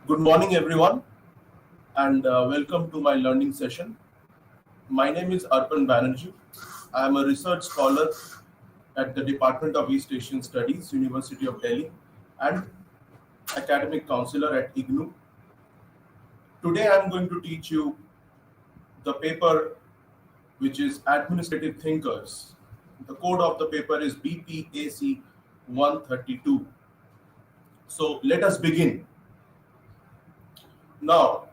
Good morning, everyone, and welcome to my learning session. My name is Arpan Banerjee. I am a research scholar at the Department of East Asian Studies, University of Delhi, and academic counselor at IGNOU. Today, I am going to teach you the paper which is Administrative Thinkers. The code of the paper is BPAC 132. So, let us begin. Now,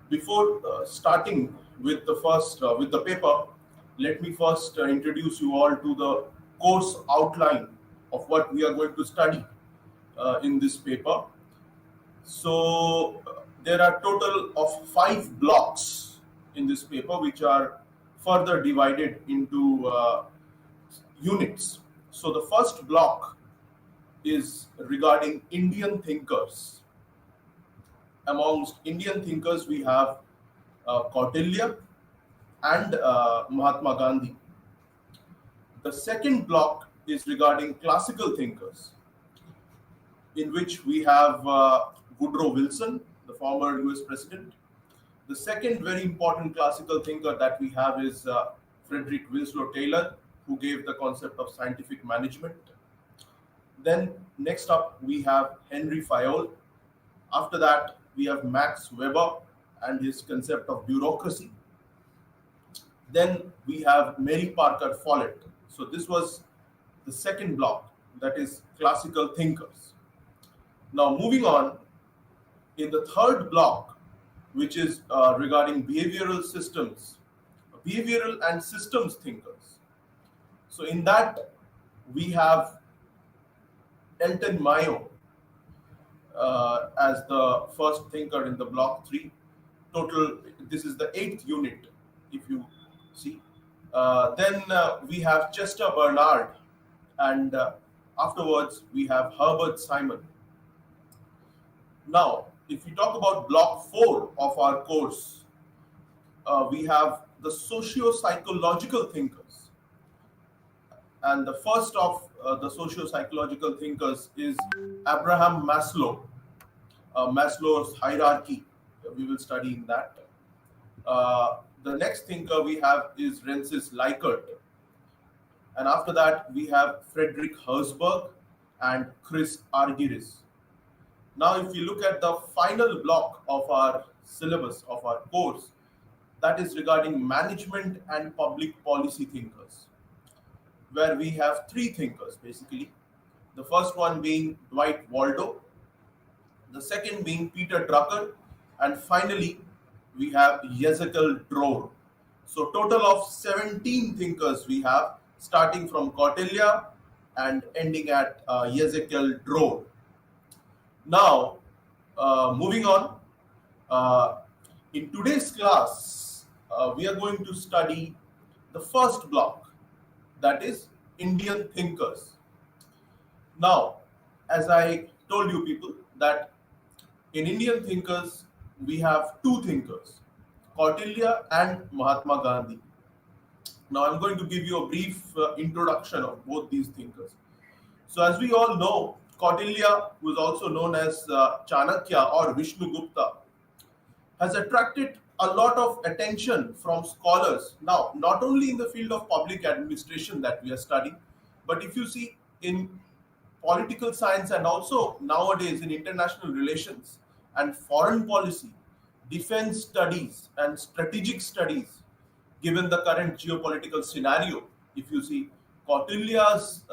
before starting with the paper, let me first introduce you all to the course outline of what we are going to study in this paper. So there are total of 5 blocks in this paper, which are further divided into units. So the first block is regarding Indian thinkers. Amongst Indian thinkers, we have Kautilya and Mahatma Gandhi. The second block is regarding classical thinkers, in which we have Woodrow Wilson, the former US president. The second very important classical thinker that we have is Frederick Winslow Taylor, who gave the concept of scientific management. Then, next up, we have Henry Fayol. After that, we have Max Weber and his concept of bureaucracy. Then we have Mary Parker Follett. So this was the second block, that is classical thinkers. Now moving on, in the third block, which is regarding behavioral and systems thinkers. So in that, we have Elton Mayo as the first thinker in the block 3. Total, this is the 8th unit, if you see. Then we have Chester Bernard, and afterwards we have Herbert Simon. Now, if we talk about block 4 of our course, we have the socio-psychological thinkers. And the first of the socio-psychological thinkers is Abraham Maslow. Maslow's hierarchy, we will study in that. The next thinker we have is Rensis Likert. And after that, we have Frederick Herzberg and Chris Argyris. Now, if you look at the final block of our syllabus, of our course, that is regarding management and public policy thinkers, where we have 3 thinkers basically. The first one being Dwight Waldo, the second being Peter Drucker, and finally we have Ezekiel Dror. So total of 17 thinkers we have, starting from Kautilya and ending at Ezekiel Dror. Now, moving on, in today's class, we are going to study the first block, that is Indian thinkers. Now, as I told you people, that in Indian thinkers, we have 2 thinkers, Kautilya and Mahatma Gandhi. Now, I'm going to give you a brief introduction of both these thinkers. So, as we all know, Kautilya, who is also known as Chanakya or Vishnugupta, has attracted a lot of attention from scholars. Now, not only in the field of public administration that we are studying, but if you see in political science and also nowadays in international relations and foreign policy, defense studies and strategic studies, given the current geopolitical scenario, if you see Kautilya's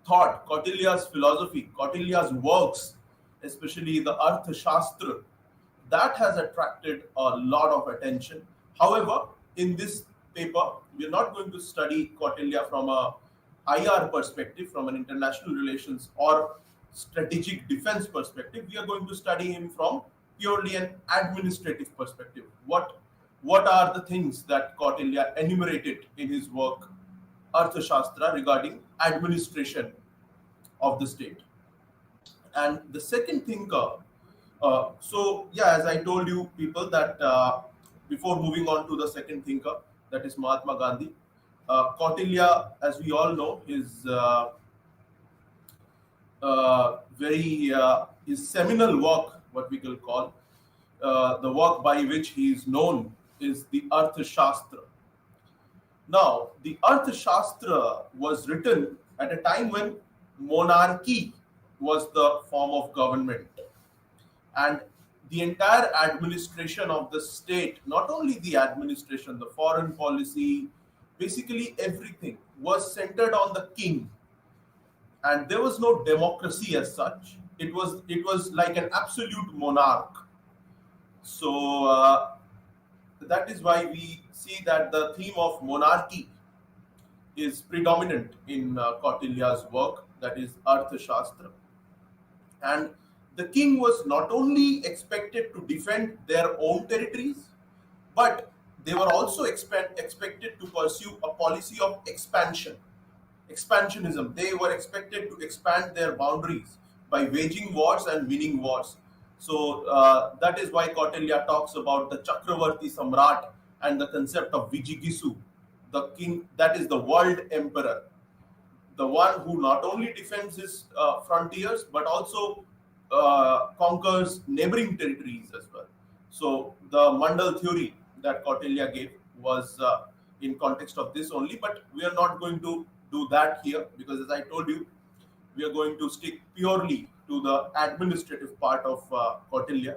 thought, Kautilya's philosophy, Kautilya's works, especially the Arthashastra, that has attracted a lot of attention. However, in this paper, we are not going to study Kautilya from a IR perspective, from an international relations or strategic defense perspective. We are going to study him from purely an administrative perspective. What are the things that Kautilya enumerated in his work Arthashastra regarding administration of the state? And the second thinker, as I told you people that before moving on to the second thinker, that is Mahatma Gandhi, Kautilya, as we all know, his very his seminal work, what we can call the work by which he is known, is the Arthashastra. Now, the Arthashastra was written at a time when monarchy was the form of government, and the entire administration of the state, not only the administration, the foreign policy, basically everything was centered on the king, and there was no democracy as such. It was like an absolute monarch. So that is why we see that the theme of monarchy is predominant in Kautilya's work, that is Arthashastra. And the king was not only expected to defend their own territories, but they were also expected to pursue a policy of expansion, expansionism. They were expected to expand their boundaries by waging wars and winning wars. So that is why Kautilya talks about the Chakravarti Samrat and the concept of Vijigisu, the king, that is the world emperor, the one who not only defends his frontiers but also conquers neighboring territories as well. So the Mandal theory that Kautilya gave was in context of this only, but we are not going to do that here because, as I told you, we are going to stick purely to the administrative part of Kautilya.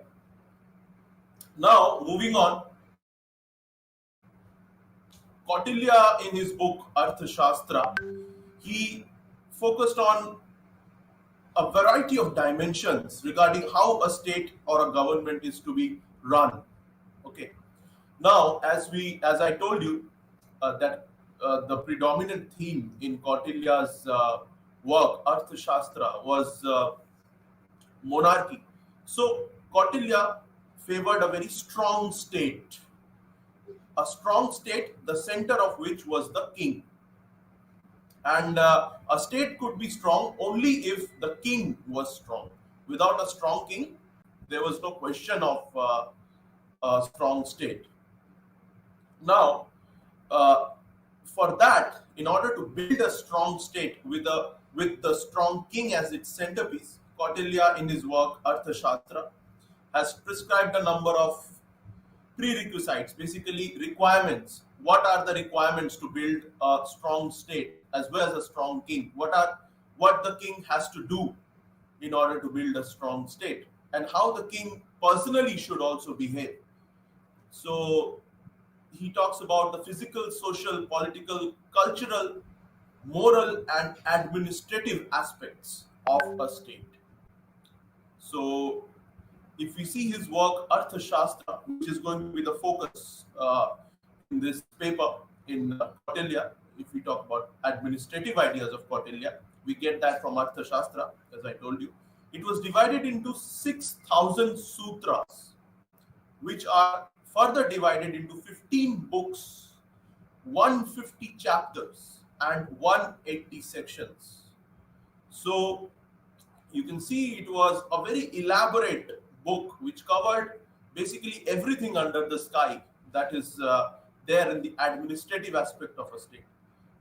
Now, moving on, Kautilya in his book Arthashastra, he focused on a variety of dimensions regarding how a state or a government is to be run. Okay. Now, as I told you, that the predominant theme in Kautilya's work, Arthashastra, was monarchy. So, Kautilya favored a very strong state, the center of which was the king. And a state could be strong only if the king was strong. Without a strong king, there was no question of a strong state. Now, for that, in order to build a strong state with the strong king as its centerpiece, Kautilya in his work Arthashastra has prescribed a number of prerequisites, basically requirements. What are the requirements to build a strong state as well as a strong king? What the king has to do in order to build a strong state, and how the king personally should also behave. So he talks about the physical, social, political, cultural, moral, and administrative aspects of a state. So, if we see his work Arthashastra, which is going to be the focus in this paper in Kautilya, if we talk about administrative ideas of Kautilya, we get that from Arthashastra, as I told you. It was divided into 6,000 sutras, which are further divided into 15 books, 150 chapters, and 180 sections. So you can see it was a very elaborate book which covered basically everything under the sky that is there in the administrative aspect of a state.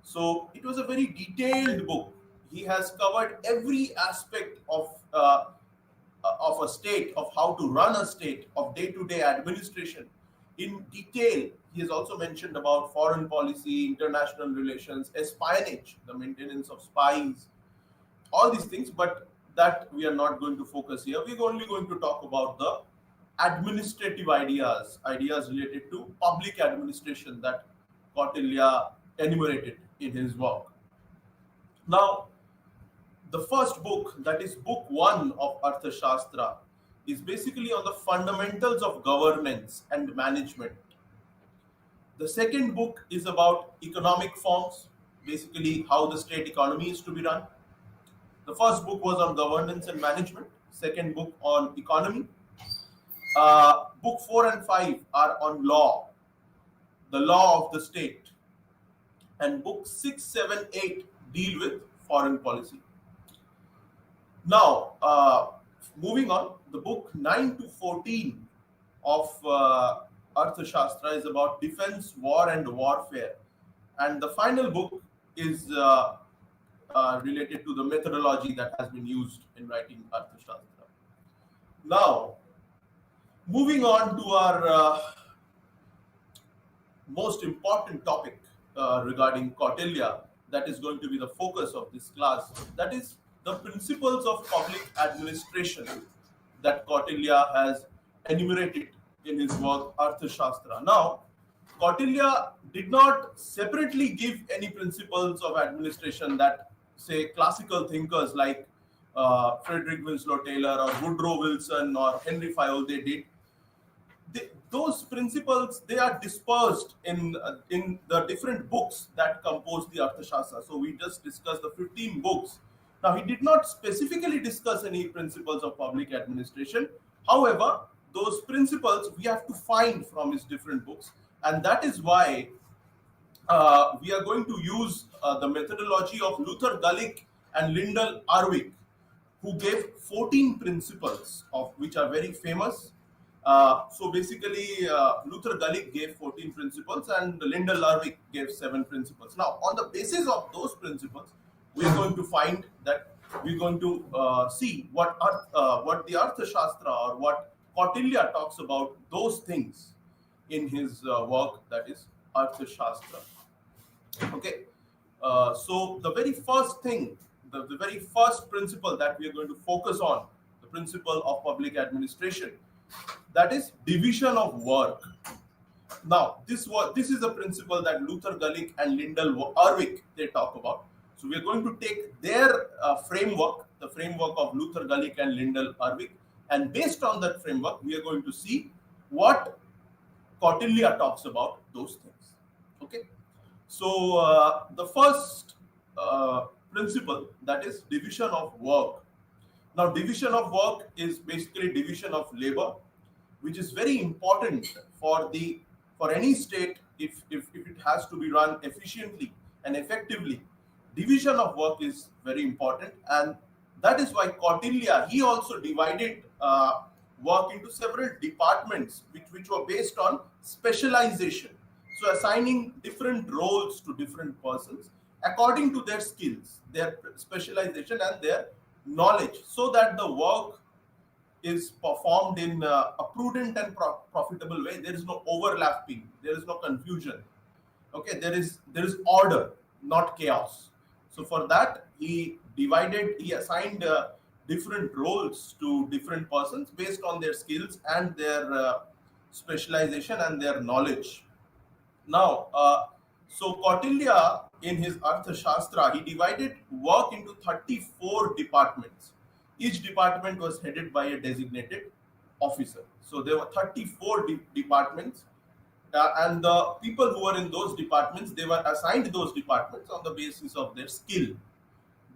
So it was a very detailed book. He has covered every aspect of a state, of how to run a state, of day-to-day administration in detail. He has also mentioned about foreign policy, international relations, espionage, the maintenance of spies, all these things, but that we are not going to focus here. We're only going to talk about the administrative ideas related to public administration that Kautilya enumerated in his work. Now, the first book, that is book one of Arthashastra, is basically on the fundamentals of governance and management. The second book is about economic forms, basically how the state economy is to be run. The first book was on governance and management, second book on economy. Book 4 and 5 are on law, the law of the state. And book 6, 7, 8 deal with foreign policy. Now, moving on, the book 9 to 14 of Arthashastra is about defense, war, and warfare. And the final book is related to the methodology that has been used in writing Arthashastra. Now, moving on to our most important topic regarding Kautilya, that is going to be the focus of this class, that is the principles of public administration that Kautilya has enumerated in his work Arthashastra. Now, Kautilya did not separately give any principles of administration that, say, classical thinkers like Frederick Winslow Taylor or Woodrow Wilson or Henry Fayol they did. Those principles, they are dispersed in the different books that compose the Arthashastra. So we just discussed the 15 books. Now he did not specifically discuss any principles of public administration. However, those principles we have to find from his different books, and that is why we are going to use the methodology of Luther Gulick and Lyndall Arwick, who gave 14 principles, of which are very famous. So basically, Luther Gulick gave 14 principles and Lyndall Arwick gave 7 principles. Now, on the basis of those principles, we are going to find that we're going to see what the Arthashastra or what Kautilya talks about those things in his work, that is Arthashastra. Okay, so the very first thing, the very first principle that we are going to focus on, the principle of public administration, that is division of work. Now, this is a principle that Luther Gulick and Lyndall Arwick they talk about. So we are going to take their framework, the framework of Luther Gulick and Lyndall Arwick, and based on that framework, we are going to see what Kautilya talks about those things. Okay, so the first principle, that is division of work. Now, division of work is basically division of labor, which is very important for any state if it has to be run efficiently and effectively. Division of work is very important, and that is why Kautilya, he also divided work into several departments which were based on specialization. So assigning different roles to different persons according to their skills, their specialization and their knowledge, so that the work is performed in a prudent and profitable way. There is no overlapping, there is no confusion. Okay, there is order, not chaos. So for that, he assigned different roles to different persons based on their skills and their specialization and their knowledge. Now, so Kautilya in his Arthashastra, he divided work into 34 departments. Each department was headed by a designated officer. So there were 34 departments, and the people who were in those departments, they were assigned those departments on the basis of their skill,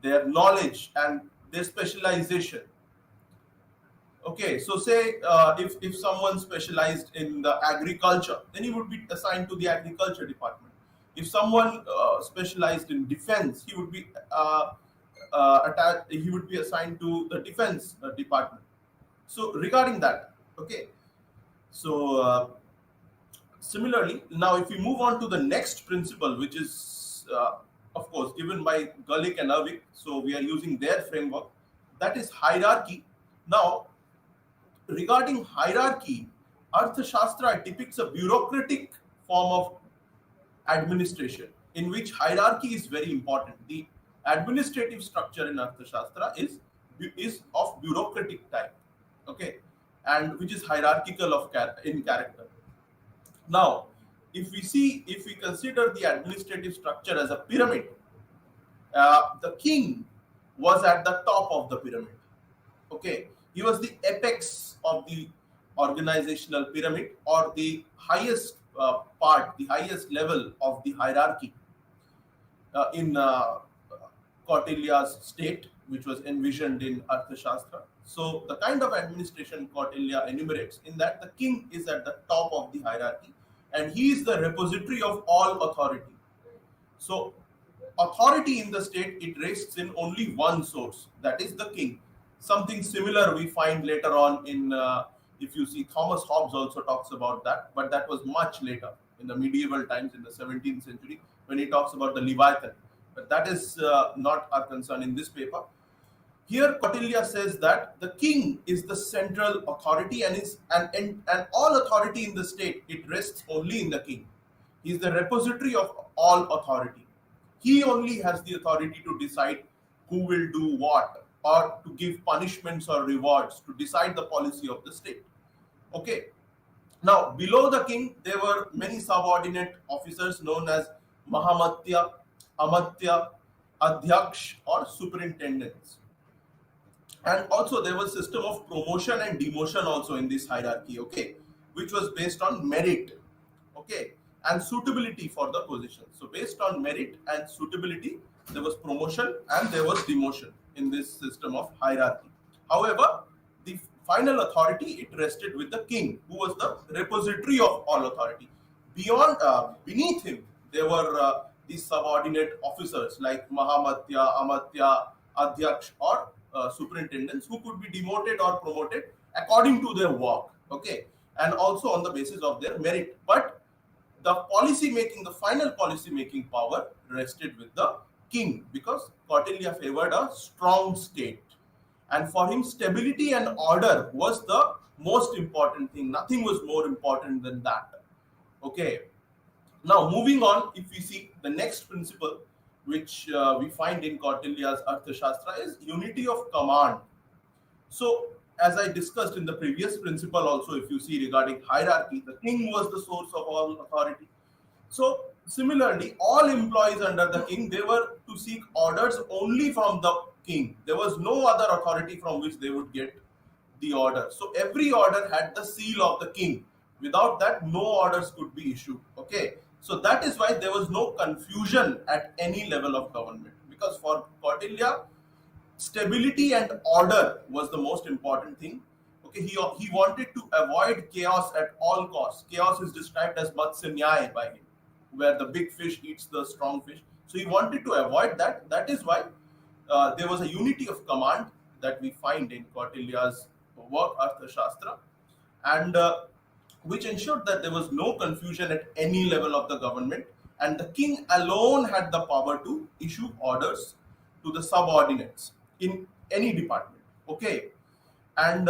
their knowledge, and their specialization. Okay, so say if someone specialized in the agriculture, then he would be assigned to the agriculture department. If someone specialized in defense, he would be he would be assigned to the defense department. So regarding that, okay, so similarly, now if we move on to the next principle, which is of course given by Gulick and Arwick, so we are using their framework, that is hierarchy. Now, regarding hierarchy, Arthashastra depicts a bureaucratic form of administration in which hierarchy is very important. The administrative structure in Arthashastra is of bureaucratic type, okay, and which is hierarchical in character. Now, if we consider the administrative structure as a pyramid, the king was at the top of the pyramid. Okay, he was the apex of the organizational pyramid, or the highest part, the highest level of the hierarchy in Kautilya's state, which was envisioned in Arthashastra. So the kind of administration Kautilya enumerates, in that the king is at the top of the hierarchy and he is the repository of all authority. So authority in the state, it rests in only one source, that is the king. Something similar we find later on in, if you see, Thomas Hobbes also talks about that, but that was much later, in the medieval times, in the 17th century, when he talks about the Leviathan. But that is not our concern in this paper. Here, Kautilya says that the king is the central authority and all authority in the state, it rests only in the king. He is the repository of all authority. He only has the authority to decide who will do what, or to give punishments or rewards, to decide the policy of the state. Okay. Now, below the king, there were many subordinate officers known as Mahamatya, Amatya, Adhyaksh, or superintendents. And also there was system of promotion and demotion also in this hierarchy, okay, which was based on merit, okay, and suitability for the position. So based on merit and suitability, there was promotion and there was demotion in this system of hierarchy. However, the final authority, it rested with the king, who was the repository of all authority. Beyond beneath him, there were these subordinate officers like Mahamatya, Amatya, Adhyaksh, or superintendents, who could be demoted or promoted according to their work, okay, and also on the basis of their merit. But the policy making, the final policy making power rested with the king, because Kautilya favored a strong state, and for him stability and order was the most important thing. Nothing was more important than that, okay. Now, moving on, if we see the next principle which we find in Kautilya's Arthashastra is unity of command. So, as I discussed in the previous principle, also, if you see regarding hierarchy, the king was the source of all authority. So, similarly, all employees under the king, they were to seek orders only from the king. There was no other authority from which they would get the order. So, every order had the seal of the king. Without that, no orders could be issued. Okay. So that is why there was no confusion at any level of government, because for Kautilya, stability and order was the most important thing. Okay, he wanted to avoid chaos at all costs. Chaos is described as Matsya Nyaya by him, where the big fish eats the strong fish. So he wanted to avoid that. That is why there was a unity of command that we find in Kautilya's work Arthashastra, and which ensured that there was no confusion at any level of the government, and the king alone had the power to issue orders to the subordinates in any department. Okay, and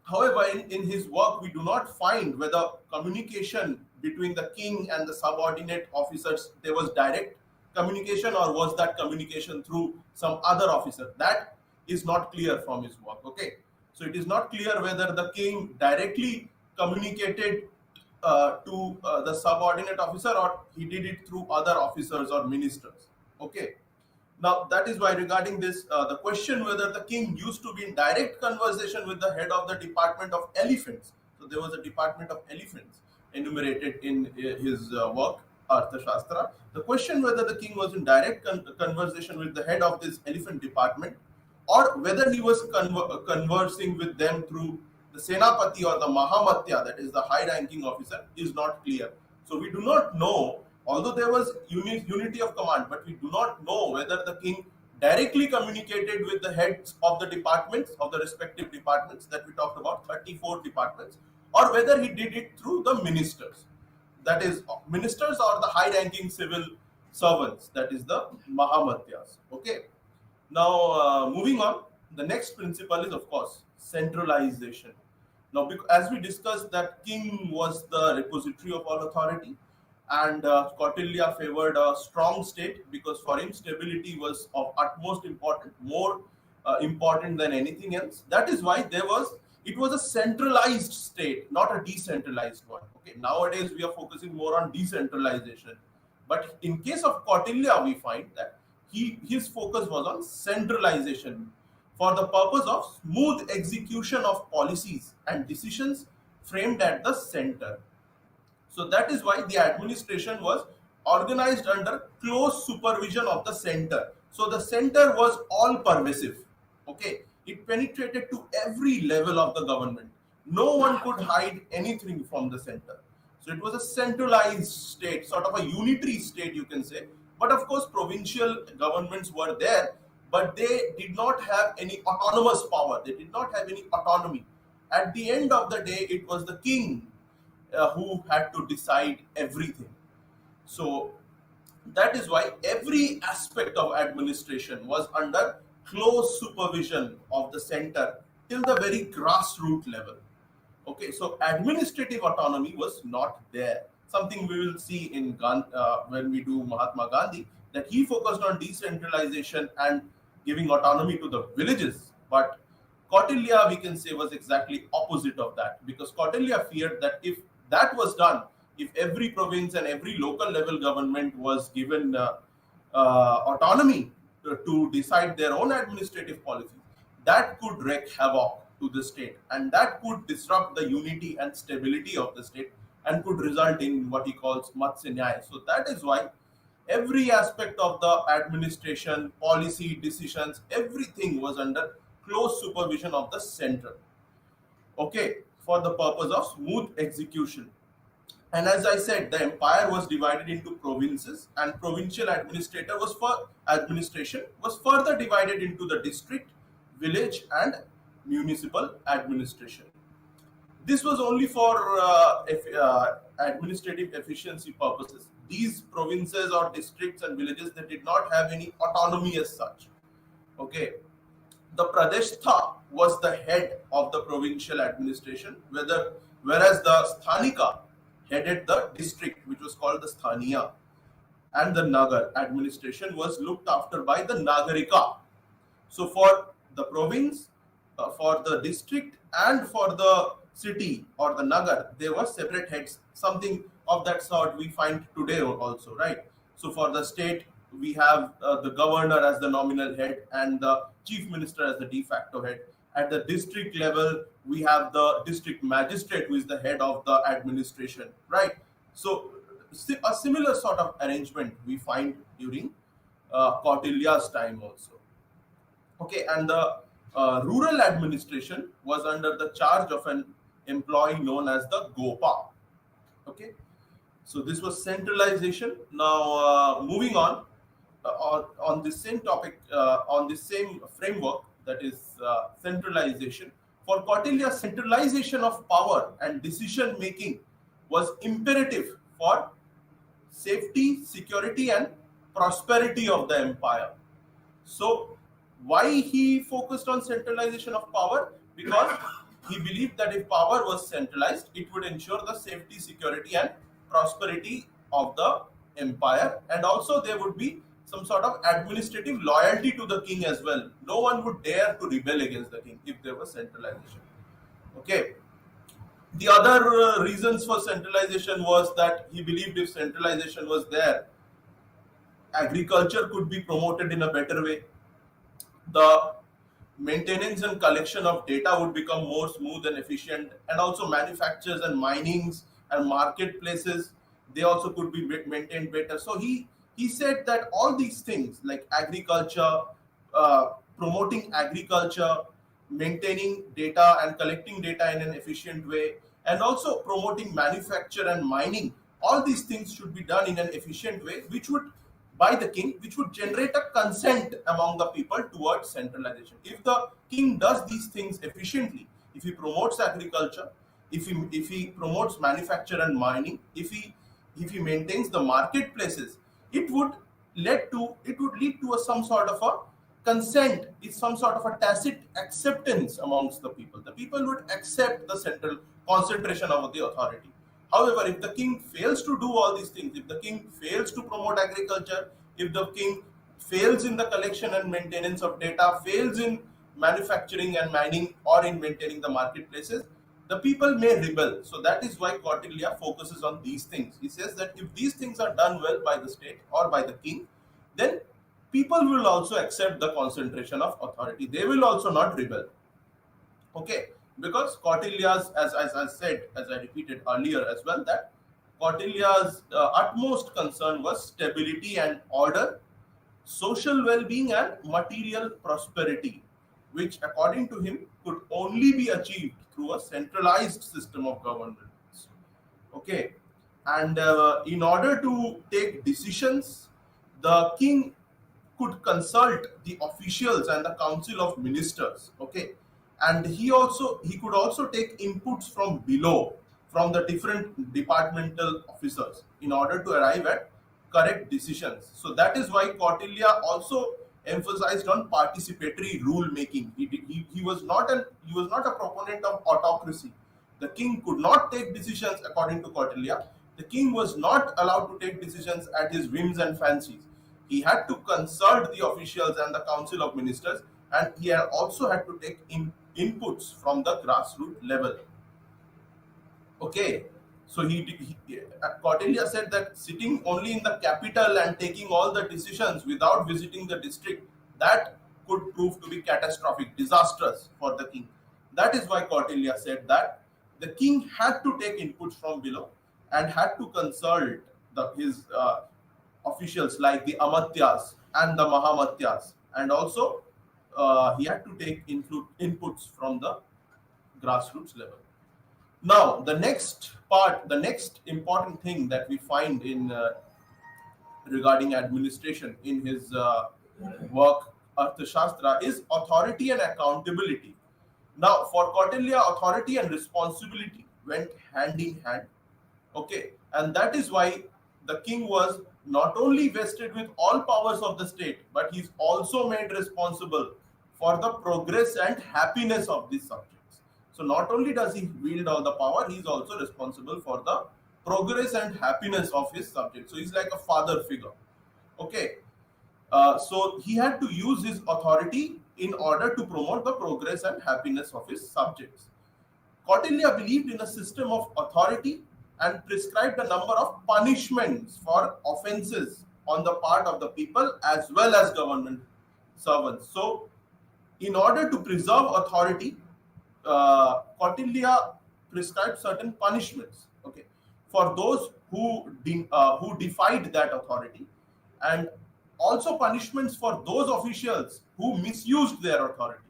however, in his work, we do not find whether communication between the king and the subordinate officers, there was direct communication, or was that communication through some other officer. That is not clear from his work. Okay, so it is not clear whether the king directly communicated to the subordinate officer, or he did it through other officers or ministers. Okay. Now, that is why regarding this, the question whether the king used to be in direct conversation with the head of the department of elephants. So there was a department of elephants enumerated in his work, Arthashastra. The question whether the king was in direct conversation with the head of this elephant department, or whether he was conversing with them through the Senapati or the Mahamatya, that is the high-ranking officer, is not clear. So we do not know, although there was unity of command, but we do not know whether the king directly communicated with the heads of the departments, of the respective departments that we talked about, 34 departments, or whether he did it through the ministers, that is ministers or the high-ranking civil servants, that is the Mahamatyas. Okay. Now, moving on, the next principle is, of course, centralization. Now, as we discussed, that king was the repository of all authority, and Kautilya favored a strong state, because for him stability was of utmost important, more important than anything else. That is why it was a centralized state, not a decentralized one. Okay, nowadays we are focusing more on decentralization, but in case of Kautilya, we find that his focus was on centralization, for the purpose of smooth execution of policies and decisions framed at the center. So that is why the administration was organized under close supervision of the center. So the center was all pervasive. Okay, it penetrated to every level of the government. No one could hide anything from the center. So it was a centralized state, sort of a unitary state, you can say. But of course, provincial governments were there, but they did not have any autonomous power. They did not have any autonomy. At the end of the day, it was the king who had to decide everything. So That is why every aspect of administration was under close supervision of the center till the very grassroots level. Okay, so administrative autonomy was not there. Something we will see in when we do Mahatma Gandhi, that he focused on decentralization and giving autonomy to the villages. But Kautilya, we can say, was exactly opposite of that, because Kautilya feared that if that was done, if every province and every local level government was given autonomy to decide their own administrative policies, that could wreak havoc to the state, and that could disrupt the unity and stability of the state, and could result in what he calls Matsya Nyaya. So that is why every aspect of the administration, policy, decisions, everything was under close supervision of the center. Okay, for the purpose of smooth execution. And as I said, the empire was divided into provinces, and provincial administration was further divided into the district, village, and municipal administration. This was only for administrative efficiency purposes. These provinces or districts and villages, they did not have any autonomy as such. Okay, the Pradeshtha was the head of the provincial administration, whereas the Sthanika headed the district, which was called the Sthaniya, and the Nagar administration was looked after by the Nagarika. So for the province, for the district, and for the city or the Nagar, there were separate heads. Something of that sort we find today also, right? So for the state, we have the governor as the nominal head and the chief minister as the de facto head. At the district level, we have the district magistrate, who is the head of the administration, right? So a similar sort of arrangement we find during Kautilya's time also. Okay, and the rural administration was under the charge of an employee known as the Gopa. Okay, so this was centralization. Now, moving on this same topic, on this same framework, that is centralization. For Kautilya, centralization of power and decision making was imperative for safety, security, and prosperity of the empire. So, why he focused on centralization of power? Because he believed that if power was centralized, it would ensure the safety, security, and prosperity of the empire, and also there would be some sort of administrative loyalty to the king as well. No one would dare to rebel against the king if there was centralization. Okay. The other reasons for centralization was that he believed if centralization was there, agriculture could be promoted in a better way. The maintenance and collection of data would become more smooth and efficient, and also manufacturers and minings and marketplaces, they also could be maintained better. So he said that all these things like agriculture, promoting agriculture, maintaining data and collecting data in an efficient way, and also promoting manufacture and mining, all these things should be done in an efficient way, which would by the king, which would generate a consent among the people towards centralization. If the king does these things efficiently, if he promotes agriculture, if he promotes manufacture and mining, if he maintains the marketplaces, it would lead to some sort of a consent, is some sort of a tacit acceptance amongst the people. The people would accept the central concentration of the authority. However, if the king fails to do all these things, if the king fails to promote agriculture, if the king fails in the collection and maintenance of data, fails in manufacturing and mining, or in maintaining the marketplaces, the people may rebel. So that is why Kautilya focuses on these things. He says that if these things are done well by the state or by the king, then people will also accept the concentration of authority. They will also not rebel. Okay, because Kautilya's, as I said, as I repeated earlier as well, that Kautilya's utmost concern was stability and order, social well-being, and material prosperity, which according to him could only be achieved through a centralized system of governance. Okay, and in order to take decisions, the king could consult the officials and the council of ministers. Okay, and he could also take inputs from below, from the different departmental officers, in order to arrive at correct decisions. So that is why Kautilya also emphasized on participatory rule making. He was not a proponent of autocracy. The king could not take decisions according to Kautilya. The king was not allowed to take decisions at his whims and fancies. He had to consult the officials and the council of ministers, and he also had to take inputs from the grassroots level. Okay, so Kautilya said that sitting only in the capital and taking all the decisions without visiting the district, that could prove to be catastrophic, disastrous for the king. That is why Kautilya said that the king had to take inputs from below and had to consult his officials like the Amatyas and the Mahamatyas, and also he had to take inputs from the grassroots level. Now, the next part, the next important thing that we find in regarding administration in his work Arthashastra is authority and accountability. Now, for Kautilya, authority and responsibility went hand in hand. Okay, and that is why the king was not only vested with all powers of the state, but he's also made responsible for the progress and happiness of these subjects. So not only does he wield all the power, he is also responsible for the progress and happiness of his subjects. So he's like a father figure. Okay, so he had to use his authority in order to promote the progress and happiness of his subjects. Kautilya believed in a system of authority and prescribed a number of punishments for offenses on the part of the people as well as government servants. So, in order to preserve authority, Kautilya prescribed certain punishments. Okay, for those who defied that authority, and also punishments for those officials who misused their authority.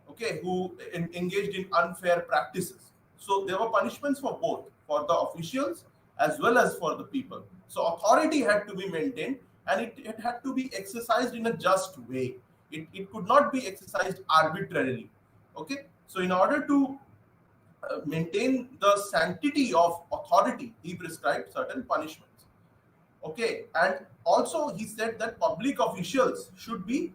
Okay, who engaged in unfair practices. So there were punishments for both, for the officials as well as for the people. So authority had to be maintained, and it had to be exercised in a just way. It could not be exercised arbitrarily. Okay, so in order to maintain the sanctity of authority, he prescribed certain punishments. Okay, and also he said that public officials should be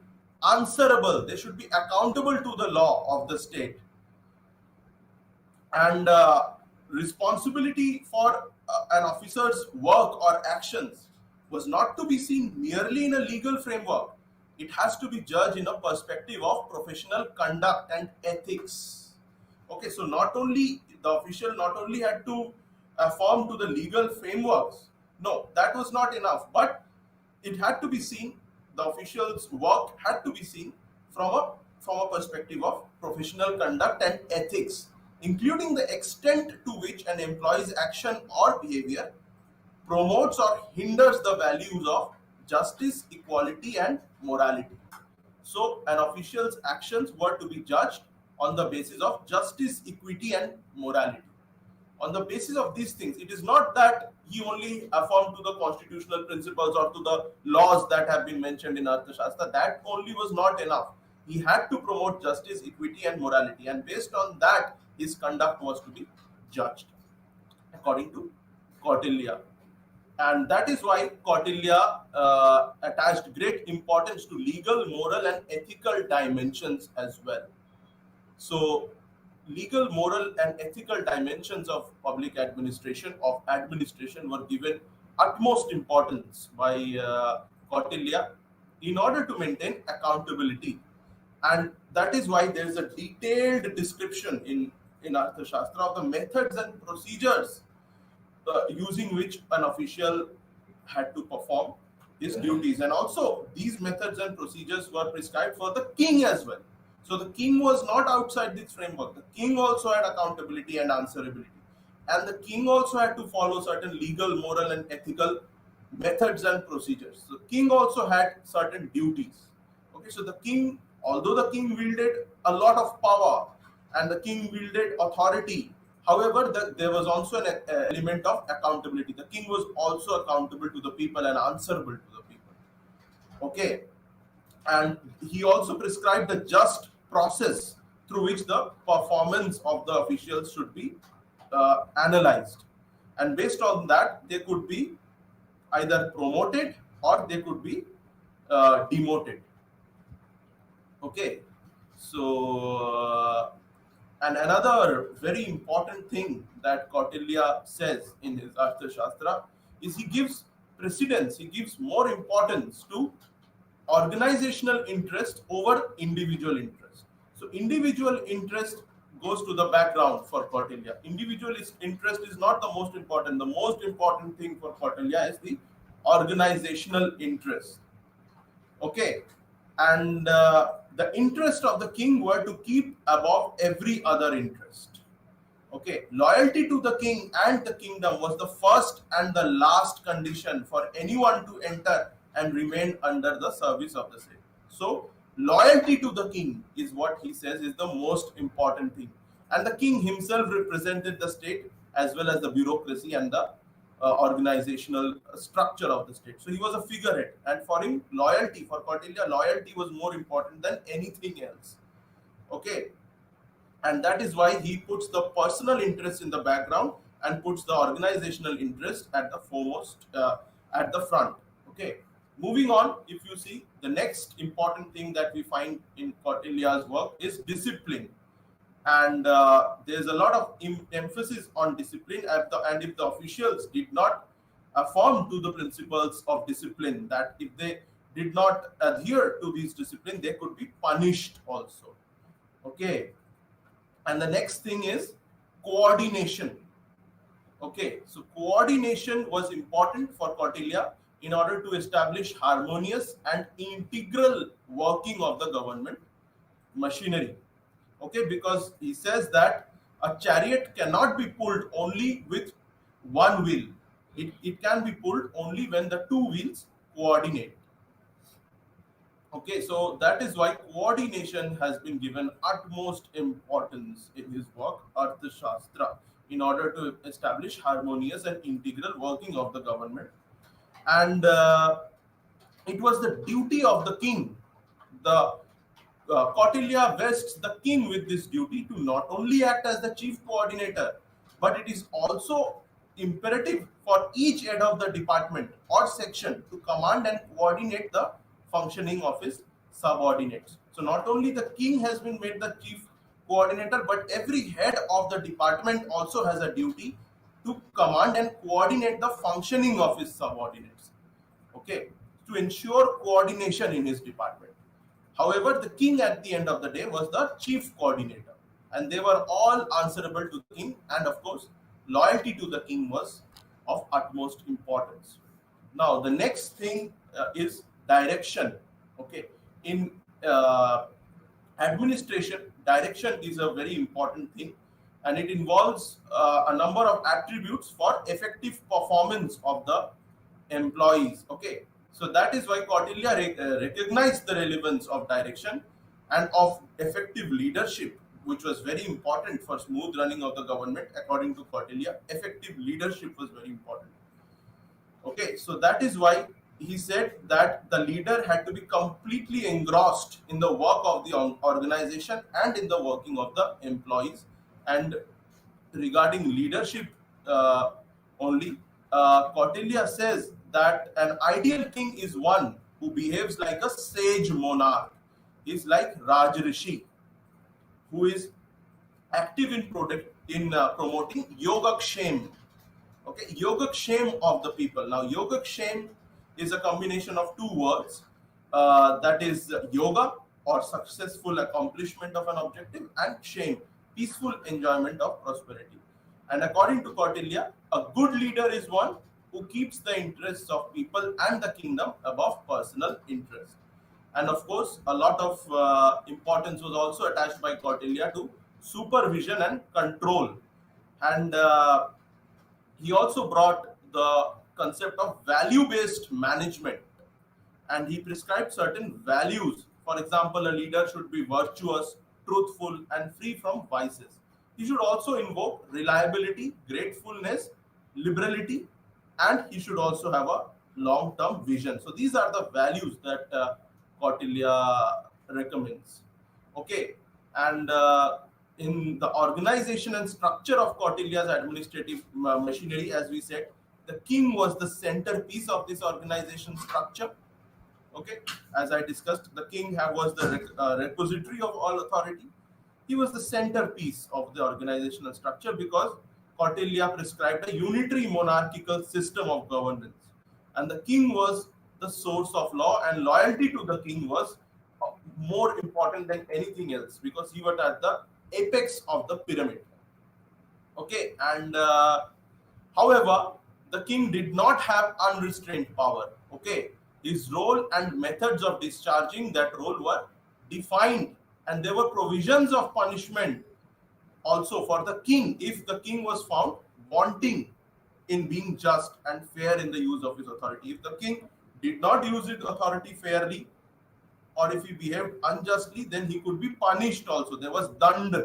answerable, they should be accountable to the law of the state, and responsibility for an officer's work or actions was not to be seen merely in a legal framework. It has to be judged in a perspective of professional conduct and ethics. Okay, so not only the official not only had to affirm to the legal frameworks, no, that was not enough, but it had to be seen, the official's work had to be seen from a perspective of professional conduct and ethics, including the extent to which an employee's action or behavior promotes or hinders the values of justice, equality, and morality. So, an official's actions were to be judged on the basis of justice, equity, and morality. On the basis of these things, it is not that he only affirmed to the constitutional principles or to the laws that have been mentioned in Arthashastra. That only was not enough. He had to promote justice, equity, and morality, and based on that, his conduct was to be judged according to Kautilya. And that is why Kautilya attached great importance to legal, moral, and ethical dimensions as well. So, legal, moral, and ethical dimensions of public administration were given utmost importance by Kautilya in order to maintain accountability. And that is why there is a detailed description in Arthashastra of the methods and procedures using which an official had to perform his duties. And also, these methods and procedures were prescribed for the king as well. So the king was not outside this framework. The king also had accountability and answerability. And the king also had to follow certain legal, moral, and ethical methods and procedures. So the king also had certain duties. Okay, so the king, although the king wielded a lot of power and the king wielded authority, however, there was also an element of accountability. The king was also accountable to the people and answerable to the people. Okay, and he also prescribed the just process through which the performance of the officials should be analyzed, and based on that there could be either promoted or they could be demoted. Okay, so and another very important thing that Kautilya says in his Arthashastra is he gives precedence, he gives more importance to organizational interest over individual interest. So individual interest goes to the background for Kautilya. Interest is not the most important. The most important thing for Kautilya is the organizational interest. Okay, and the interest of the king were to keep above every other interest. Okay, loyalty to the king and the kingdom was the first and the last condition for anyone to enter and remain under the service of the state. So loyalty to the king is what he says is the most important thing, and the king himself represented the state as well as the bureaucracy and the organizational structure of the state. So he was a figurehead, and for him, loyalty, for Kautilya, loyalty was more important than anything else. Okay, and that is why he puts the personal interest in the background and puts the organizational interest at the foremost, at the front. Okay, moving on, if you see, the next important thing that we find in Kautilya's work is discipline. And there's a lot of emphasis on discipline, and if the officials did not affirm to the principles of discipline, that if they did not adhere to these discipline, they could be punished also. Okay, and the next thing is coordination. Okay, so coordination was important for Kautilya in order to establish harmonious and integral working of the government machinery. Okay, because he says that a chariot cannot be pulled only with one wheel. It can be pulled only when the two wheels coordinate. Okay, so that is why coordination has been given utmost importance in his work, Arthashastra, in order to establish harmonious and integral working of the government. And it was the duty of the king. The Kautilya vests the king with this duty to not only act as the chief coordinator, but it is also imperative for each head of the department or section to command and coordinate the functioning of his subordinates. So not only the king has been made the chief coordinator, but every head of the department also has a duty to command and coordinate the functioning of his subordinates. Okay, to ensure coordination in his department. However, the king at the end of the day was the chief coordinator, and they were all answerable to the king, and of course, loyalty to the king was of utmost importance. Now, the next thing is direction. Okay, in administration, direction is a very important thing, and it involves a number of attributes for effective performance of the employees. Okay, so that is why Kautilya recognized the relevance of direction and of effective leadership, which was very important for smooth running of the government. According to Kautilya, effective leadership was very important. Okay, so that is why he said that the leader had to be completely engrossed in the work of the organization and in the working of the employees. And regarding leadership only, Kautilya says that an ideal king is one who behaves like a sage monarch, is like Rajrishi, who is active in promoting Yogakshem. Okay, Yogakshem of the people. Now, Yogakshem is a combination of two words, that is yoga, or successful accomplishment of an objective, and shame, peaceful enjoyment of prosperity. And according to Kautilya, a good leader is one who keeps the interests of people and the kingdom above personal interest. And of course, a lot of importance was also attached by Kautilya to supervision and control. And he also brought the concept of value-based management, and he prescribed certain values. For example, a leader should be virtuous, truthful, and free from vices. He should also invoke reliability, gratefulness, liberality, and he should also have a long-term vision. So these are the values that Kautilya recommends. Okay, and in the organization and structure of Kautilya's administrative machinery, as we said, The king was the centerpiece of this organization structure. Okay, as I discussed, the king was the repository of all authority. He was the centerpiece of the organizational structure because Kautilya prescribed a unitary monarchical system of governance, and the king was the source of law, and loyalty to the king was more important than anything else because he was at the apex of the pyramid. Okay, and however, the king did not have unrestrained power. Okay, his role and methods of discharging that role were defined, and there were provisions of punishment also for the king if the king was found wanting in being just and fair in the use of his authority. If the king did not use his authority fairly, or if he behaved unjustly, then he could be punished also. There was dand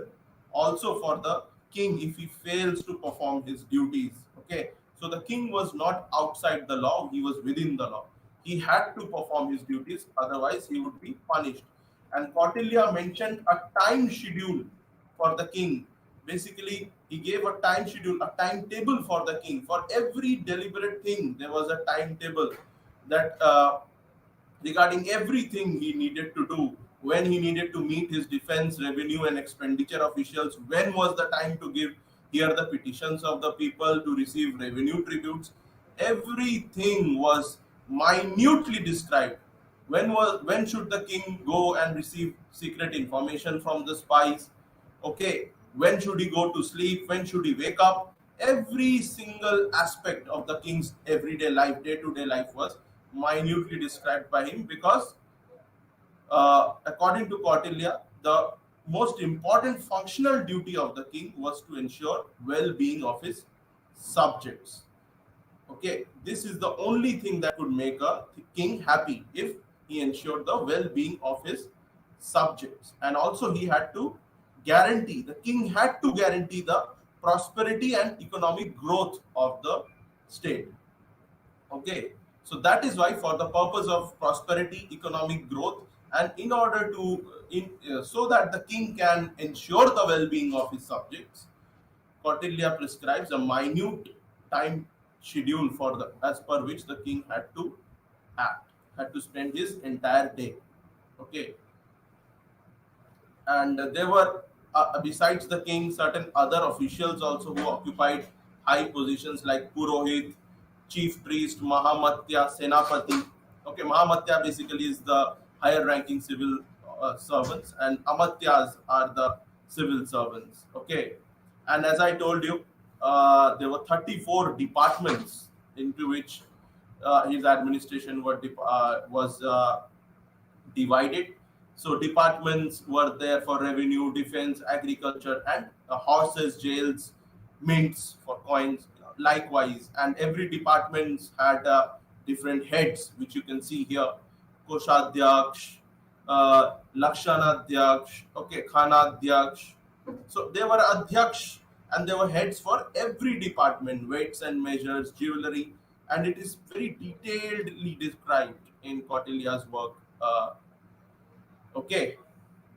also for the king if he fails to perform his duties. Okay, so the king was not outside the law, he was within the law. He had to perform his duties, otherwise he would be punished. And Kautilya mentioned a time schedule for the king. Basically, he gave a time schedule, a timetable for the king. For every deliberate thing, there was a timetable that regarding everything he needed to do, when he needed to meet his defense, revenue, and expenditure officials, when was the time to hear the petitions of the people, to receive revenue tributes. Everything was minutely described. When should the king go and receive secret information from the spies? Okay, when should he go to sleep? When should he wake up? Every single aspect of the king's everyday life, day-to-day life, was minutely described by him because, according to Kautilya, the most important functional duty of the king was to ensure well-being of his subjects. Okay, this is the only thing that could make a king happy, if he ensured the well-being of his subjects. And also he had to guarantee, the king had to guarantee the prosperity and economic growth of the state. Okay, so that is why, for the purpose of prosperity, economic growth, and in order to so that the king can ensure the well-being of his subjects, Kautilya prescribes a minute time schedule for the as per which the king had to act, had to spend his entire day. Okay, and there were, besides the king, certain other officials also who occupied high positions like Purohit, chief priest, Mahamatya, Senapati. Okay, Mahamatya basically is the higher ranking civil servants, and Amatyas are the civil servants. Okay, and as I told you, there were 34 departments into which his administration was divided. So departments were there for revenue, defense, agriculture, and horses, jails, mints for coins. Likewise, and every department had different heads, which you can see here: Koshadhyaksh, Lakshanadhyaksh, okay, Khanadhyaksh. So there were adhyaksh, and there were heads for every department, weights and measures, jewelry, and it is very detailedly described in Kautilya's work. Okay,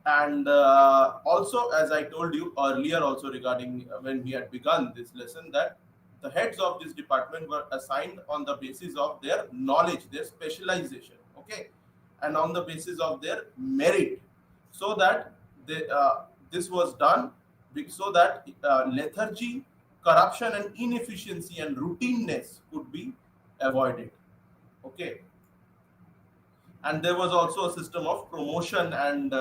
and also, as I told you earlier also, regarding when we had begun this lesson, that the heads of this department were assigned on the basis of their knowledge, their specialization. Okay, and on the basis of their merit, so that this was done so that lethargy, corruption, and inefficiency and routineness could be avoided. Okay, and there was also a system of promotion and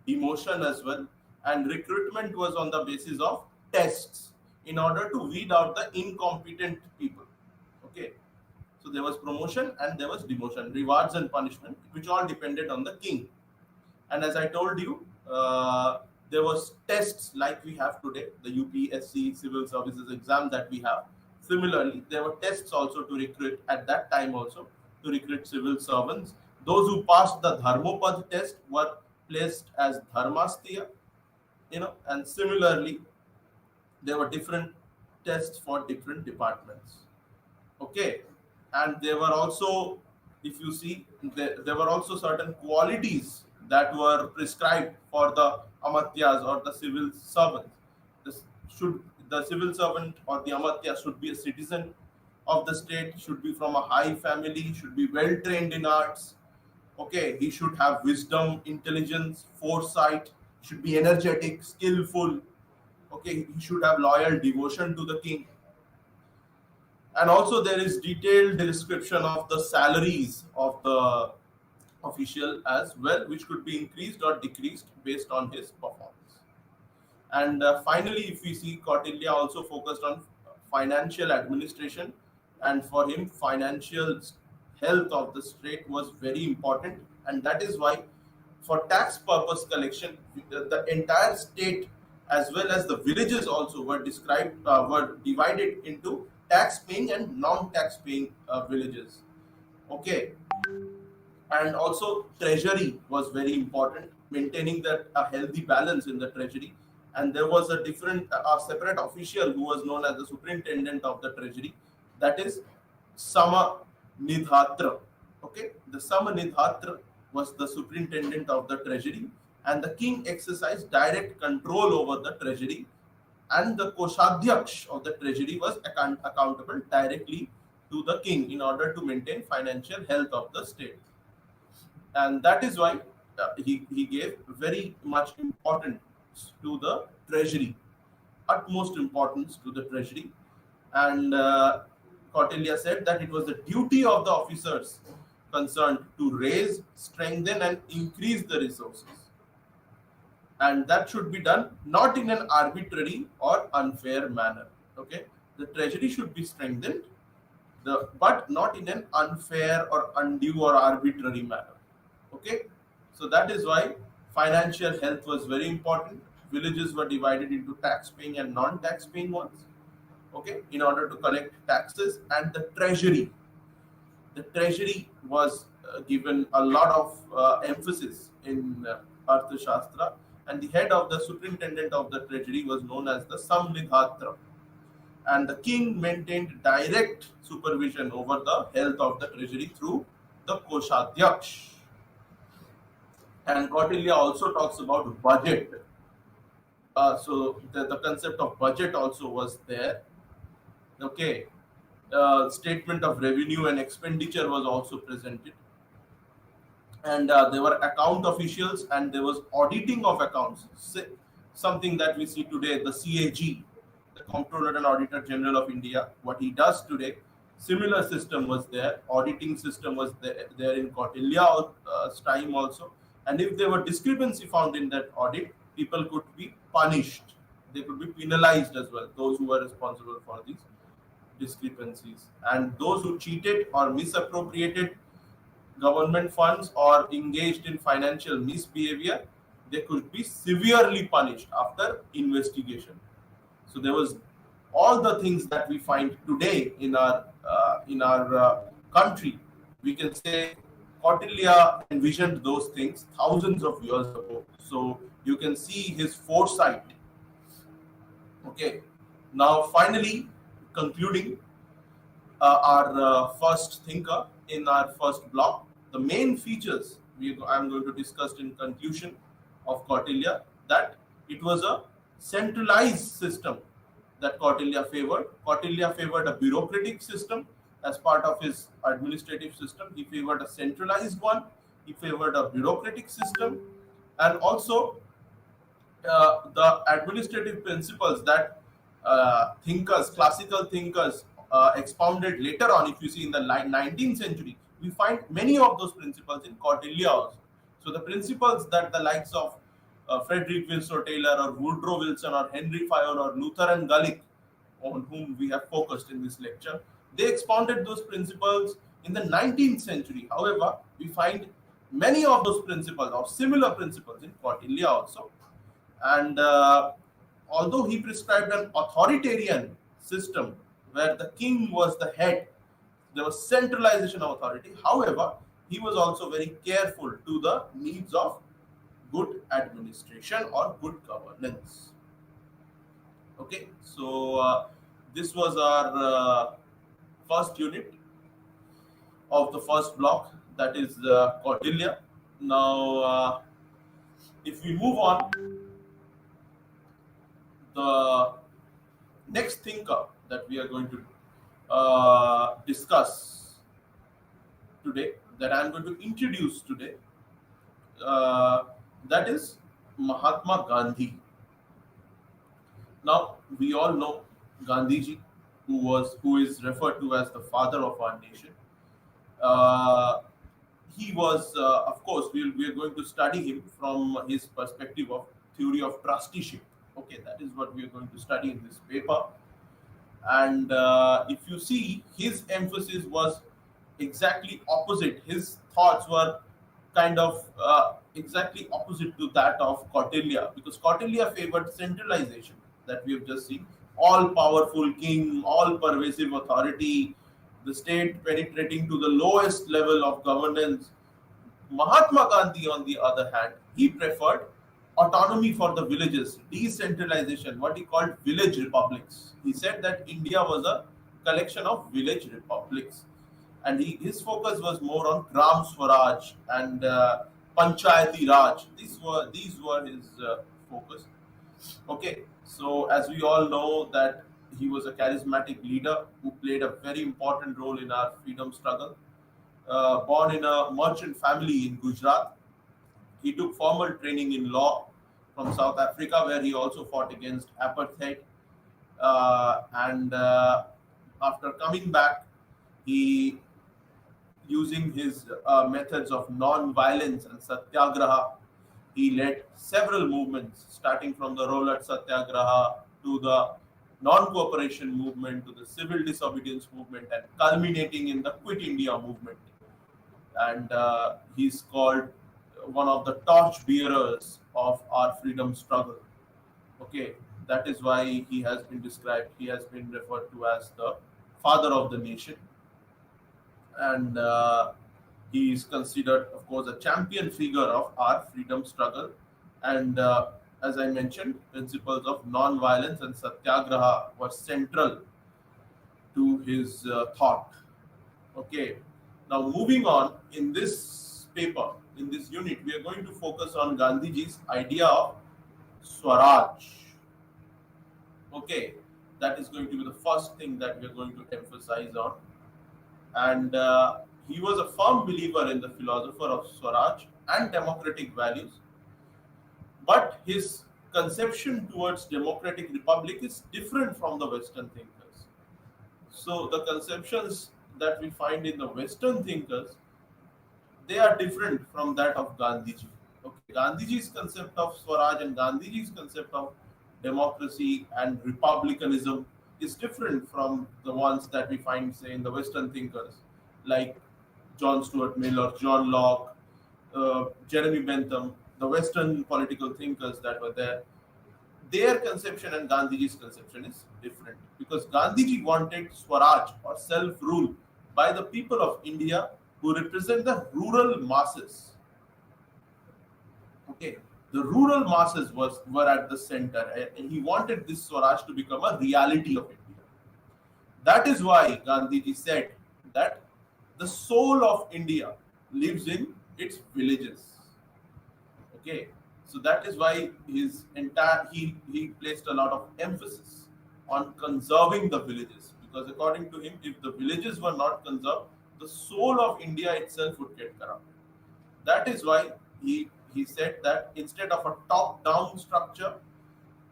demotion as well, and recruitment was on the basis of tests in order to weed out the incompetent people. Okay, so there was promotion and there was demotion, rewards and punishment, which all depended on the king. And as I told you, there was tests like we have today, the UPSC civil services exam that we have. Similarly, there were tests also to recruit at that time also, to recruit civil servants. Those who passed the Dharmopad test were placed as Dharmasthiya, and similarly, there were different tests for different departments. Okay, and there were also, if you see, there were also certain qualities that were prescribed for the Amatyas or the civil servants. This should The civil servant or the Amatya should be a citizen, of the state should be from a high family, should be well trained in arts. Okay, he should have wisdom, intelligence, foresight, should be energetic, skillful. Okay, he should have loyal devotion to the king. And also there is detailed description of the salaries of the official as well, which could be increased or decreased based on his performance. And finally, if we see, Kautilya also focused on financial administration, and for him, financial health of the state was very important, and that is why, for tax purpose collection, the entire state as well as the villages also were divided into tax paying and non-tax paying villages. Okay, and also treasury was very important, maintaining that a healthy balance in the treasury. And there was a separate official who was known as the superintendent of the treasury, that is Samanidhatra. Okay, the Samanidhatra was the superintendent of the treasury, and the king exercised direct control over the treasury, and the Koshadhyaksh of the treasury was accountable directly to the king in order to maintain financial health of the state. And that is why he gave very much importance to the treasury, utmost importance to the treasury. And Kautilya said that it was the duty of the officers concerned to raise, strengthen, and increase the resources, and that should be done not in an arbitrary or unfair manner. Okay, the treasury should be strengthened, but not in an unfair or undue or arbitrary manner. Okay, so that is why financial health was very important. Villages were divided into tax paying and non-tax paying ones. Okay, in order to collect taxes. And the treasury was given a lot of emphasis in Arthashastra, and the head of the superintendent of the treasury was known as the Samnidhatra. And the king maintained direct supervision over the health of the treasury through the Koshadhyaksh. And Kautilya also talks about budget. So the concept of budget also was there. Okay, statement of revenue and expenditure was also presented, and there were account officials, and there was auditing of accounts. Something that we see today, the CAG, the Comptroller and Auditor General of India, what he does today. Similar system was there. Auditing system was there in Kautilya's time also. And if there were discrepancy found in that audit, people could be punished. They could be penalized as well, those who were responsible for these discrepancies. And those who cheated or misappropriated government funds or engaged in financial misbehavior, they could be severely punished after investigation. So there was all the things that we find today in our country. We can say Kautilya envisioned those things thousands of years ago. So you can see his foresight. Okay. Now, finally, concluding our first thinker in our first block, the main features I'm going to discuss in conclusion of Kautilya, that it was a centralized system that Kautilya favored. Kautilya favored a bureaucratic system as part of his administrative system. He favored a centralized one. He favored a bureaucratic system, and also the administrative principles that classical thinkers expounded later on. If you see in the 19th century, we find many of those principles in Kautilya also. So the principles that the likes of Frederick Winslow Taylor or Woodrow Wilson or Henry Fayol or Luther and Gulick, on whom we have focused in this lecture, they expounded those principles in the 19th century. However, we find many of those principles or similar principles in Kautilya also. And although he prescribed an authoritarian system where the king was the head, there was centralization of authority. However, he was also very careful to the needs of good administration or good governance. Okay, so this was our first unit of the first block, that is Kautilya. Now, if we move on, the next thinker that we are going to discuss today, that I'm going to introduce today, uh, that is Mahatma Gandhi. Now we all know Gandhiji, who is referred to as the father of our nation. Uh, he was, of course, we are going to study him from his perspective of theory of trusteeship. Okay, that is what we are going to study in this paper. And if you see, his emphasis was exactly opposite. His thoughts were kind of exactly opposite to that of Kautilya, because Kautilya favored centralization, that we have just seen, all powerful king, all pervasive authority, the state penetrating to the lowest level of governance. Mahatma Gandhi, on the other hand, he preferred autonomy for the villages, decentralization, what he called village republics. He said that India was a collection of village republics, and his focus was more on Gram Swaraj and Panchayati Raj. These were his focus. Okay, so as we all know that he was a charismatic leader who played a very important role in our freedom struggle. Born in a merchant family in Gujarat, he took formal training in law from South Africa, where he also fought against apartheid. And after coming back, he, using his methods of non-violence and satyagraha, he led several movements, starting from the Rolat Satyagraha to the non-cooperation movement to the civil disobedience movement, and culminating in the Quit India movement. And he's called one of the torch bearers of our freedom struggle. Okay, that is why he has been described, he has been referred to as the father of the nation. And he is considered, of course, a champion figure of our freedom struggle. And as I mentioned, principles of non-violence and satyagraha were central to his thought. Okay, now moving on, in this paper, in this unit, we are going to focus on Gandhiji's idea of Swaraj. Okay, that is going to be the first thing that we are going to emphasize on. And he was a firm believer in the philosopher of Swaraj and democratic values, but his conception towards democratic republic is different from the Western thinkers. So the conceptions that we find in the Western thinkers, they are different from that of Gandhiji. Okay, Gandhiji's concept of Swaraj and Gandhiji's concept of democracy and republicanism is different from the ones that we find, say, in the Western thinkers, like John Stuart Mill or John Locke, Jeremy Bentham, the Western political thinkers that were there. Their conception and Gandhiji's conception is different, because Gandhiji wanted Swaraj or self rule by the people of India who represent the rural masses. Okay, the rural masses were at the center, and he wanted this Swaraj to become a reality of India. That is why Gandhiji said that the soul of India lives in its villages. Okay, so that is why he placed a lot of emphasis on conserving the villages, because according to him, if the villages were not conserved, the soul of India itself would get corrupted. That is why he said that instead of a top down structure,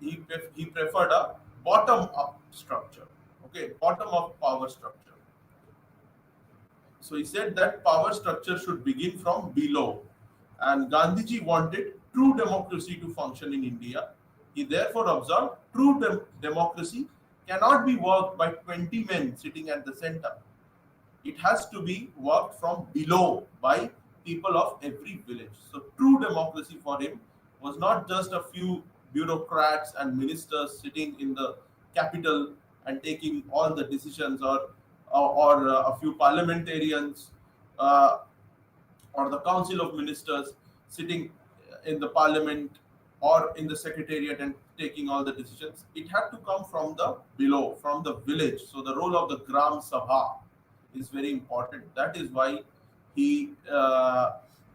he preferred a bottom up structure. Okay, bottom up power structure. So he said that power structure should begin from below, and Gandhiji wanted true democracy to function in India. He therefore observed true democracy cannot be worked by 20 men sitting at the center. It has to be worked from below by people of every village. So true democracy for him was not just a few bureaucrats and ministers sitting in the capital and taking all the decisions, or a few parliamentarians, uh, or the council of ministers sitting in the parliament or in the secretariat and taking all the decisions. It had to come from the below, from the village. So the role of the Gram Sabha is very important. That is why he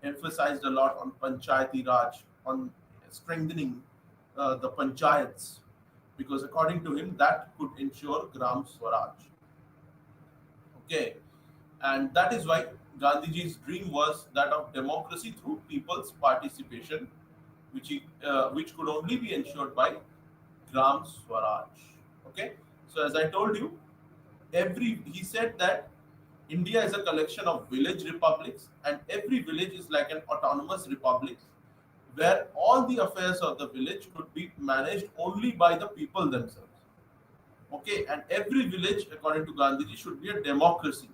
emphasized a lot on Panchayati Raj, on strengthening the panchayats, because according to him, that could ensure Gram Swaraj. Okay, and that is why Gandhiji's dream was that of democracy through people's participation, which could only be ensured by Gram Swaraj. Okay, so as I told you, every he said that India is a collection of village republics, and every village is like an autonomous republic where all the affairs of the village could be managed only by the people themselves. Okay, and every village, according to Gandhiji, should be a democracy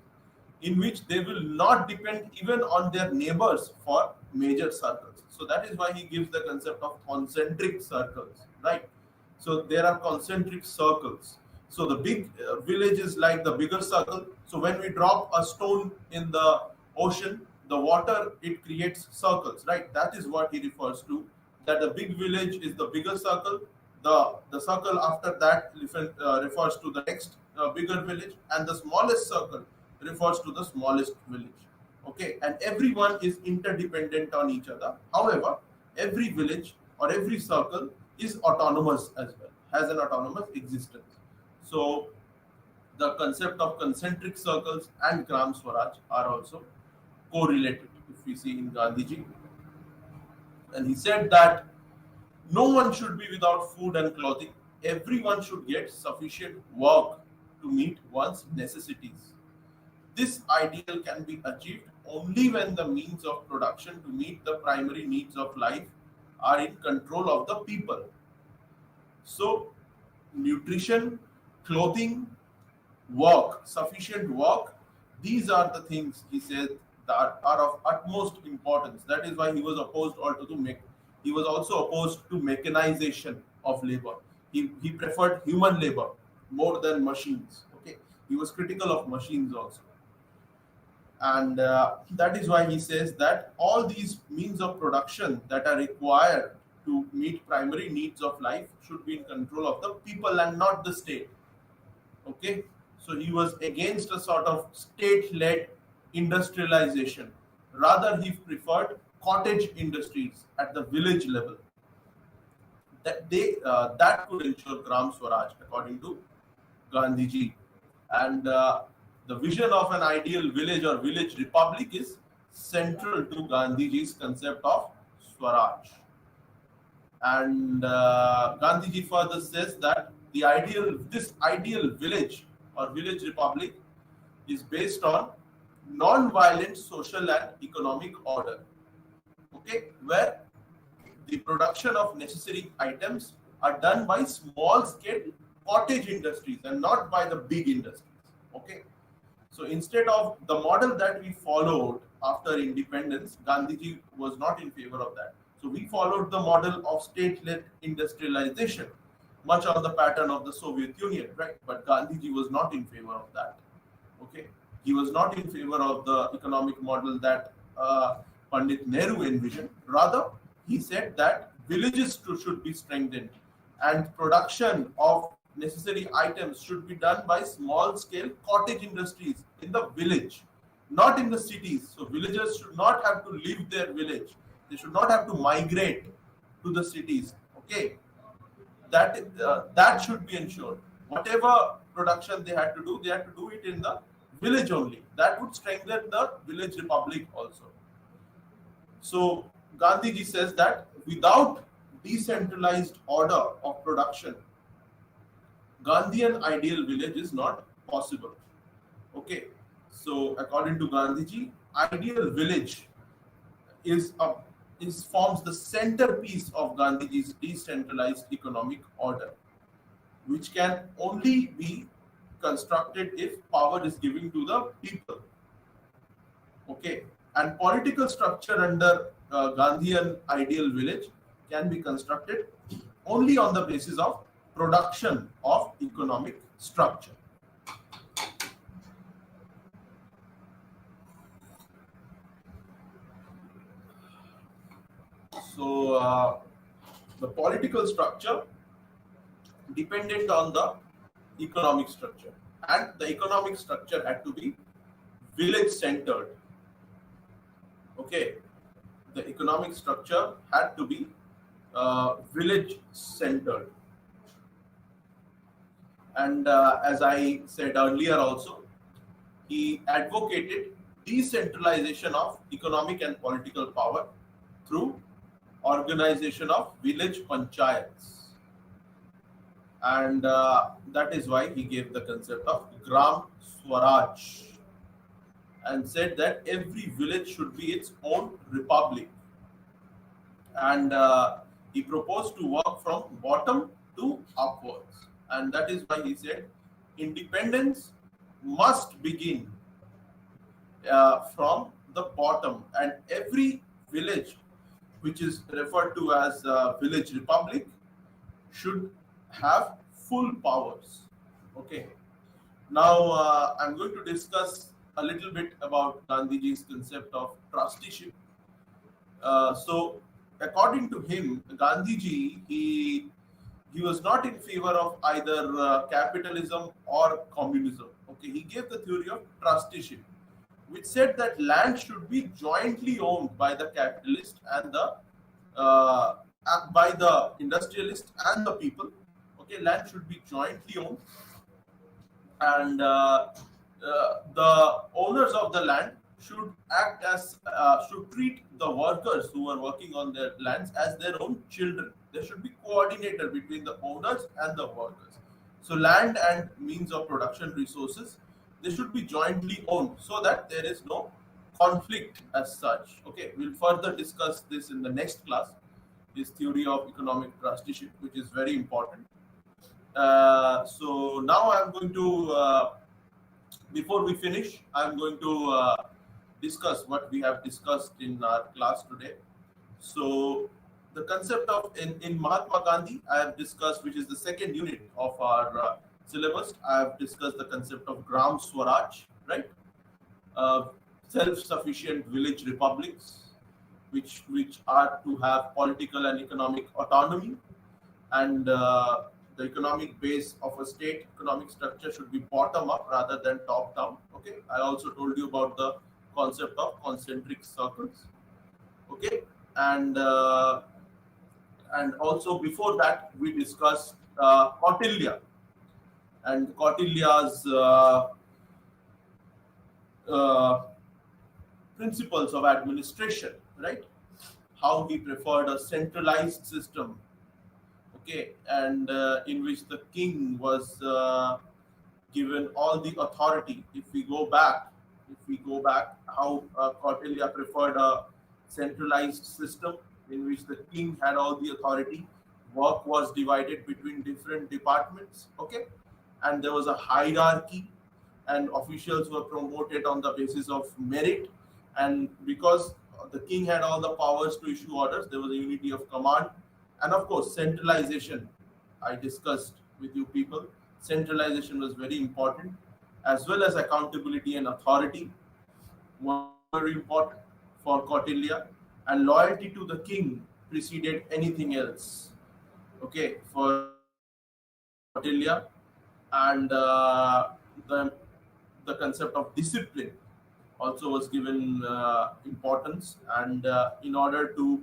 in which they will not depend even on their neighbors for major circles. So that is why he gives the concept of concentric circles, right? So there are concentric circles. So the big village is like the bigger circle. So when we drop a stone in the ocean, the water, it creates circles, right? That is what he refers to. That the big village is the bigger circle. The circle after that refers to the next bigger village, and the smallest circle refers to the smallest village. Okay, and everyone is interdependent on each other. However, every village or every circle is autonomous as well, has an autonomous existence. So the concept of concentric circles and Gram Swaraj are also correlated if we see in Gandhiji. And he said that no one should be without food and clothing. Everyone should get sufficient work to meet one's necessities. This ideal can be achieved only when the means of production to meet the primary needs of life are in control of the people. So, nutrition, clothing, work, sufficient work, these are the things he said that are of utmost importance. That is why he was opposed also to he was also opposed to mechanization of labor. He preferred human labor more than machines. Okay, he was critical of machines also, and that is why he says that all these means of production that are required to meet primary needs of life should be in control of the people and not the state. Okay, so he was against a sort of state-led industrialization. Rather, he preferred cottage industries at the village level. That could ensure Gram Swaraj, according to Gandhiji. And the vision of an ideal village or village republic is central to Gandhiji's concept of Swaraj. And Gandhiji further says that this ideal village or village republic is based on non-violent social and economic order. Okay, where the production of necessary items are done by small-scale cottage industries and not by the big industries. Okay, so instead of the model that we followed after independence, Gandhiji was not in favor of that. So we followed the model of state-led industrialization, much on the pattern of the Soviet Union, right? But Gandhiji was not in favor of that. Okay, he was not in favor of the economic model that Pandit Nehru envisioned. Rather, he said that villages should be strengthened and production of necessary items should be done by small-scale cottage industries in the village, not in the cities. So villagers should not have to leave their village. They should not have to migrate to the cities. Okay, that should be ensured. Whatever production they had to do it in the village only. That would strengthen the village republic also. So Gandhiji says that without decentralized order of production, Gandhian ideal village is not possible. Okay, so according to Gandhiji, ideal village forms the centerpiece of Gandhiji's decentralized economic order, which can only be constructed if power is given to the people. Okay, and political structure under Gandhian ideal village can be constructed only on the basis of production of economic structure. So the political structure depended on the economic structure, and the economic structure had to be village centered. Okay, the economic structure had to be village centered. And as I said earlier also, he advocated decentralization of economic and political power through organization of village panchayats, and that is why he gave the concept of Gram Swaraj and said that every village should be its own republic, and he proposed to work from bottom to upwards, and that is why he said independence must begin from the bottom, and every village which is referred to as village republic should have full powers. Okay, now I'm going to discuss a little bit about Gandhiji's concept of trusteeship. So, according to him, Gandhiji, he was not in favor of either capitalism or communism. Okay, he gave the theory of trusteeship, which said that land should be jointly owned by the capitalist and the by the industrialist and the people. Okay, land should be jointly owned, and the owners of the land should act as should treat the workers who are working on their lands as their own children. There should be coordinator between the owners and the workers. So land and means of production resources, they should be jointly owned so that there is no conflict as such. Okay, we'll further discuss this in the next class, this theory of economic trusteeship, which is very important. So now I'm going to, before we finish, I'm going to discuss what we have discussed in our class today. So the concept of in Mahatma Gandhi, I have discussed, which is the second unit of our syllabus. I have discussed the concept of Gram Swaraj, right? Self-sufficient village republics, which are to have political and economic autonomy, and the economic base of a state economic structure should be bottom up rather than top down. Okay, I also told you about the concept of concentric circles. Okay, and also before that we discussed Kautilya and Kautilya's principles of administration, right? How he preferred a centralized system, okay, and in which the king was given all the authority. If we go back, how Kautilya preferred a centralized system in which the king had all the authority. Work was divided between different departments, okay, and there was a hierarchy, and officials were promoted on the basis of merit. And because the king had all the powers to issue orders, there was a unity of command, and of course, centralization. I discussed with you people. Centralization was very important, as well as accountability and authority were very important for Kautilya, and loyalty to the king preceded anything else. Okay, for Kautilya, and the concept of discipline also was given importance, and in order to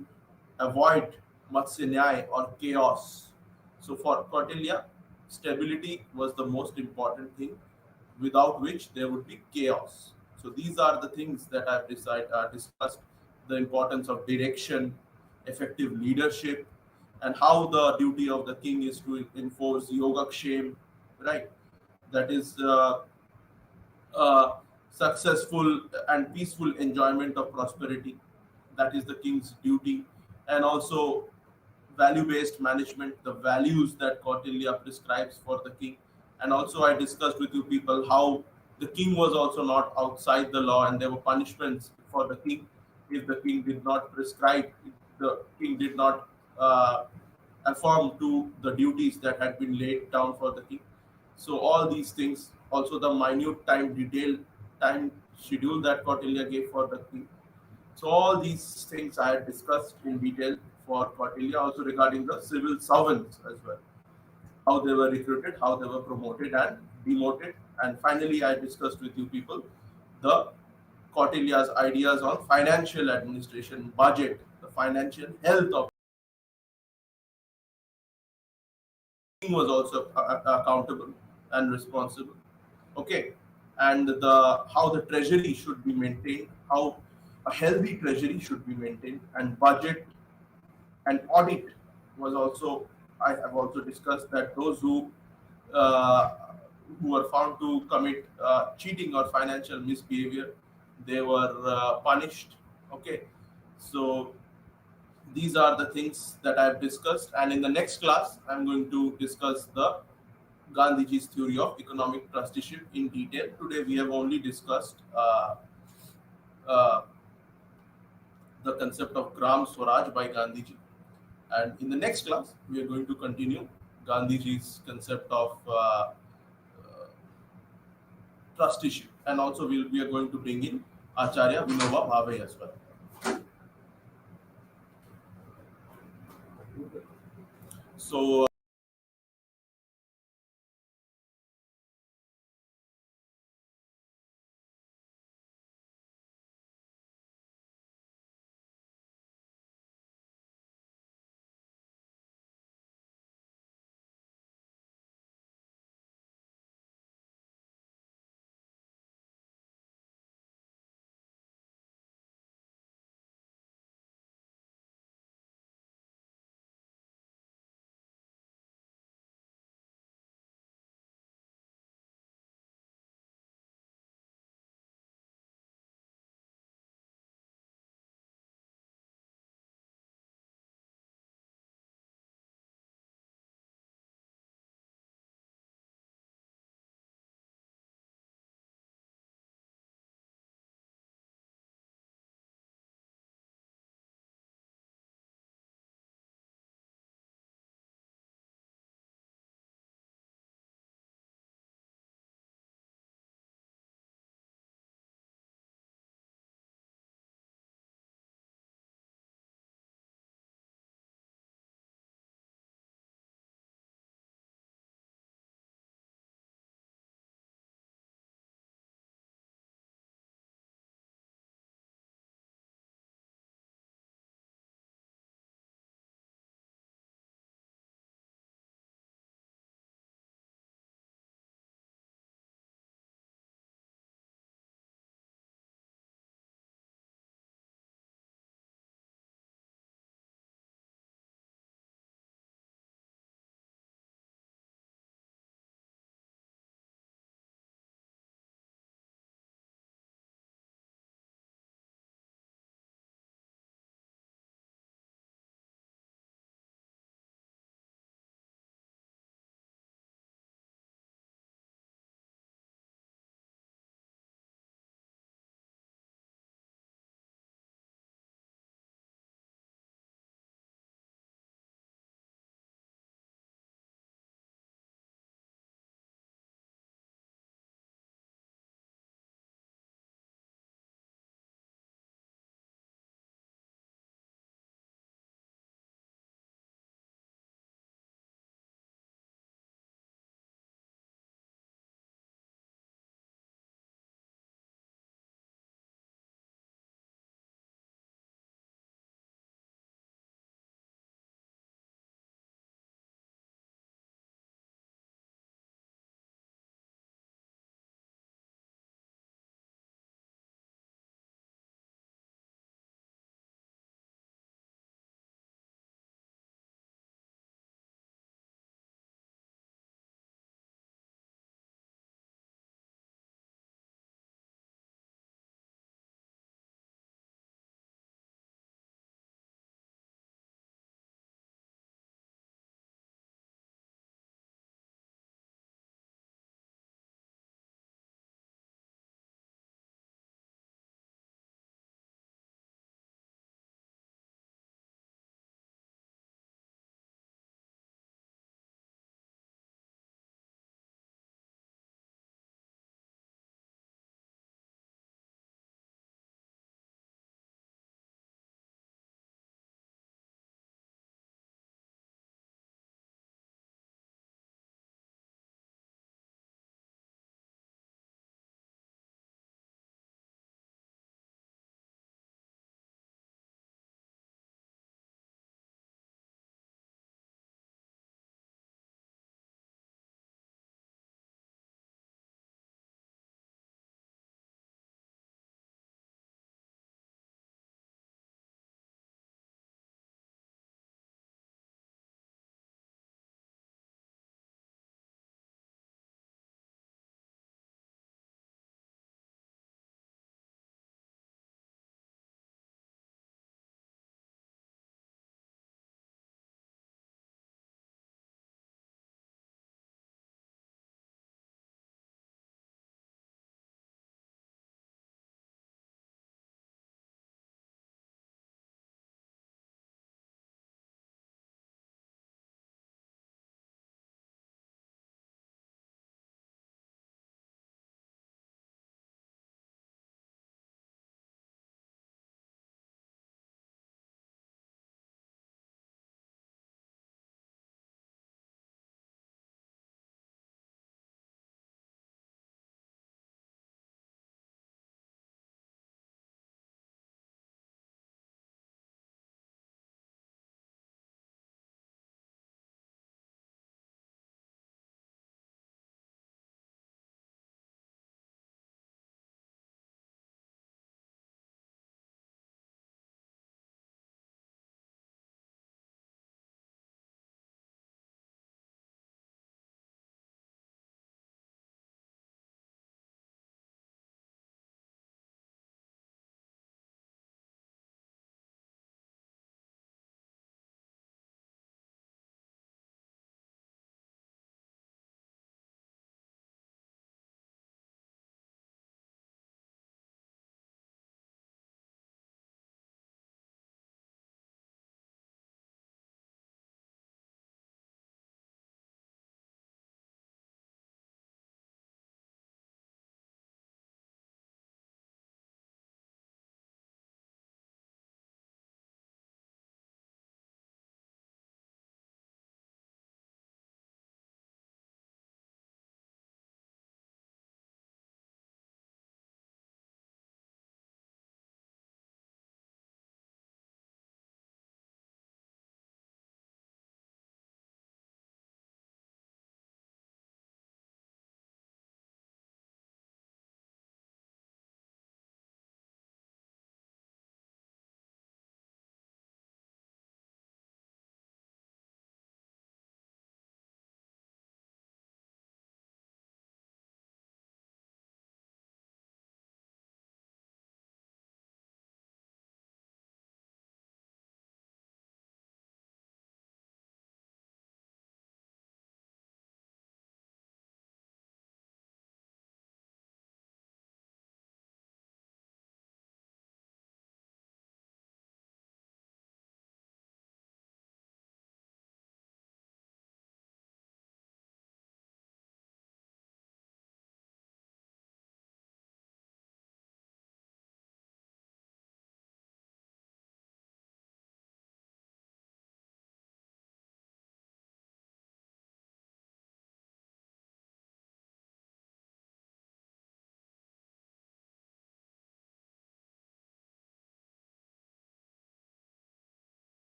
avoid Matsya or chaos. So for Kautilya, stability was the most important thing, without which there would be chaos. So these are the things that I've discussed: the importance of direction, effective leadership, and how the duty of the king is to enforce yogakshem, right? That is successful and peaceful enjoyment of prosperity. That is the king's duty, and also value-based management, the values that Kautilya prescribes for the king. And also, I discussed with you people how the king was also not outside the law, and there were punishments for the king if the king did not prescribe, if the king did not affirm to the duties that had been laid down for the king. So all these things, also the minute time schedule that Kautilya gave for the king. So all these things I had discussed in detail for Kautilya, also regarding the civil servants as well, how they were recruited, how they were promoted and demoted, and finally I discussed with you people the Kautilya's ideas on financial administration, budget, the financial health of the king was also accountable and responsible. Okay, and the how the treasury should be maintained, how a healthy treasury should be maintained, and budget and audit was also, I have also discussed that those uh, who were found to commit cheating or financial misbehavior, they were punished. Okay, so these are the things that I've discussed, and in the next class, I'm going to discuss the Gandhiji's theory of economic trusteeship in detail. Today, we have only discussed uh, the concept of Gram Swaraj by Gandhiji. And in the next class, we are going to continue Gandhiji's concept of trusteeship. And also, we are going to bring in Acharya Vinoba Bhave as well. So,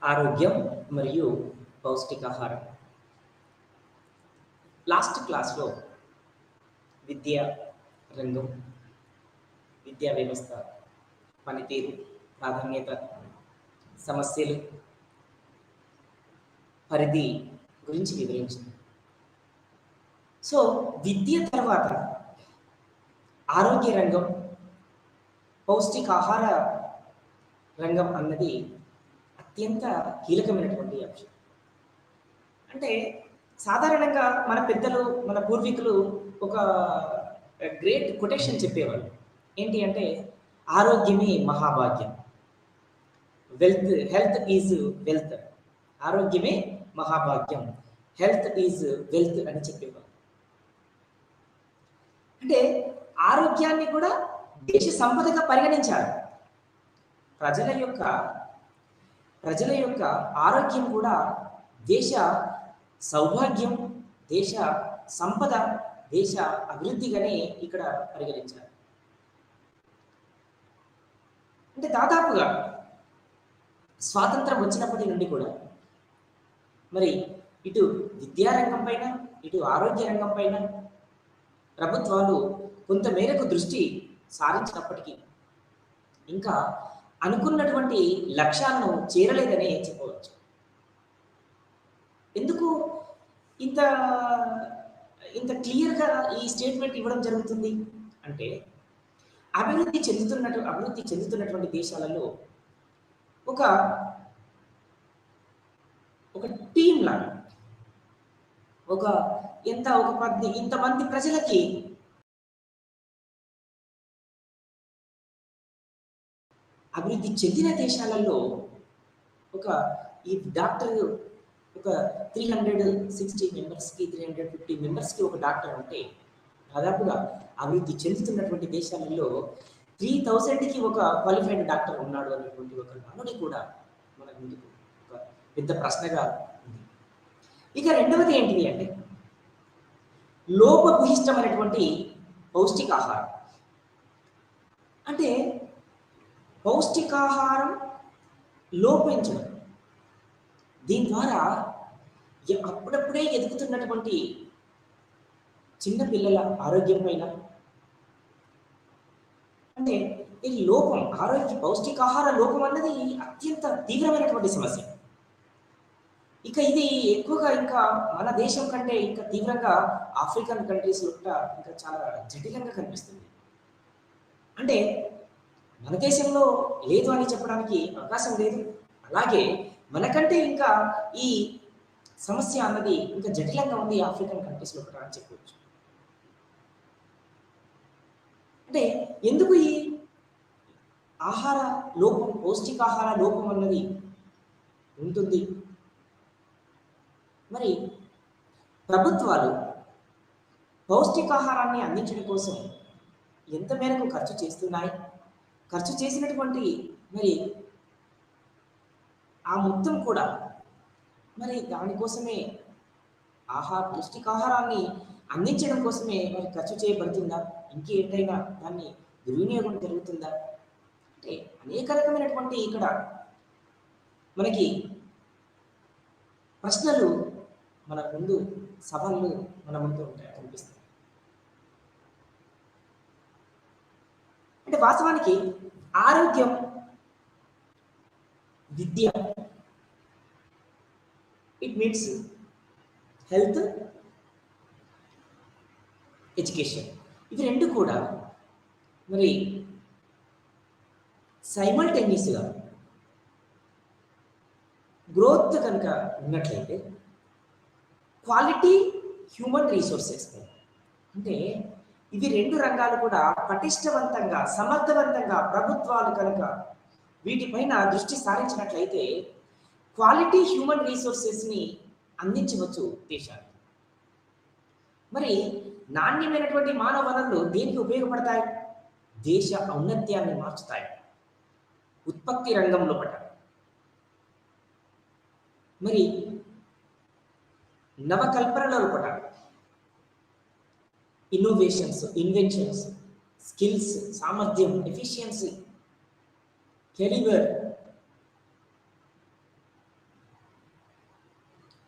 ఆరోగ్యం మరియు పౌష్టికాహారం. Last క్లాస్లో విద్యా రంగం, విద్యా వ్యవస్థ పనితీరు, ప్రాధాన్యత, సమస్యలు, పరిధి గురించి వివరించింది. సో విద్య తర్వాత ఆరోగ్య రంగం, పౌష్టికాహార రంగం అన్నది అత్యంత కీలకమైనటువంటి అంశం. అంటే సాధారణంగా మన పెద్దలు, మన పూర్వీకులు ఒక గ్రేట్ కొటేషన్ చెప్పేవాళ్ళు. ఏంటి అంటే, ఆరోగ్యమే మహాభాగ్యం, హెల్త్ ఈజ్ వెల్త్. ఆరోగ్యమే మహాభాగ్యం, హెల్త్ ఈజ్ వెల్త్ అని చెప్పేవాళ్ళు. అంటే ఆరోగ్యాన్ని కూడా దేశ సంపదగా పరిగణించాలి. ప్రజల యొక్క ఆరోగ్యం కూడా దేశ సౌభాగ్యం, దేశ సంపద, దేశ అభివృద్ధిగానే ఇక్కడ పరిగణించాలి. అంటే దాదాపుగా స్వాతంత్రం వచ్చినప్పటి నుండి కూడా మరి ఇటు విద్యారంగం పైన, ఇటు ఆరోగ్య రంగం పైన ప్రభుత్వాలు కొంత మేరకు దృష్టి సారించినప్పటికీ ఇంకా అనుకున్నటువంటి లక్ష్యాలను చేరలేదనే చెప్పవచ్చు. ఎందుకు ఇంత క్లియర్గా ఈ స్టేట్మెంట్ ఇవ్వడం జరుగుతుంది అంటే, అభివృద్ధి చెందుతున్నటువంటి దేశాలలో ఒక టీం లాగా, ఇంతమంది ప్రజలకి అభివృద్ధి చెందిన దేశాలలో ఈ డాక్టర్ ఒక 360 మెంబర్స్కి, 350 మెంబర్స్కి ఒక డాక్టర్ ఉంటే, దాదాపుగా అభివృద్ధి చెందుతున్నటువంటి దేశాలలో 3000కి ఒక క్వాలిఫైడ్ డాక్టర్ ఉన్నాడు అనేటువంటి ఒక నానుడి కూడా మన ముందుకు ఒక పెద్ద ప్రశ్నగా ఉంది. ఇక రెండవది ఏంటిది అంటే, లోపభూయిష్టమైనటువంటి పౌష్టికాహారం. అంటే పౌష్టికాహారం లోపించడం, దీని ద్వారా అప్పుడప్పుడే ఎదుగుతున్నటువంటి చిన్న పిల్లల ఆరోగ్యం పైన, అంటే ఈ లోపం, పౌష్టికాహార లోపం అన్నది అత్యంత తీవ్రమైనటువంటి సమస్య. ఇక ఇది ఎక్కువగా ఇంకా మన దేశం కంటే ఇంకా తీవ్రంగా ఆఫ్రికన్ కంట్రీస్లో ఇంకా చాలా జటిలంగా కనిపిస్తుంది. అంటే మన దేశంలో లేదు అని చెప్పడానికి అవకాశం లేదు. అలాగే మనకంటే ఇంకా ఈ సమస్య అన్నది ఇంకా జటిలంగా ఉంది ఆఫ్రికన్ కంట్రీస్లో కూడా అని చెప్పవచ్చు. అంటే ఎందుకు ఈ ఆహార లోపం, పౌష్టికాహార లోపం అన్నది ఉంటుంది? మరి ప్రభుత్వాలు పౌష్టికాహారాన్ని అందించడం కోసం ఎంత మేరకు ఖర్చు చేస్తున్నాయి? ఖర్చు చేసినటువంటి మరి ఆ మొత్తం కూడా మరి దానికోసమే పౌష్టికాహారాన్ని అందించడం కోసమే మరి ఖర్చు చేయబడుతుందా? ఇంకేంటైనా దాన్ని దుర్వినియోగం జరుగుతుందా? అంటే అనేక రకమైనటువంటి ఇక్కడ మనకి ప్రశ్నలు మన ముందు, సవాళ్ళు మన ముందు ఉంటాయి, కనిపిస్తాయి. అంటే వాస్తవానికి ఆరోగ్యం, విద్య, ఇట్ మీన్స్ హెల్త్, ఎడ్యుకేషన్, ఇవి రెండు కూడా మరి సైమల్టేనియస్గా గ్రోత్ కనుక ఉన్నట్లయితే క్వాలిటీ హ్యూమన్ రీసోర్సెస్, అంటే ఇవి రెండు రంగాలు కూడా పటిష్టవంతంగా, సమర్థవంతంగా ప్రభుత్వాలు కనుక వీటిపైన దృష్టి సారించినట్లయితే క్వాలిటీ హ్యూమన్ రీసోర్సెస్ని అందించవచ్చు దేశాలు. మరి నాణ్యమైనటువంటి మానవ వనరులు దేనికి ఉపయోగపడతాయి? దేశ ఔన్నత్యాన్ని మార్చుతాయి. ఉత్పత్తి రంగంలో మరి నవకల్పనల లోపల ఇన్నోవేషన్స్, ఇన్వెన్షన్స్, స్కిల్స్, సామర్థ్యం, ఎఫిషియన్సీ, కెలిబర్,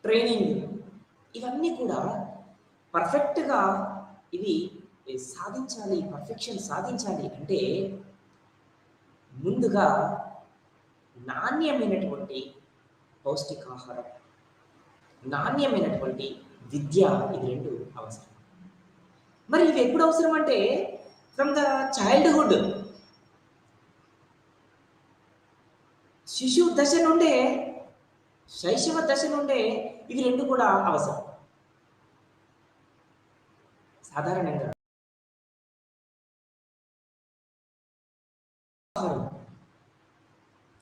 ట్రైనింగ్, ఇవన్నీ కూడా పర్ఫెక్ట్గా ఇవి సాధించాలి, పర్ఫెక్షన్ సాధించాలి అంటే ముందుగా నాణ్యమైనటువంటి పౌష్టికాహారం, నాణ్యమైనటువంటి విద్య, ఇది రెండు అవసరం. మరి ఇవి ఎప్పుడు అవసరం అంటే ఫ్రమ్ ద చైల్డ్హుడ్, శిశువు దశ నుండే, శైశవ దశ నుండే ఇవి రెండు కూడా అవసరం. సాధారణంగా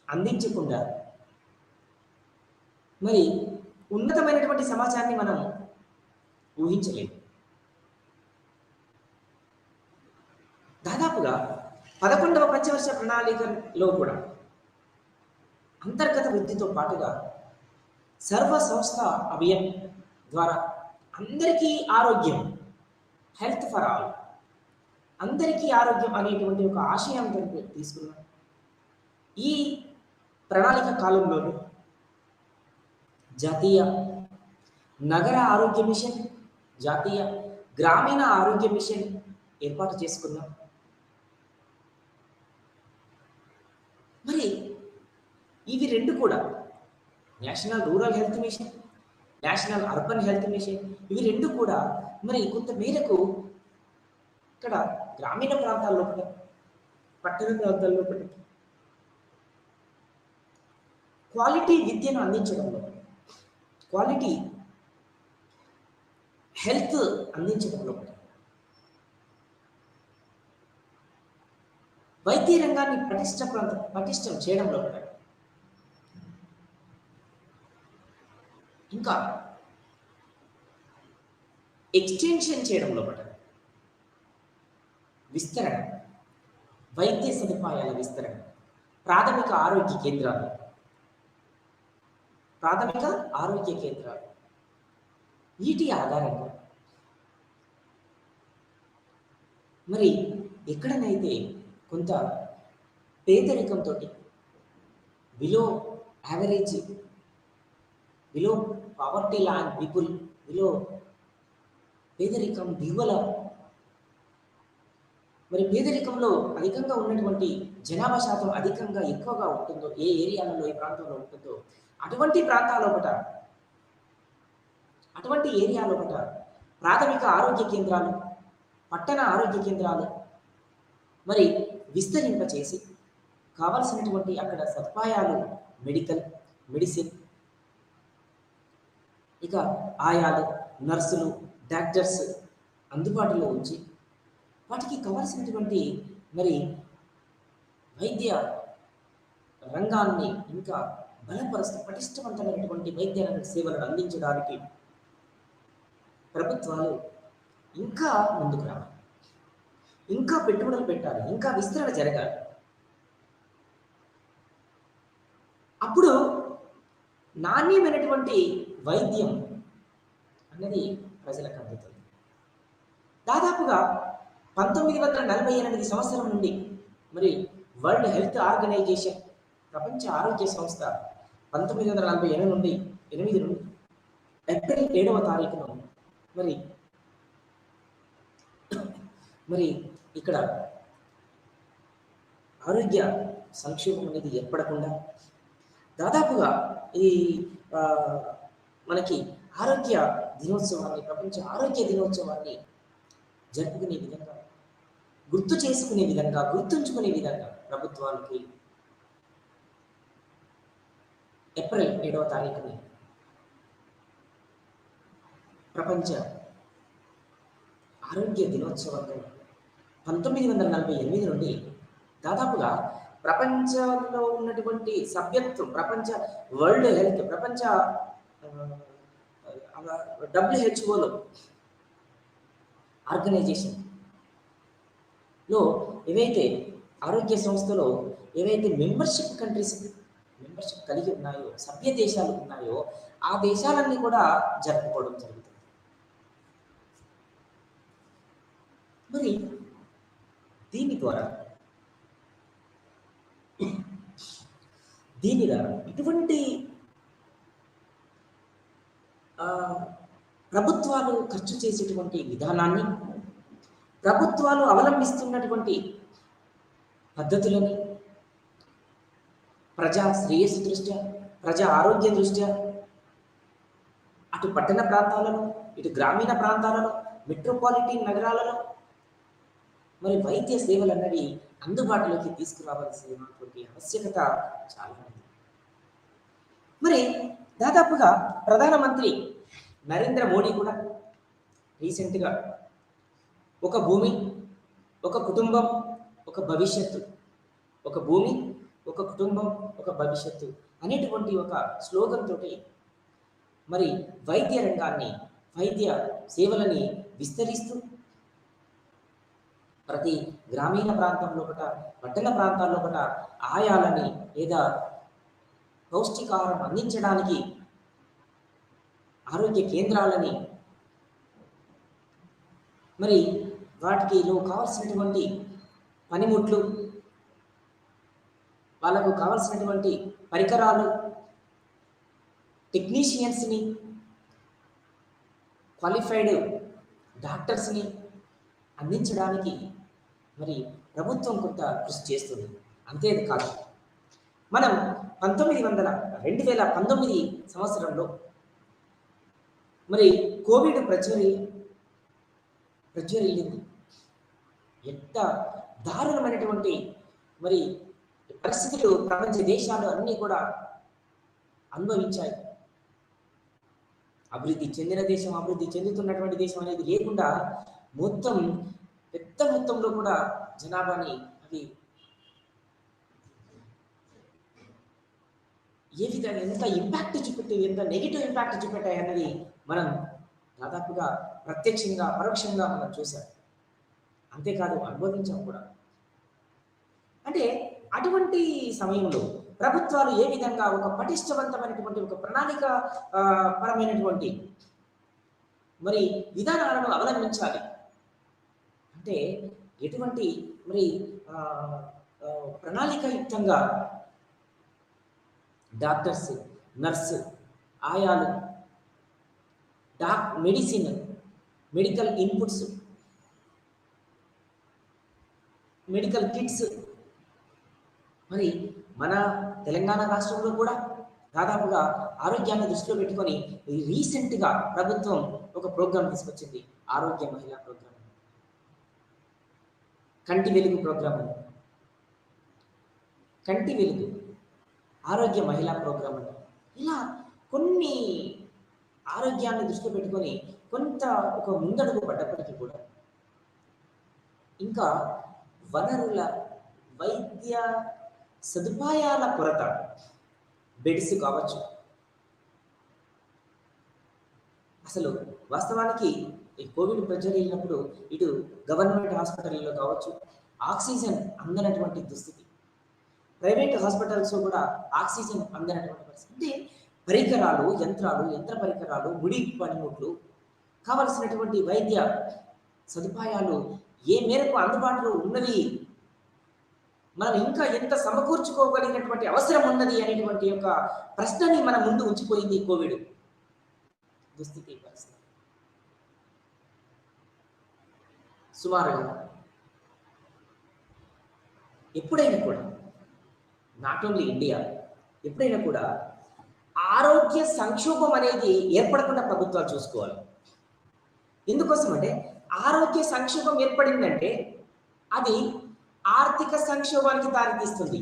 అందించకుండా మరి ఉన్నతమైనటువంటి సమాచారాన్ని మనం ఊహించలేము. దాదాపుగా 11వ పంచవర్ష ప్రణాళికలో కూడా అంతర్గత వృద్ధితో పాటుగా సర్వ సంస్థ అభియాన్ ద్వారా అందరికీ ఆరోగ్యం, హెల్త్ ఫర్ ఆల్, అందరికీ ఆరోగ్యం అనేటువంటి ఒక ఆశయంతో తీసుకున్నాం. ఈ ప్రణాళిక కాలంలోనూ జాతీయ నగర ఆరోగ్య మిషన్, జాతీయ గ్రామీణ ఆరోగ్య మిషన్ ఏర్పాటు చేసుకున్నాం. మరి ఇవి రెండు కూడా national rural health machine, national urban health machine, ఇవి రెండు కూడా మరి కొంత మేరకు ఇక్కడ గ్రామీణ ప్రాంతాల్లో కూడా, పట్టణ ప్రాంతాల్లో కూడా క్వాలిటీ విద్యను అందించడంలో, క్వాలిటీ హెల్త్ అందించడంలో, వైద్య రంగాన్ని పటిష్టం చేయడంలో కూడా, ఇంకా ఎక్స్టెన్షన్ చేయడంలో కూడా, విస్తరణ, వైద్య సదుపాయాల విస్తరణ, ప్రాథమిక ఆరోగ్య కేంద్రాలు, వీటి ఆధారంగా మరి ఎక్కడనైతే కొంత పేదరికంతో, below average, below poverty line people, below పేదరికం దిగువల, మరి పేదరికంలో అధికంగా ఉన్నటువంటి జనాభా శాతం అధికంగా ఎక్కువగా ఉంటుందో, ఏ ఏరియాలలో, ఏ ప్రాంతంలో ఉంటుందో అటువంటి ఏరియాలో ఒకట ప్రాథమిక ఆరోగ్య కేంద్రాలు, పట్టణ ఆరోగ్య కేంద్రాలు మరి విస్తరింపచేసి కావలసినటువంటి అక్కడ సదుపాయాలు, మెడిసిన్, ఇక ఆయాలు, నర్సులు, డాక్టర్స్ అందుబాటులో ఉంచి వాటికి కావలసినటువంటి మరి వైద్య రంగాన్ని ఇంకా బలపరుస్తూ పటిష్టవంతమైనటువంటి వైద్య రంగ సేవలను అందించడానికి ప్రభుత్వాలు ఇంకా ముందుకు రావాలి, ఇంకా పెట్టుబడులు పెట్టాలి, ఇంకా విస్తరణ జరగాలి. అప్పుడు నాణ్యమైనటువంటి వైద్యం అన్నది ప్రజలకు అందుతుంది. దాదాపుగా 1948 సంవత్సరం నుండి మరి వరల్డ్ హెల్త్ ఆర్గనైజేషన్, ప్రపంచ ఆరోగ్య సంస్థ 1948 నుండి ఏప్రిల్ 7వ తారీఖున మరి ఇక్కడ ఆరోగ్య సంక్షేమం అనేది ఏర్పడకుండా దాదాపుగా ఈ మనకి ఆరోగ్య దినోత్సవాన్ని, ప్రపంచ ఆరోగ్య దినోత్సవాన్ని జరుపుకునే విధంగా, గుర్తు చేసుకునే విధంగా, గుర్తుంచుకునే విధంగా ప్రభుత్వానికి ఏప్రిల్ 7వ తారీఖుని ప్రపంచ ఆరోగ్య దినోత్సవంగా 1948 నుండి దాదాపుగా ప్రపంచంలో ఉన్నటువంటి సభ్యత్వం, ప్రపంచ వరల్డ్ హెల్త్, ప్రపంచ WHOలో ఆర్గనైజేషన్లో ఏవైతే ఆరోగ్య సంస్థలో ఏవైతే మెంబర్షిప్ కలిగి ఉన్నాయో, సభ్య దేశాలు ఉన్నాయో, ఆ దేశాలన్నీ కూడా జరుపుకోవడం జరుగుతుంది. మరి దీని ద్వారా దీని మీద ఇటువంటి ఆ, ప్రభుత్వాలు ఖర్చు చేసేటువంటి విధానాన్ని, ప్రభుత్వాలు అవలంబిస్తున్నటువంటి పద్ధతులని ప్రజా శ్రేయస్సు దృష్ట్యా, ప్రజా ఆరోగ్య దృష్ట్యా, అటు పట్టణ ప్రాంతాలలో, ఇటు గ్రామీణ ప్రాంతాలలో, మెట్రోపాలిటన్ నగరాలలో మరి వైద్య సేవలు అన్నవి అందుబాటులోకి తీసుకురావాల్సినటువంటి ఆవశ్యకత చాలా ఉంది. మరి దాదాపుగా ప్రధానమంత్రి నరేంద్ర మోడీ కూడా రీసెంట్గా ఒక భూమి, ఒక కుటుంబం, ఒక భవిష్యత్తు, ఒక భూమి, ఒక కుటుంబం, ఒక భవిష్యత్తు అనేటువంటి ఒక స్లోగన్ తోటి మరి వైద్య రంగాన్ని, వైద్య సేవలని విస్తరిస్తూ ప్రతి గ్రామీణ ప్రాంతంలో ఒకట, పట్టణ ప్రాంతాల్లో ఒకట ఆయాలని లేదా పౌష్టికాహారం అందించడానికి ఆరోగ్య కేంద్రాలని, మరి వాటికిలో కావాల్సినటువంటి పనిముట్లు, వాళ్ళకు కావాల్సినటువంటి పరికరాలు, టెక్నీషియన్స్ని, క్వాలిఫైడ్ డాక్టర్స్ని అందించడానికి మరి ప్రభుత్వం కొంత కృషి చేస్తుంది. అంతేకాదు, మనం 2019 సంవత్సరంలో మరి కోవిడ్ ప్రజ్వరిల్లింది. ఎంత దారుణమైనటువంటి మరి పరిస్థితులు ప్రపంచ దేశాలు అన్నీ కూడా అనుభవించాయి. అభివృద్ధి చెందిన దేశం, అభివృద్ధి చెందుతున్నటువంటి దేశం అనేది లేకుండా మొత్తం పెద్ద మొత్తంలో కూడా జనాభాని అవి ఏ విధంగా ఎంత ఇంపాక్ట్ చూపెట్టి, ఎంత నెగిటివ్ ఇంపాక్ట్ చూపెట్టాయి అన్నది మనం దాదాపుగా ప్రత్యక్షంగా పరోక్షంగా మనం చూసాం. అంతేకాదు అనుభవించాం కూడా. అంటే అటువంటి సమయంలో ప్రభుత్వాలు ఏ విధంగా ఒక పటిష్టవంతమైనటువంటి ఒక ప్రణాళిక పరమైనటువంటి మరి విధానాలను అవలంబించాలి అంటే ఎటువంటి మరి ప్రణాళికయుక్తంగా డాక్టర్స్, నర్సు, ఆయాలు, medicine, medical inputs, medical kits, మరి మన తెలంగాణ రాష్ట్రంలో కూడా దాదాపుగా ఆరోగ్యాన్ని దృష్టిలో పెట్టుకొని రీసెంట్గా ప్రభుత్వం ఒక ప్రోగ్రాం తీసుకొచ్చింది. ఆరోగ్య మహిళా ప్రోగ్రాం, కంటి వెలుగు ప్రోగ్రాం, కంటి వెలుగు ఆరోగ్య మహిళా ప్రోగ్రాం అని ఇలా కొన్ని ఆరోగ్యాన్ని దృష్టిలో పెట్టుకొని కొంత ఒక ముందడుగు పడ్డప్పటికీ కూడా ఇంకా వనరుల, వైద్య సదుపాయాల కొరత, బెడ్స్ కావచ్చు. అసలు వాస్తవానికి ఈ కోవిడ్ ప్రజలైనప్పుడు ఇటు గవర్నమెంట్ హాస్పిటల్లో కావచ్చు ఆక్సిజన్ అందనటువంటి దుస్థితి, ప్రైవేట్ హాస్పిటల్స్ కూడా ఆక్సిజన్ అందనటువంటి పరిస్థితి. అంటే పరికరాలు, యంత్రాలు, యంత్ర పరికరాలు, ముడి పనిముట్లు, కావలసినటువంటి వైద్య సదుపాయాలు ఏ మేరకు అందుబాటులో ఉన్నవి, మనం ఇంకా ఎంత సమకూర్చుకోగలిగినటువంటి అవసరం ఉన్నది అనేటువంటి యొక్క ప్రశ్నని మన ముందు ఉంచిపోయింది కోవిడ్ దుస్థితి పరిస్థితి. సుమారుగా ఎప్పుడైనా కూడా నాట్ ఓన్లీ ఇండియా, ఎప్పుడైనా కూడా ఆరోగ్య సంక్షోభం అనేది ఏర్పడకుండా ప్రభుత్వాలు చూసుకోవాలి. ఎందుకోసం అంటే ఆరోగ్య సంక్షోభం ఏర్పడిందంటే అది ఆర్థిక సంక్షోభానికి దారితీస్తుంది.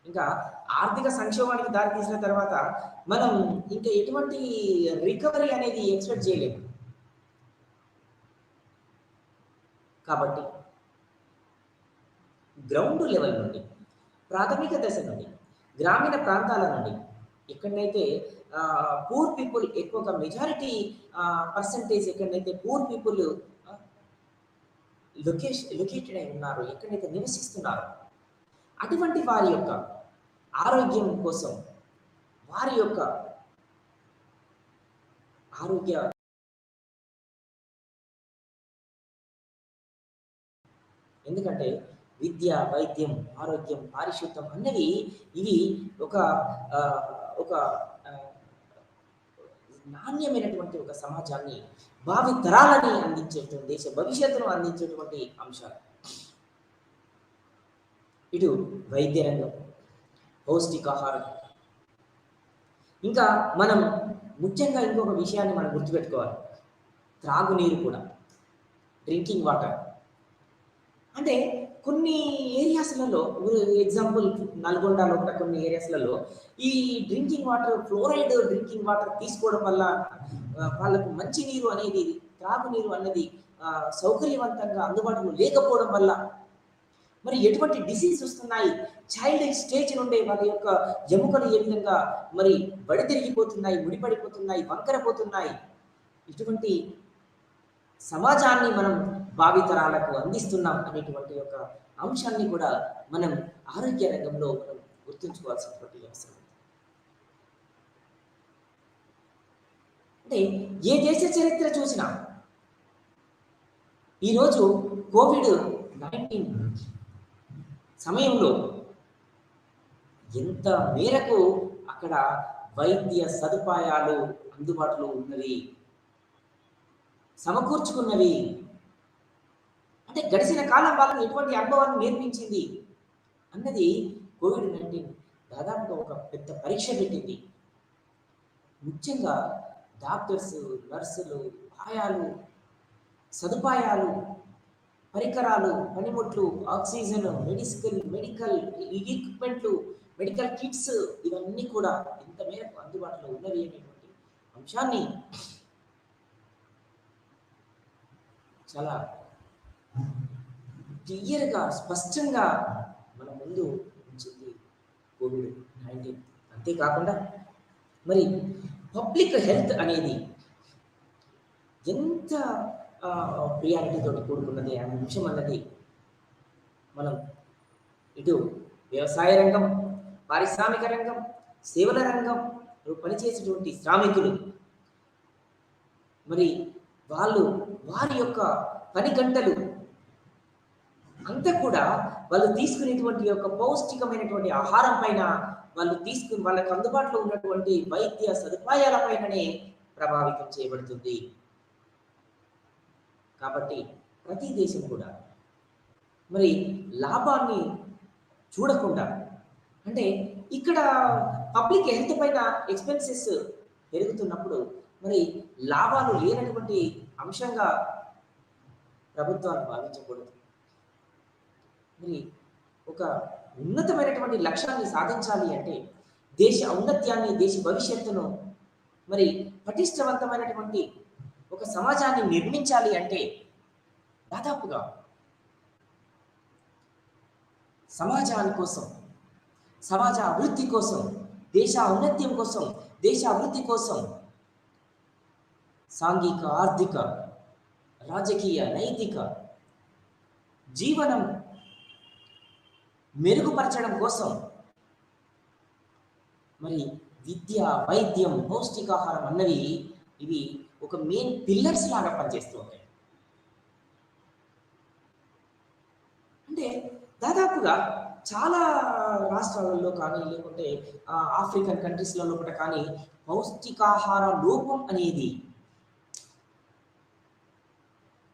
ఇంకా ఆర్థిక సంక్షోభానికి దారితీసిన తర్వాత మనం ఇంకా ఎటువంటి రికవరీ అనేది ఎక్స్పెక్ట్ చేయలేము. కాబట్టి గ్రౌండ్ లెవెల్ నుండి, ప్రాథమిక దశ నుండి, గ్రామీణ ప్రాంతాల నుండి, ఎక్కడైతే పూర్ పీపుల్ ఎక్కువగా మెజారిటీ పర్సంటేజ్ ఎక్కడైతే పూర్ పీపుల్ లొకేటెడ్ అయి ఉన్నారు, ఎక్కడైతే నివసిస్తున్నారు, అటువంటి వారి యొక్క ఆరోగ్యం కోసం, వారి యొక్క ఆరోగ్య ఎందుకంటే విద్య, వైద్యం, ఆరోగ్యం, పారిశుద్ధ్యం అన్నవి ఇవి ఒక ఆ, ఒక ఆ, నాణ్యమైనటువంటి ఒక సమాజాన్ని భావి తరాలని అందించేటువంటి దేశ భవిష్యత్తును అందించేటువంటి అంశాలు. ఇటు వైద్య రంగం, పౌష్టికాహారం, ఇంకా మనం ముఖ్యంగా ఇంకొక విషయాన్ని మనం గుర్తుపెట్టుకోవాలి, త్రాగునీరు కూడా, డ్రింకింగ్ వాటర్. అంటే కొన్ని ఏరియాస్లలో, ఎగ్జాంపుల్ నల్గొండలో కూడా కొన్ని ఏరియాస్లలో ఈ drinking water, fluoride drinking water తీసుకోవడం వల్ల వాళ్ళకు మంచి నీరు అనేది, త్రాగునీరు అనేది సౌకర్యవంతంగా అందుబాటులో లేకపోవడం వల్ల మరి ఎటువంటి డిసీజ్ వస్తున్నాయి, చైల్డ్ స్టేజ్ నుండే వాళ్ళ యొక్క ఎముకలు ఏ విధంగా మరి బడి తిరిగిపోతున్నాయి, ముడిపడిపోతున్నాయి, వంకరపోతున్నాయి. ఇటువంటి సమాజాన్ని మనం భావితరాలకు అందిస్తున్నాం అనేటువంటి ఒక అంశాన్ని కూడా మనం ఆరోగ్య రంగంలో మనం గుర్తుంచుకోవాల్సినటువంటి అవసరం. అంటే ఏ దేశ చరిత్ర చూసినా ఈరోజు కోవిడ్-19 సమయంలో ఎంత మేరకు అక్కడ వైద్య సదుపాయాలు అందుబాటులో ఉన్నవి, సమకూర్చుకున్నవి, అంటే గడిచిన కాలం వాళ్ళని ఎటువంటి అనుభవాన్ని నేర్పించింది అన్నది కోవిడ్-19 దాదాపుగా ఒక పెద్ద పరీక్ష పెట్టింది. ముఖ్యంగా డాక్టర్స్, నర్సులు, ఆయాలు, సదుపాయాలు, పరికరాలు, పనిముట్లు, ఆక్సిజన్, మెడికల్ ఎక్విప్మెంట్లు, మెడికల్ కిట్స్, ఇవన్నీ కూడా ఇంత మేరకు అందుబాటులో ఉన్నవి అనేటువంటి అంశాన్ని చాలా క్లియర్గా, స్పష్టంగా మన ముందు ఉంచింది కోవిడ్-19. అంతేకాకుండా మరి పబ్లిక్ హెల్త్ అనేది ఎంత ప్రియారిటీతో కూడుకున్నది అనే అంశం అన్నది మనం ఇటు వ్యవసాయ రంగం, పారిశ్రామిక రంగం, సేవల రంగం పనిచేసేటువంటి శ్రామికులు, మరి వాళ్ళు వారి యొక్క పని గంటలు అంతా కూడా వాళ్ళు తీసుకునేటువంటి యొక్క పౌష్టికమైనటువంటి ఆహారం పైన, వాళ్ళు తీసుకుని వాళ్ళకి అందుబాటులో ఉన్నటువంటి వైద్య సదుపాయాల పైననే ప్రభావితం చేయబడుతుంది. కాబట్టి ప్రతి దేశం కూడా మరి లాభాన్ని చూడకుండా, అంటే ఇక్కడ పబ్లిక్ హెల్త్ పైన ఎక్స్పెన్సెస్ పెరుగుతున్నప్పుడు మరి లాభాలు లేనటువంటి అంశంగా ప్రభుత్వాలు భావించకూడదు. మరి ఒక ఉన్నతమైనటువంటి లక్ష్యాన్ని సాధించాలి అంటే, దేశ ఔన్నత్యాన్ని, దేశ భవిష్యత్తును, మరి పటిష్టవంతమైనటువంటి ఒక సమాజాన్ని నిర్మించాలి అంటే దాదాపుగా సమాజాని కోసం, సమాజ అభివృద్ధి కోసం, దేశ ఔన్నత్యం కోసం, దేశ అభివృద్ధి కోసం సాంఘిక, ఆర్థిక, రాజకీయ, నైతిక జీవనం మెరుగుపరచడం కోసం మరి విద్య, వైద్యం, పౌష్టికాహారం అన్నవి ఇవి ఒక మెయిన్ పిల్లర్స్ లాగా పనిచేస్తూ ఉంటాయి. అంటే దాదాపుగా చాలా రాష్ట్రాలలో కానీ, లేకుంటే ఆఫ్రికన్ కంట్రీస్లలో కూడా కానీ పౌష్టికాహార లోపం అనేది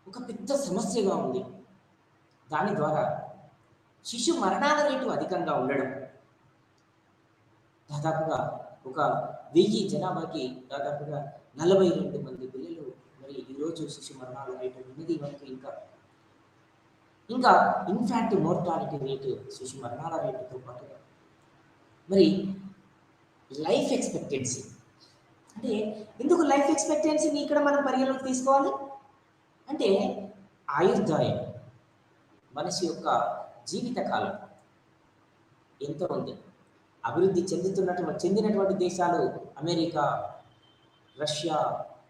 ఒక పెద్ద సమస్యగా ఉంది. దాని ద్వారా శిశు మరణాల రేటు అధికంగా ఉండడం, దాదాపుగా ఒక 1000 జనాభాకి దాదాపుగా 42 మంది పిల్లలు మరి ఈరోజు శిశు మరణాల రేటు ఉన్నది. మనకు ఇంకా ఇన్ఫాంట్ మోర్టాలిటీ రేటు, శిశు మరణాల రేటుతో పాటుగా మరి లైఫ్ ఎక్స్పెక్టెన్సీ, అంటే ఎందుకు లైఫ్ ఎక్స్పెక్టెన్సీని ఇక్కడ మనం పరిగణలోకి తీసుకోవాలి అంటే, ఆయుర్దాయం, మనిషి యొక్క జీవితకాలం ఎంత ఉంది. అభివృద్ధి చెందినటువంటి దేశాలు America, Russia,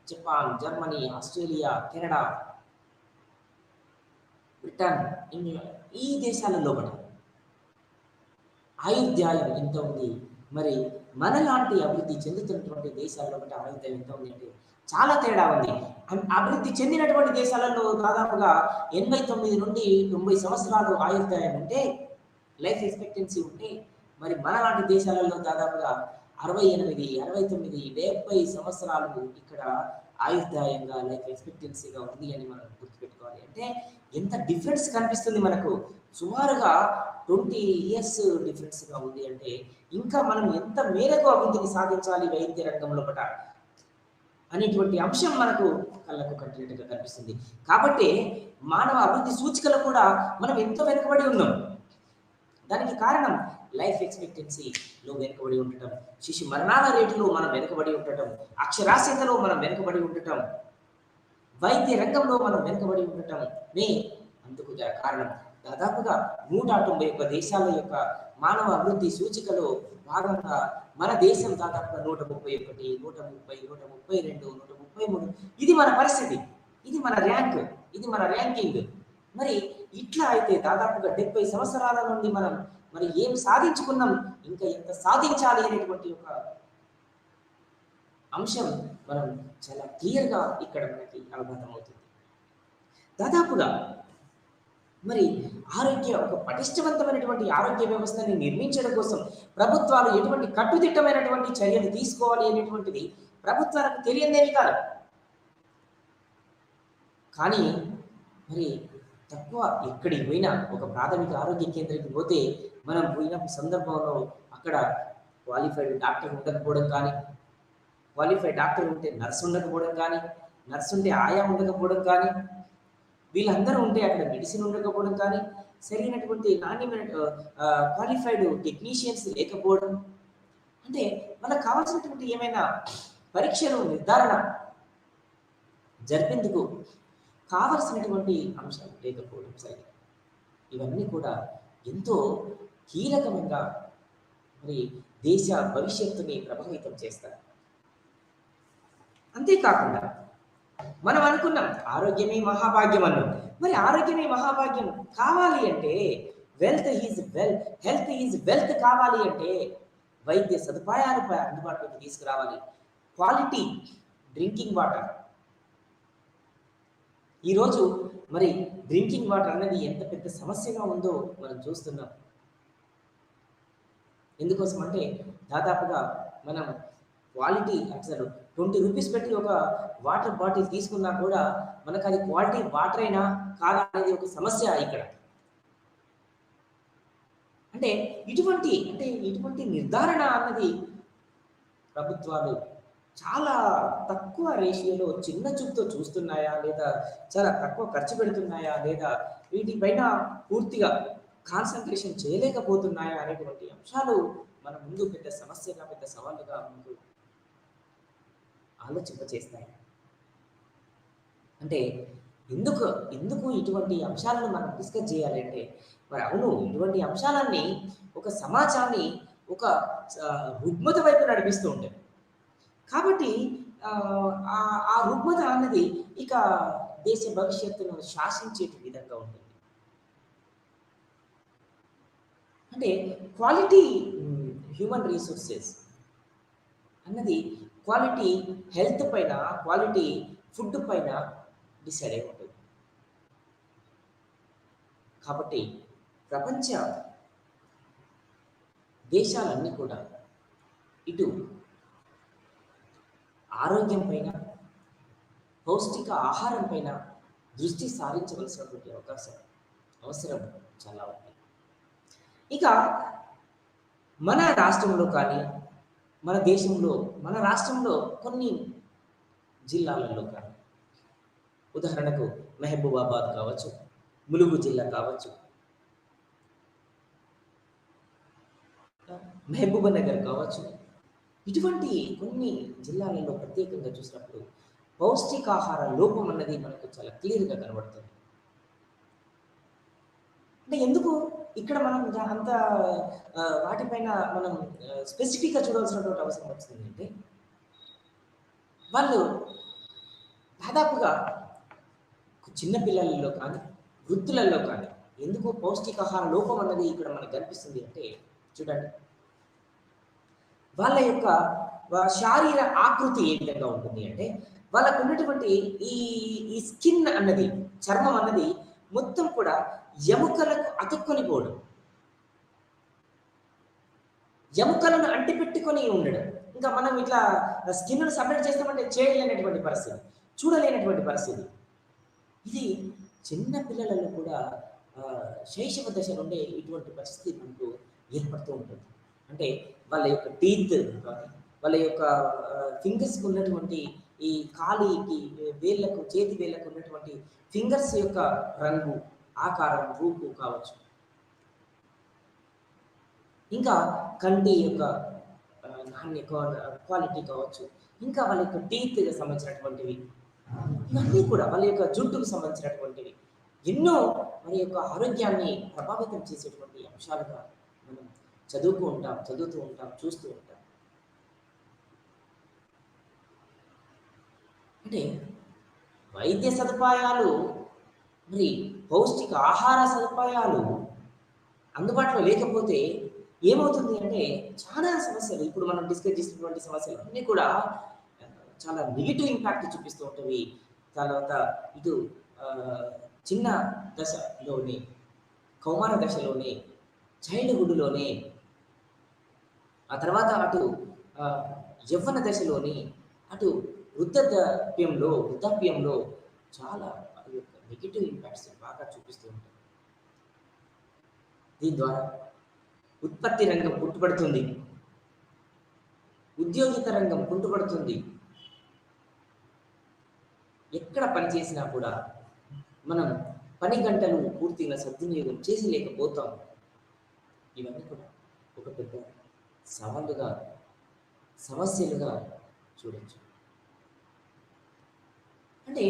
Japan, Germany, Australia, Canada, Britain, England, ఈ దేశాలలో కూడా ఆయుర్దాయం ఎంత ఉంది. మరి మనలాంటి అభివృద్ధి చెందుతున్నటువంటి దేశాల్లో కూడా ఆయుర్దాయం ఎంత ఉంది అంటే చాలా తేడా ఉంది. అభివృద్ధి చెందినటువంటి దేశాలలో దాదాపుగా 89 నుండి 90 సంవత్సరాలు ఆయుర్దాయం ఉంటే, లైఫ్ ఎక్స్‌పెక్టెన్సీ ఉంటే, మరి మనలాంటి దేశాలలో దాదాపుగా 68, 69, 70 సంవత్సరాలు ఇక్కడ ఆయుర్దాయంగా లైఫ్ ఎక్స్‌పెక్టెన్సీగా ఉంది అని మనం గుర్తుపెట్టుకోవాలి. అంటే ఎంత డిఫరెన్స్ కనిపిస్తుంది మనకు. సుమారుగా 20 ఇయర్స్ డిఫరెన్స్‌గా ఉంది అంటే, ఇంకా మనం ఎంత మేరకు అభివృద్ధిని సాధించాలి వైద్య రంగం లోపట అనేటువంటి అంశం మనకు కళ్ళకు కట్టినట్టుగా కనిపిస్తుంది. కాబట్టి మానవ అభివృద్ధి సూచికలో కూడా మనం ఎంతో వెనుకబడి ఉన్నాం. దానికి కారణం లైఫ్ ఎక్స్‌పెక్టెన్సీలో వెనుకబడి ఉండటం, శిశు మరణాల రేటులో మనం వెనుకబడి ఉండటం, అక్షరాస్యతలో మనం వెనుకబడి ఉండటం, వైద్య రంగంలో మనం వెనుకబడి ఉండటమే అందుకు కారణం. దాదాపుగా 191 దేశాల యొక్క మానవ అభివృద్ధి సూచికలో భాగంగా మన దేశం దాదాపుగా 131, 130, 132, 133 ఇది మన పరిస్థితి. ఇది మన ర్యాంక్, ఇది మన ర్యాంకింగ్. మరి ఇట్లా అయితే దాదాపుగా 70 సంవత్సరాల నుండి మనం మరి ఏం సాధించుకున్నాం, ఇంకా ఎంత సాధించాలి అనేటువంటి ఒక అంశం మనం చాలా క్లియర్గా ఇక్కడ మనకి అవగతమవుతుంది. దాదాపుగా మరి ఒక పటిష్టవంతమైనటువంటి ఆరోగ్య వ్యవస్థని నిర్మించడం కోసం ప్రభుత్వాలు ఎటువంటి కట్టుదిట్టమైనటువంటి చర్యలు తీసుకోవాలి అనేటువంటిది ప్రభుత్వాలకు తెలియదేమి కాదు. కానీ మరి తక్కువ ఎక్కడికి పోయినా ఒక ప్రాథమిక ఆరోగ్య కేంద్రానికి పోతే మనం పోయిన సందర్భంలో అక్కడ క్వాలిఫైడ్ డాక్టర్ ఉండకపోవడం కానీ, క్వాలిఫైడ్ డాక్టర్ ఉంటే నర్స్ ఉండకపోవడం కానీ, నర్స్ ఉంటే ఆయా ఉండకపోవడం కానీ, వీళ్ళందరూ ఉంటే అక్కడ మెడిసిన్ ఉండకపోవడం కానీ, సరైనటువంటి నాణ్యమైన క్వాలిఫైడ్ టెక్నీషియన్స్ లేకపోవడం, అంటే మనకు కావాల్సినటువంటి ఏమైనా పరీక్షలు నిర్ధారణ జరిపేందుకు కావలసినటువంటి అంశాలు లేకపోవడం సరే, ఇవన్నీ కూడా ఎంతో కీలకంగా మరి దేశ భవిష్యత్తుని ప్రభావితం చేస్తారు. అంతేకాకుండా మనం అనుకున్నాం ఆరోగ్యమే మహాభాగ్యం అన్నాం. మరి ఆరోగ్యమే మహాభాగ్యం కావాలి అంటే హెల్త్ ఈజ్ వెల్త్ కావాలి అంటే వైద్య సదుపాయాలు అందుబాటులోకి తీసుకురావాలి. క్వాలిటీ డ్రింకింగ్ వాటర్, ఈరోజు మరి డ్రింకింగ్ వాటర్ అనేది ఎంత పెద్ద సమస్యగా ఉందో మనం చూస్తున్నాం. ఎందుకోసం అంటే దాదాపుగా మనం క్వాలిటీ అసలు 20 రూపీస్ పెట్టి ఒక వాటర్ బాటిల్ తీసుకున్నా కూడా మనకు అది క్వాలిటీ వాటర్ అయినా కాదా అనేది ఒక సమస్య ఇక్కడ. అంటే ఇటువంటి నిర్ధారణ అన్నది ప్రభుత్వాలు చాలా తక్కువ రేషియోలో చిన్న చూపుతో చూస్తున్నాయా, లేదా చాలా తక్కువ ఖర్చు పెడుతున్నాయా, లేదా వీటిపైన పూర్తిగా కాన్సన్ట్రేషన్ చేయలేకపోతున్నాయా అనేటువంటి అంశాలు మన ముందు పెద్ద సమస్యగా, పెద్ద సవాళ్ళుగా ముందు ఆలోచింపచేస్తాయి. అంటే ఎందుకు ఇటువంటి అంశాలను మనం డిస్కస్ చేయాలి అంటే, మరి అవును, ఇటువంటి అంశాలన్నీ ఒక సమాజాన్ని ఒక రుగ్మత వైపు నడిపిస్తూ ఉంటాయి. కాబట్టి ఆ రుగ్మత అన్నది ఇక దేశ భవిష్యత్తును శాసించేటి విధంగా ఉంటుంది. అంటే క్వాలిటీ హ్యూమన్ రీసోర్సెస్ అన్నది క్వాలిటీ హెల్త్ పైన, క్వాలిటీ ఫుడ్ పైన డిసైడ్ అయి ఉంటుంది. కాబట్టి ప్రపంచ దేశాలన్నీ కూడా ఇటు ఆరోగ్యం పైన, పౌష్టిక ఆహారం పైన దృష్టి సారించవలసినటువంటి అవసరం చాలా ఉంది. ఇక మన రాష్ట్రంలో కానీ, మన రాష్ట్రంలో కొన్ని జిల్లాలలో కానీ, ఉదాహరణకు మహబూబాబాద్ కావచ్చు, ములుగు జిల్లా కావచ్చు, మహబూబానగర్ కావచ్చు, ఇటువంటి కొన్ని జిల్లాలలో ప్రత్యేకంగా చూసినప్పుడు పౌష్టికాహార లోపం అన్నది మనకు చాలా క్లియర్గా కనబడుతుంది. అంటే ఎందుకు ఇక్కడ మనం అంత వాటిపైన మనం స్పెసిఫిక్గా చూడాల్సినటువంటి అవసరం వచ్చింది అంటే, వాళ్ళు దాదాపుగా చిన్న పిల్లలలో కానీ, వృద్ధులలో కానీ ఎందుకు పౌష్టికాహార లోపం అన్నది ఇక్కడ మనకు కనిపిస్తుంది అంటే, చూడండి, వాళ్ళ యొక్క శారీర ఆకృతి ఏ విధంగా ఉంటుంది అంటే, వాళ్ళకు ఉన్నటువంటి ఈ ఈ స్కిన్ అన్నది, చర్మం అన్నది మొత్తం కూడా ఎముకలకు అతుక్కొని పోవడం, ఎముకలను అంటిపెట్టుకొని ఉండడం. ఇంకా మనం ఇట్లా స్కిన్‌ను సపరేట్ చేస్తామంటే చేయలేనటువంటి పరిస్థితి, చూడలేనటువంటి పరిస్థితి. ఇది చిన్న పిల్లలలో కూడా శైశవ దశ నుండే ఇటువంటి పరిస్థితి మనకు ఏర్పడుతూ ఉంటుంది. అంటే వాళ్ళ యొక్క టీత్ కానీ, వాళ్ళ యొక్క ఫింగర్స్‌కి ఉన్నటువంటి ఈ కాలికి వేళ్ళకు, చేతి వేళ్ళకు ఉన్నటువంటి ఫింగర్స్ యొక్క రంగు, ఆకారం, రూపు కావచ్చు. ఇంకా కంటి యొక్క నాణ్య క్వాలిటీ కావచ్చు. ఇంకా వాళ్ళ యొక్క టీత్‌కి సంబంధించినటువంటివి. ఇవన్నీ కూడా వాళ్ళ యొక్క జుట్టుకు సంబంధించినటువంటివి. ఎన్నో మన యొక్క ఆరోగ్యాన్ని ప్రభావితం చేసేటువంటి అంశాలుగా మనం చదువుతూ ఉంటాం, చూస్తూ ఉంటాం. అంటే వైద్య సదుపాయాలు, మరి పౌష్టిక ఆహార సదుపాయాలు అందుబాటులో లేకపోతే ఏమవుతుంది అంటే చాలా సమస్యలు, ఇప్పుడు మనం డిస్కస్ చేసినటువంటి సమస్యలు అన్నీ కూడా చాలా నెగిటివ్ ఇంపాక్ట్ చూపిస్తూ ఉంటవి. తర్వాత ఇటు చిన్న దశలోనే, కౌమార దశలోనే, చైల్డ్‌హుడ్‌లోనే, ఆ తర్వాత అటు యవ్వన దశలోని, అటు వృద్ధాప్యంలో చాలా అది యొక్క నెగెటివ్ ఇంపాక్ట్స్ బాగా చూపిస్తూ ఉంటాయి. దీని ద్వారా ఉత్పత్తి రంగం కుంటుపడుతుంది, ఉద్యోగిత రంగం కుంటుపడుతుంది. ఎక్కడ పని చేసినా కూడా మనం పని గంటలు పూర్తిగా సద్వినియోగం చేసి లేకపోతాం. ఇవన్నీ కూడా ఒక పెద్ద సవాళ్ళుగా, సమస్యలుగా చూడొచ్చు. అంటే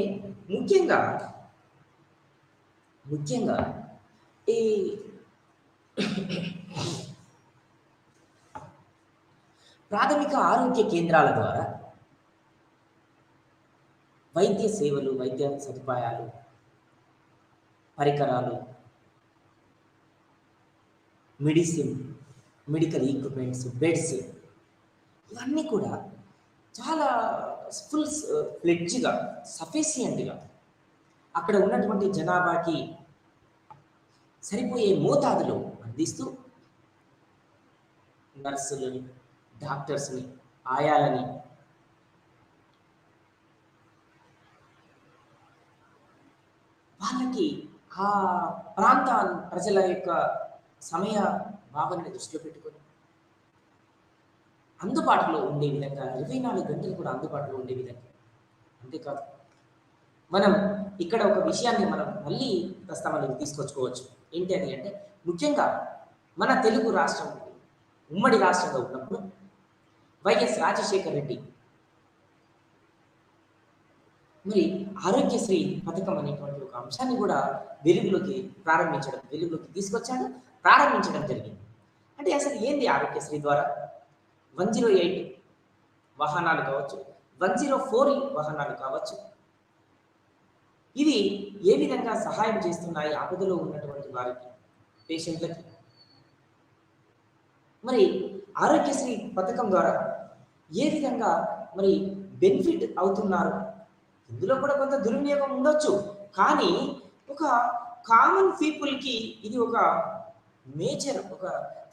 ముఖ్యంగా ఈ ప్రాథమిక ఆరోగ్య కేంద్రాల ద్వారా వైద్య సేవలు, వైద్య సదుపాయాలు, పరికరాలు, మెడికల్ ఎక్విప్మెంట్స్, బెడ్స్, ఇవన్నీ కూడా చాలా ఫుల్ ఫ్లెడ్జ్‌గా, సఫిషియంట్‌గా అక్కడ ఉన్నటువంటి జనాభాకి సరిపోయే మోతాదులో అందిస్తూ నర్సులని, డాక్టర్స్‌ని, ఆయాలని వాళ్ళకి ఆ ప్రాంతాల ప్రజల యొక్క సమయ భావనని దృష్టిలో పెట్టుకొని అందుబాటులో ఉండే విధంగా 24 గంటలు కూడా అందుబాటులో ఉండే విధంగా. అంతేకాదు, మనం ఇక్కడ ఒక విషయాన్ని మనం మళ్ళీ ప్రస్తావనలోకి తీసుకొచ్చుకోవచ్చు. ఏంటి అది అంటే, ముఖ్యంగా మన తెలుగు రాష్ట్రం ఉమ్మడి రాష్ట్రంగా ఉన్నప్పుడు వైఎస్ రాజశేఖర్ రెడ్డి మరి ఆరోగ్యశ్రీ పథకం అనేటువంటి ఒక అంశాన్ని కూడా వెలుగులోకి తీసుకొచ్చాడు, ప్రారంభించడం జరిగింది. అంటే అసలు ఏంది ఆరోగ్యశ్రీ ద్వారా? 108 వాహనాలు కావచ్చు, 104 వాహనాలు కావచ్చు, ఇవి ఏ విధంగా సహాయం చేస్తున్నాయి ఆపదలో ఉన్నటువంటి వారికి, పేషెంట్లకి? మరి ఆరోగ్యశ్రీ పథకం ద్వారా ఏ విధంగా మరి బెనిఫిట్ అవుతున్నారు? ఇందులో కూడా కొంత దుర్వినియోగం ఉండొచ్చు, కానీ ఒక కామన్ పీపుల్కి ఇది ఒక మేజర్, ఒక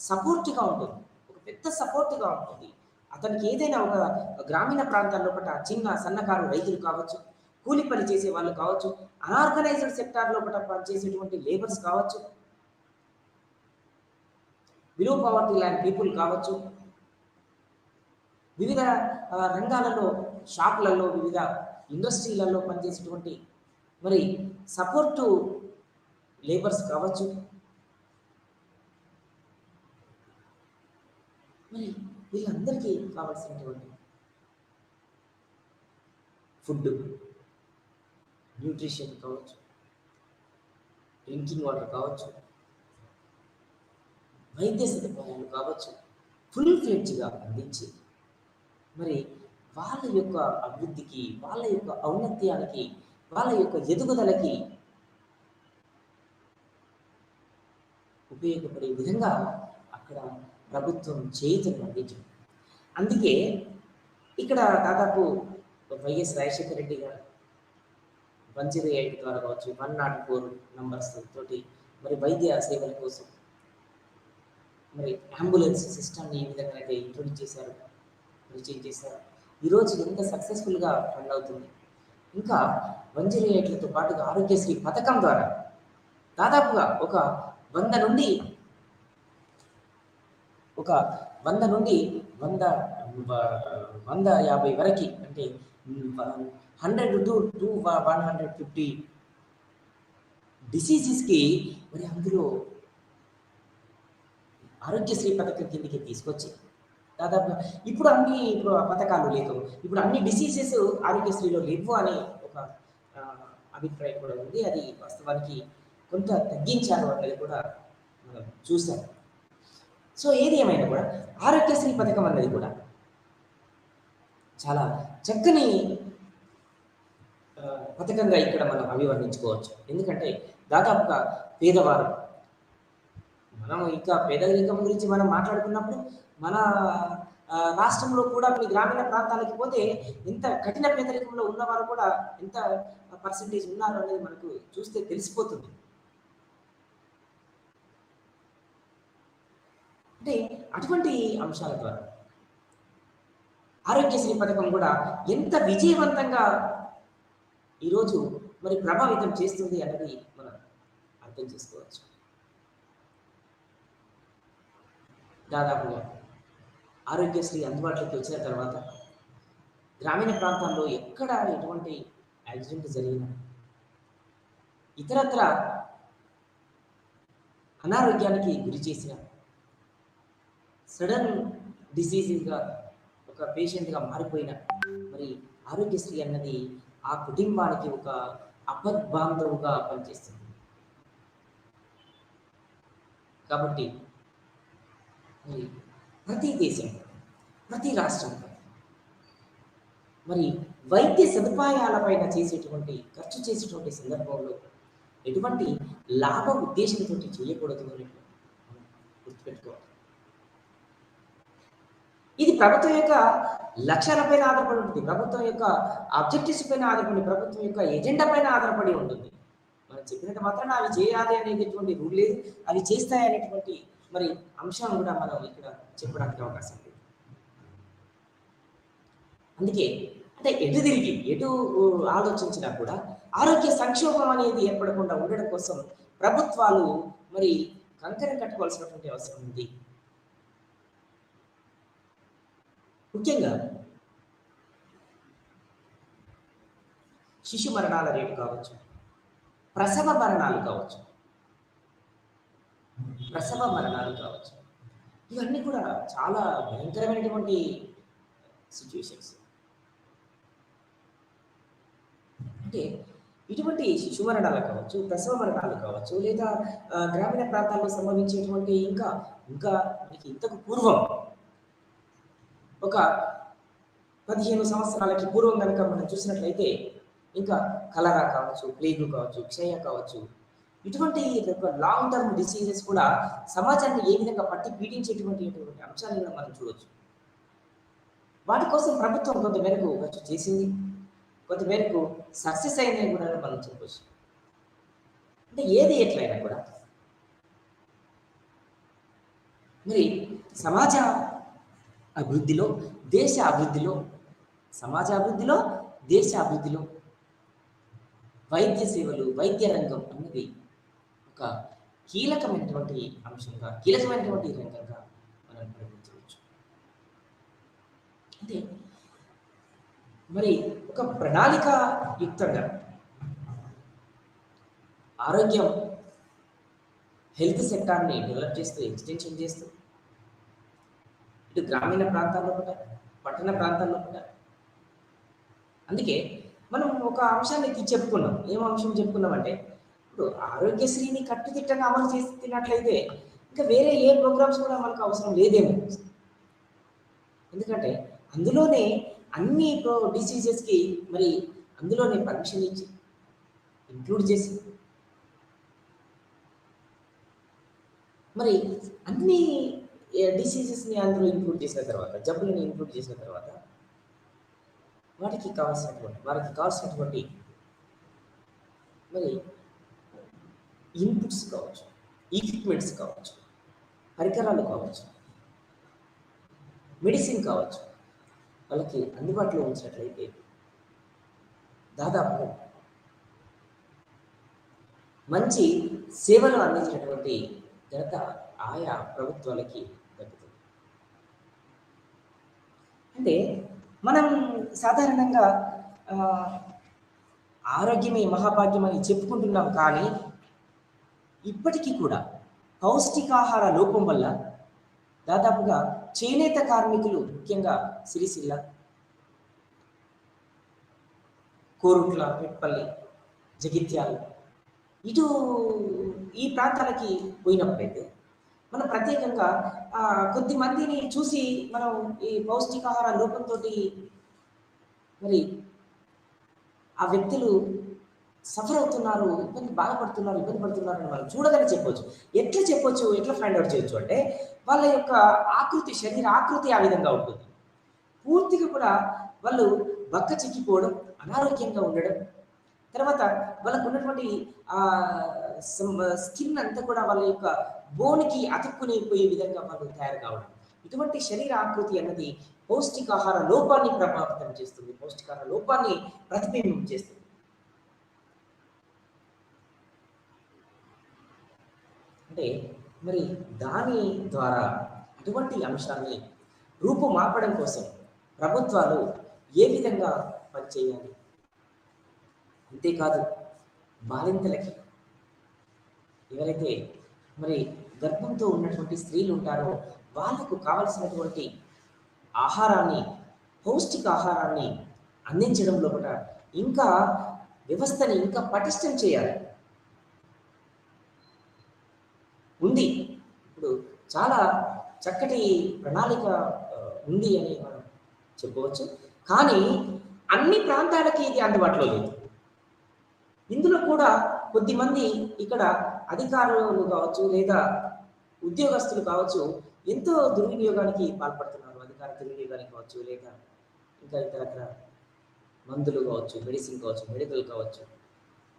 సపోర్ట్గా ఉంటుంది, ఒక పెద్ద సపోర్ట్గా ఉంటుంది. అతనికి ఏదైనా ఒక గ్రామీణ ప్రాంతాల్లో పట్ల చిన్న సన్నకారు రైతులు కావచ్చు, కూలి పని చేసే వాళ్ళు కావచ్చు, అనార్గనైజ్డ్ సెక్టార్లో పట్ల పనిచేసేటువంటి లేబర్స్ కావచ్చు, బిలో పవర్టీ ల్యాండ్ పీపుల్ కావచ్చు, వివిధ రంగాలలో, షాపులలో, వివిధ ఇండస్ట్రీలలో పనిచేసేటువంటి మరి సపోర్టు లేబర్స్ కావచ్చు, మరి వీళ్ళందరికీ కావాల్సినటువంటి ఫుడ్, న్యూట్రిషన్ కావచ్చు, డ్రింకింగ్ వాటర్ కావచ్చు, వైద్య సదుపాయాలు కావచ్చు, ఫుల్ ఫ్లెడ్జ్గా అందించి మరి వాళ్ళ యొక్క అభివృద్ధికి, వాళ్ళ యొక్క ఔన్నత్యానికి, వాళ్ళ యొక్క ఎదుగుదలకి ఉపయోగపడే విధంగా అక్కడ ప్రభుత్వం చేతులు అందించడం. అందుకే ఇక్కడ దాదాపు వైఎస్ రాజశేఖర రెడ్డి గారు 108 ద్వారా కావచ్చు, 104 నంబర్స్ తోటి మరి వైద్య సేవల కోసం మరి అంబులెన్స్ సిస్టమ్ని ఈ విధంగా అయితే ఇంట్రొడ్యూస్ చేశారు, పరిచయం చేశారు. ఈరోజు ఎంత సక్సెస్ఫుల్గా రన్ అవుతుంది. ఇంకా 108లతో పాటుగా ఆరోగ్యశ్రీ పథకం ద్వారా దాదాపుగా ఒక 100 నుండి ఒక 100 నుండి 150 వరకు, అంటే 100 to 150 డిసీజెస్కి మరి అందులో ఆరోగ్యశ్రీ పథకం కిందకి తీసుకొచ్చి దాదాపుగా ఇప్పుడు పథకాలు లేవు, ఇప్పుడు అన్ని డిసీజెస్ ఆరోగ్యశ్రీలో లేవు అని ఒక అభిప్రాయం కూడా ఉంది. అది వాస్తవానికి కొంత తగ్గించారు అనేది కూడా మనం చూసాం. సో ఏది ఏమైనా కూడా ఆరోగ్యశ్రీ పథకం అన్నది కూడా చాలా చక్కని పథకంగా ఇక్కడ మనం అభివర్ణించుకోవచ్చు. ఎందుకంటే దాదాపుగా పేదవారు, మనం ఇంకా పేదరికం గురించి మనం మాట్లాడుకున్నప్పుడు మన రాష్ట్రంలో కూడా కొన్ని గ్రామీణ ప్రాంతాలకు పోతే ఎంత కఠిన పేదరికంలో ఉన్నవారు కూడా ఎంత పర్సెంటేజ్ ఉన్నారు అనేది మనకు చూస్తే తెలిసిపోతుంది. అంటే అటువంటి అంశాల ద్వారా ఆరోగ్యశ్రీ పథకం కూడా ఎంత విజయవంతంగా ఈరోజు మరి ప్రభావితం చేస్తుంది అన్నది మనం అర్థం చేసుకోవచ్చు. దాదాపుగా ఆరోగ్యశ్రీ అందుబాటులోకి వచ్చిన తర్వాత గ్రామీణ ప్రాంతాల్లో ఎక్కడ ఎటువంటి యాక్సిడెంట్ జరిగినా, ఇతరత్ర అనారోగ్యానికి గురి చేసిన, సడన్ డిసీజ్గా ఒక పేషెంట్గా మారిపోయిన మరి ఆరోగ్యశ్రీ అన్నది ఆ కుటుంబానికి ఒక అపద్బాంధవుగా పనిచేస్తుంది. కాబట్టి మరి ప్రతి దేశం, ప్రతి రాష్ట్రం మరి వైద్య సదుపాయాలపైన ఖర్చు చేసేటువంటి సందర్భంలో ఎటువంటి లాభ ఉద్దేశంతో చేయకూడదు అని గుర్తుపెట్టుకోవాలి. ఇది ప్రభుత్వం యొక్క లక్ష్యాలపైన ఆధారపడి ఉంటుంది, ప్రభుత్వం యొక్క ఆబ్జెక్టివ్స్ పైన ఆధారపడి, ప్రభుత్వం యొక్క ఎజెండా పైన ఆధారపడి ఉంటుంది. మనం చెప్పినట్టు మాత్రం అవి చేయాలి అనేటటువంటి రూల్ లేదు, అవి చేస్తాయి అనేటువంటి మరి అంశం కూడా మనం ఇక్కడ చెప్పడానికి అవకాశం ఉంది. అందుకే అంటే ఎటు ఆలోచించినా కూడా ఆరోగ్య సంక్షోభం అనేది ఏర్పడకుండా ఉండడం కోసం ప్రభుత్వాలు మరి కంకణం కట్టుకోవాల్సినటువంటి అవసరం ఉంది. ముఖ్యంగా శిశు మరణాల రేటు కావచ్చు, ప్రసవ మరణాలు కావచ్చు, ఇవన్నీ కూడా చాలా భయంకరమైనటువంటి సిచ్యువేషన్స్. అంటే ఇటువంటి శిశు మరణాలు కావచ్చు, ప్రసవ మరణాలు కావచ్చు, లేదా గ్రామీణ ప్రాంతాల్లో సంభవించేటువంటి ఇంకా మనకి ఇంతకు పూర్వం ఒక 15 సంవత్సరాలకి పూర్వం కనుక మనం చూసినట్లయితే ఇంకా కలరా కావచ్చు, ప్లేగు కావచ్చు, క్షయ కావచ్చు, ఇటువంటి లాంగ్ టర్మ్ డిసీజెస్ కూడా సమాజాన్ని ఏ విధంగా పట్టి పీడించేటువంటి అంశాలను కూడా మనం చూడవచ్చు. వాటి కోసం ప్రభుత్వం కొంతమేరకు ఖర్చు చేసింది, కొంతమేరకు సక్సెస్ అయిందని కూడా మనం చెప్పవచ్చు. అంటే ఏది ఎట్లయినా కూడా మరి సమాజ అభివృద్ధిలో, దేశ అభివృద్ధిలో, సమాజ అభివృద్ధిలో, దేశ అభివృద్ధిలో వైద్య సేవలు, వైద్య రంగం అన్నది ఒక కీలకమైనటువంటి అంశంగా, కీలకమైనటువంటి రంగంగా మనం పరిగణించవచ్చు. అంటే మరి ఒక ప్రణాళిక యుక్తంగా ఆరోగ్యం హెల్త్ సెక్టార్ని డెవలప్ చేస్తూ, ఎక్స్టెన్షన్ చేస్తూ, ఇటు గ్రామీణ ప్రాంతాల్లో కూడా, పట్టణ ప్రాంతాల్లో కూడా. అందుకే మనం ఒక అంశాన్ని చెప్పుకున్నాం. ఏం అంశం చెప్పుకున్నామంటే, ఇప్పుడు ఆరోగ్యశ్రీని కట్టుదిట్టంగా అమలు చేస్తున్నట్లయితే ఇంకా వేరే ఏ ప్రోగ్రామ్స్ కూడా మనకు అవసరం లేదేమో. ఎందుకంటే అందులోనే అన్ని డిసీజెస్కి మరి అందులోనే పర్మిషన్ ఇచ్చి ఇంక్లూడ్ చేసి మరి అన్ని డిసీజెస్ని అందులో ఇంక్లూడ్ చేసిన తర్వాత, జబ్బులను ఇంక్లూడ్ చేసిన తర్వాత వారికి కావాల్సినటువంటి మరి ఇన్పుట్స్ కావచ్చు, ఈక్విప్మెంట్స్ కావచ్చు, పరికరాలు కావచ్చు, మెడిసిన్ కావచ్చు, వాళ్ళకి అందుబాటులో ఉంచినట్లయితే దాదాపు మంచి సేవలు అందించినటువంటి ఘనత ఆయా ప్రభుత్వాలకి దక్కుతుంది. అంటే మనం సాధారణంగా ఆరోగ్యమే మహాభాగ్యం అని చెప్పుకుంటున్నాం, కానీ ఇప్పటికీ కూడా పౌష్టికాహార లోపం వల్ల దాదాపుగా చేనేత కార్మికులు, ముఖ్యంగా సిరిసిల్ల, కోరుట్ల, పెట్పల్లి, జగిత్యాల ఇటు ఈ ప్రాంతాలకి పోయినప్పుడైతే మనం ప్రత్యేకంగా కొద్ది మందిని చూసి మనం ఈ పౌష్టికాహార లోపంతో మరి ఆ వ్యక్తులు సఫర్ అవుతున్నారు, ఇబ్బంది పడుతున్నారు అని మనం చూడగానే చెప్పొచ్చు. ఎట్లా ఫైండ్ అవుట్ చేయొచ్చు అంటే వాళ్ళ యొక్క శరీర ఆకృతి ఆ విధంగా ఉంటుంది. పూర్తిగా కూడా వాళ్ళు బక్క చిక్కిపోవడం, అనారోగ్యంగా ఉండడం, తర్వాత వాళ్ళకు ఉన్నటువంటి స్కిన్ అంతా కూడా వాళ్ళ యొక్క బోన్కి అతుక్కుని పోయే విధంగా వాళ్ళు తయారు కావడం, ఇటువంటి శరీర ఆకృతి అన్నది పౌష్టికాహార లోపాన్ని ప్రభావితం చేస్తుంది, పౌష్టికాహార లోపాన్ని ప్రతిబింబం చేస్తుంది. అంటే మరి దాని ద్వారా అటువంటి అంశాన్ని రూపుమాపడం కోసం ప్రభుత్వాలు ఏ విధంగా పనిచేయాలి, అంతేకాదు బాలింతలకి, ఎవరైతే మరి గర్భంతో ఉన్నటువంటి స్త్రీలు ఉంటారో వాళ్ళకు కావలసినటువంటి ఆహారాన్ని, పౌష్టికాహారాన్ని అందించడంలో కూడా ఇంకా వ్యవస్థని ఇంకా పటిష్టం చేయాలి. ఉంది, ఇప్పుడు చాలా చక్కటి ప్రణాళిక ఉంది అని మనం చెప్పవచ్చు, కానీ అన్ని ప్రాంతాలకి ఇది అందుబాటులో లేదు. ఇందులో కూడా కొద్దిమంది ఇక్కడ అధికారులు కావచ్చు లేదా ఉద్యోగస్తులు కావచ్చు ఎంతో దుర్వినియోగానికి పాల్పడుతున్నారు. అధికార దుర్వినియోగానికి కావచ్చు, లేదా ఇంకా ఇతరత్ర మందులు కావచ్చు, మెడిసిన్ కావచ్చు, మెడికల్ కావచ్చు,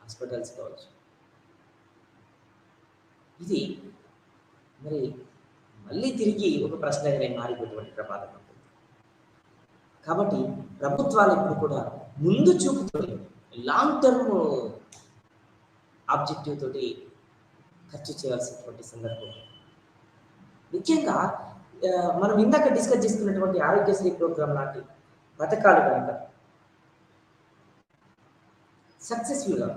హాస్పిటల్స్ కావచ్చు. ఇది మరి మళ్ళీ తిరిగి ఒక ప్రశ్నగానే మారిపోయేటువంటి ప్రమాదం ఉంటుంది. కాబట్టి ప్రభుత్వాలు ఇప్పుడు కూడా ముందు చూపుతో, లాంగ్ టర్మ్ ఆబ్జెక్టివ్ తోటి ఖర్చు చేయాల్సినటువంటి సందర్భం. ముఖ్యంగా మనం ఇందాక డిస్కస్ చేసుకున్నటువంటి ఆరోగ్యశ్రీ ప్రోగ్రాం లాంటి పథకాలు కనుక సక్సెస్ఫుల్గా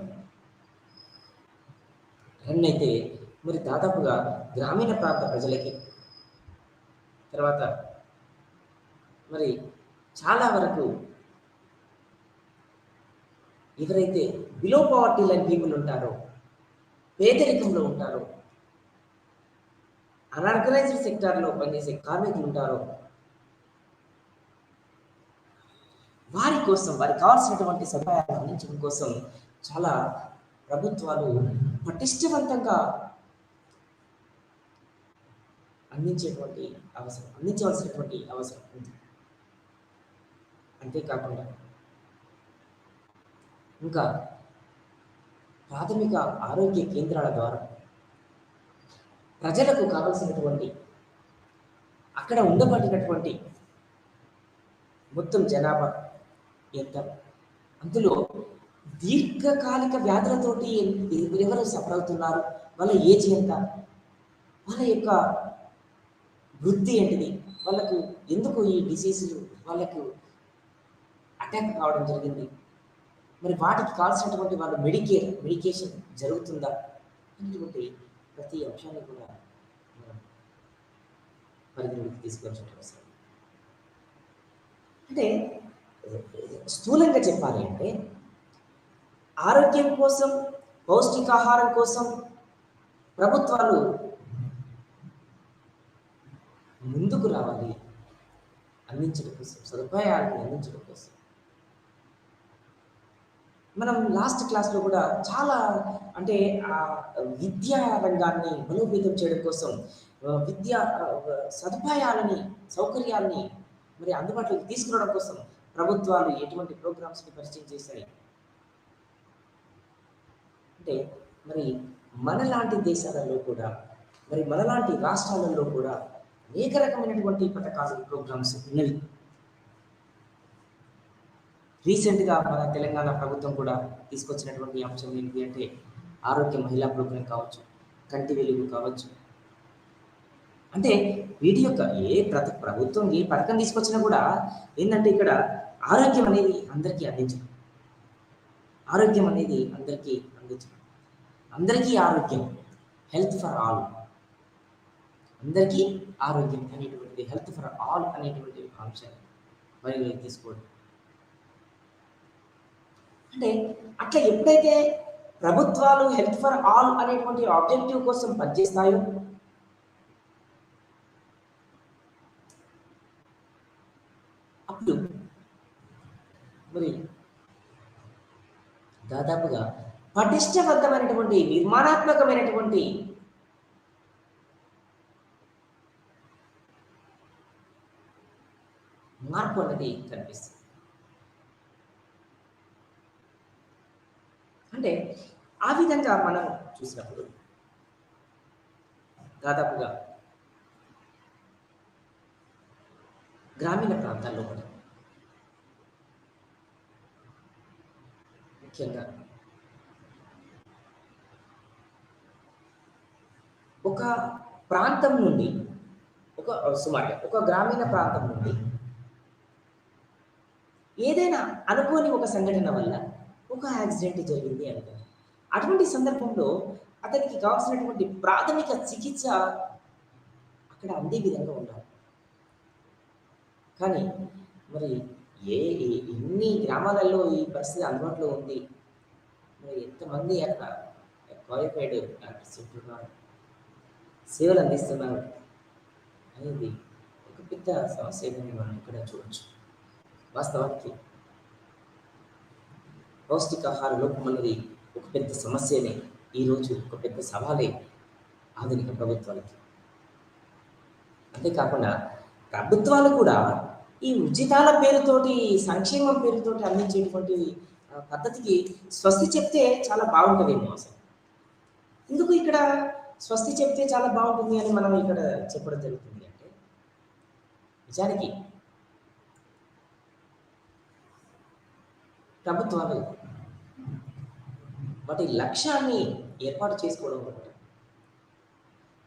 రన్ అయితే మరి దాదాపుగా గ్రామీణ ప్రాంత ప్రజలకి, తర్వాత మరి చాలా వరకు ఎవరైతే బిలో పవర్టీ లైన్ పీపుల్ ఉంటారో, పేదరికంలో ఉంటారో, అన్ఆర్గనైజ్డ్ సెక్టార్లో పనిచేసే కార్మికులు ఉంటారో, వారి కోసం, వారికి కావాల్సినటువంటి సదుపాయాలు అందించడం కోసం చాలా ప్రభుత్వాలు పటిష్టవంతంగా అందించవలసినటువంటి అవసరం ఉంది. అంతేకాకుండా ఇంకా ప్రాథమిక ఆరోగ్య కేంద్రాల ద్వారా ప్రజలకు కావలసినటువంటి, అక్కడ ఉండబడినటువంటి మొత్తం జనాభా ఎంత, అందులో దీర్ఘకాలిక వ్యాధులతోటి ఎవరు సఫర్ అవుతున్నారు, వాళ్ళ ఏజ్ ఎంత, వాళ్ళ యొక్క వృద్ధి ఏంటిది, వాళ్ళకు ఎందుకు ఈ డిసీజులు వాళ్ళకు అటాక్ కావడం జరిగింది, మరి వాటికి కావాల్సినటువంటి వాళ్ళ మెడికేషన్ జరుగుతుందా అనేటువంటి ప్రతి అంశాన్ని కూడా మనం పరిగణలోకి తీసుకోవాల్సిన అవసరం. అంటే స్థూలంగా చెప్పాలి అంటే ఆరోగ్యం కోసం, పౌష్టికాహారం కోసం ప్రభుత్వాలు ముందుకు రావాలి, అందించడం కోసం, సదుపాయాలను అందించడం కోసం. మనం లాస్ట్ క్లాస్లో కూడా చాలా అంటే ఆ విద్యా రంగాన్ని బలోపేతం చేయడం కోసం విద్యా సదుపాయాలని, సౌకర్యాల్ని మరి అందుబాటులోకి తీసుకురావడం కోసం ప్రభుత్వాలు ఎటువంటి ప్రోగ్రామ్స్‌ని పరిచయం చేశాయి? అంటే మరి మనలాంటి దేశాలలో కూడా, మరి మనలాంటి రాష్ట్రాలలో కూడా అనేక రకమైనటువంటి పథకాలు, ప్రోగ్రామ్స్ ఉన్నవి. రీసెంట్‌గా మన తెలంగాణ ప్రభుత్వం కూడా తీసుకొచ్చినటువంటి అంశం ఏంటి అంటే, ఆరోగ్య మహిళా ప్రోగ్రాం కావచ్చు, కంటి వెలుగు కావచ్చు. అంటే వీటి యొక్క ప్రతి ప్రభుత్వం ఏ పథకం తీసుకొచ్చినా కూడా ఏందంటే ఇక్కడ ఆరోగ్యం అనేది అందరికీ అందించడం. ఆరోగ్యం అనేది అందరికీ అందించడం. అందరికీ ఆరోగ్యం, హెల్త్ ఫర్ ఆల్. అందరికీ ఆరోగ్యం అనేటువంటిది, హెల్త్ ఫర్ ఆల్ అనేటువంటి అంశాన్ని పరిగణలోకి తీసుకోవడం. అంటే అట్లా ఎప్పుడైతే ప్రభుత్వాలు హెల్త్ ఫర్ ఆల్ అనేటువంటి ఆబ్జెక్టివ్ కోసం పనిచేస్తాయో, అప్పుడు మరి దాదాపుగా పటిష్టబద్ధమైనటువంటి, నిర్మాణాత్మకమైనటువంటి మార్పు అనేది కనిపిస్తుంది. అంటే ఆ విధంగా మనం చూసినప్పుడు దాదాపుగా గ్రామీణ ప్రాంతాల్లో కూడా ముఖ్యంగా ఒక ప్రాంతం నుండి సుమారుగా ఒక గ్రామీణ ప్రాంతం నుండి ఏదైనా అనుకోని ఒక సంఘటన వల్ల ఒక యాక్సిడెంట్ జరిగింది అనుకోండి. అటువంటి సందర్భంలో అతనికి కావాల్సినటువంటి ప్రాథమిక చికిత్స అక్కడ అందే విధంగా ఉండాలి. కానీ మరి ఎన్ని గ్రామాలలో ఈ పరిస్థితి అందుబాటులో ఉంది, మరి ఎంతమంది అక్కడ క్వాలిఫైడ్ డాక్టర్స్ ఉంటున్నారు, సేవలు అందిస్తున్నారు అనేది ఒక పెద్ద సమస్యని మనం ఇక్కడ చూడవచ్చు. వాస్తవానికి పౌష్టికాహార లోపం అనేది ఒక పెద్ద సమస్యనే, ఈరోజు ఒక పెద్ద సవాలే ఆధునిక ప్రభుత్వాలకి. అంతేకాకుండా ప్రభుత్వాలు కూడా ఈ ఉచితాల పేరుతోటి, సంక్షేమం పేరుతోటి అందించేటువంటి పద్ధతికి స్వస్తి చెప్తే చాలా బాగుంటుందేమో అసలు. ఎందుకు ఇక్కడ స్వస్తి చెప్తే చాలా బాగుంటుంది అని మనం ఇక్కడ చెప్పడం జరుగుతుంది అంటే, నిజానికి ప్రభుత్వాలు వాటి లక్ష్యాన్ని ఏర్పాటు చేసుకోవడం ఒకటి,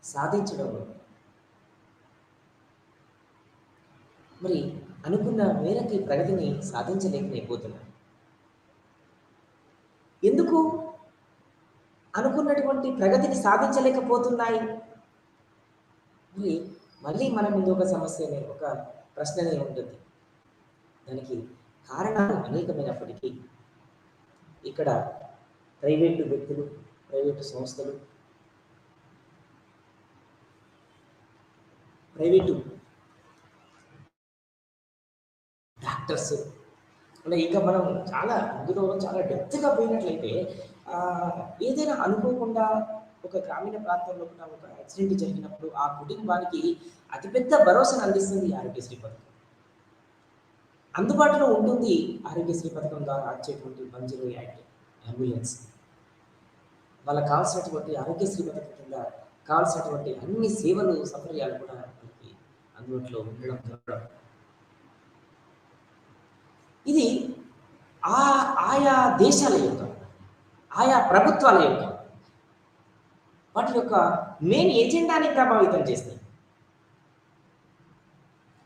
సాధించడం ఒకటి. మరి అనుకున్న మేరకి ప్రగతిని సాధించలేకపోతున్నారు. ఎందుకు అనుకున్నటువంటి ప్రగతిని సాధించలేకపోతున్నాయి? మరి మళ్ళీ మన ముందు ఒక సమస్యనే, ఒక ప్రశ్ననే ఉంటుంది. దానికి కారణాలు అనేకమైనప్పటికీ ఇక్కడ ప్రైవేటు వ్యక్తులు, ప్రైవేటు సంస్థలు, ప్రైవేటు డాక్టర్స్, అంటే ఇంకా మనం ఇందులో చాలా డెప్త్గా పోయినట్లయితే ఏదైనా అనుకోకుండా ఒక గ్రామీణ ప్రాంతంలో కూడా ఒక యాక్సిడెంట్ జరిగినప్పుడు ఆ కుటుంబానికి అతిపెద్ద భరోసాను అందిస్తుంది ఆరోగ్యశ్రీ పథకం. అందుబాటులో ఉంటుంది ఆరోగ్యశ్రీ పథకం ద్వారా వచ్చేటువంటి 108 అంబులెన్స్. వాళ్ళకి కావాల్సినటువంటి ఆరోగ్యశ్రీ పథకం కింద కావాల్సినటువంటి అన్ని సేవలు, సౌకర్యాలు కూడా మనకి అందుబాటులో ఉండడం జరగడం. ఇది ఆయా దేశాల యొక్క, ఆయా ప్రభుత్వాల యొక్క వాటి యొక్క మెయిన్ ఎజెండాని ప్రభావితం చేస్తాయి.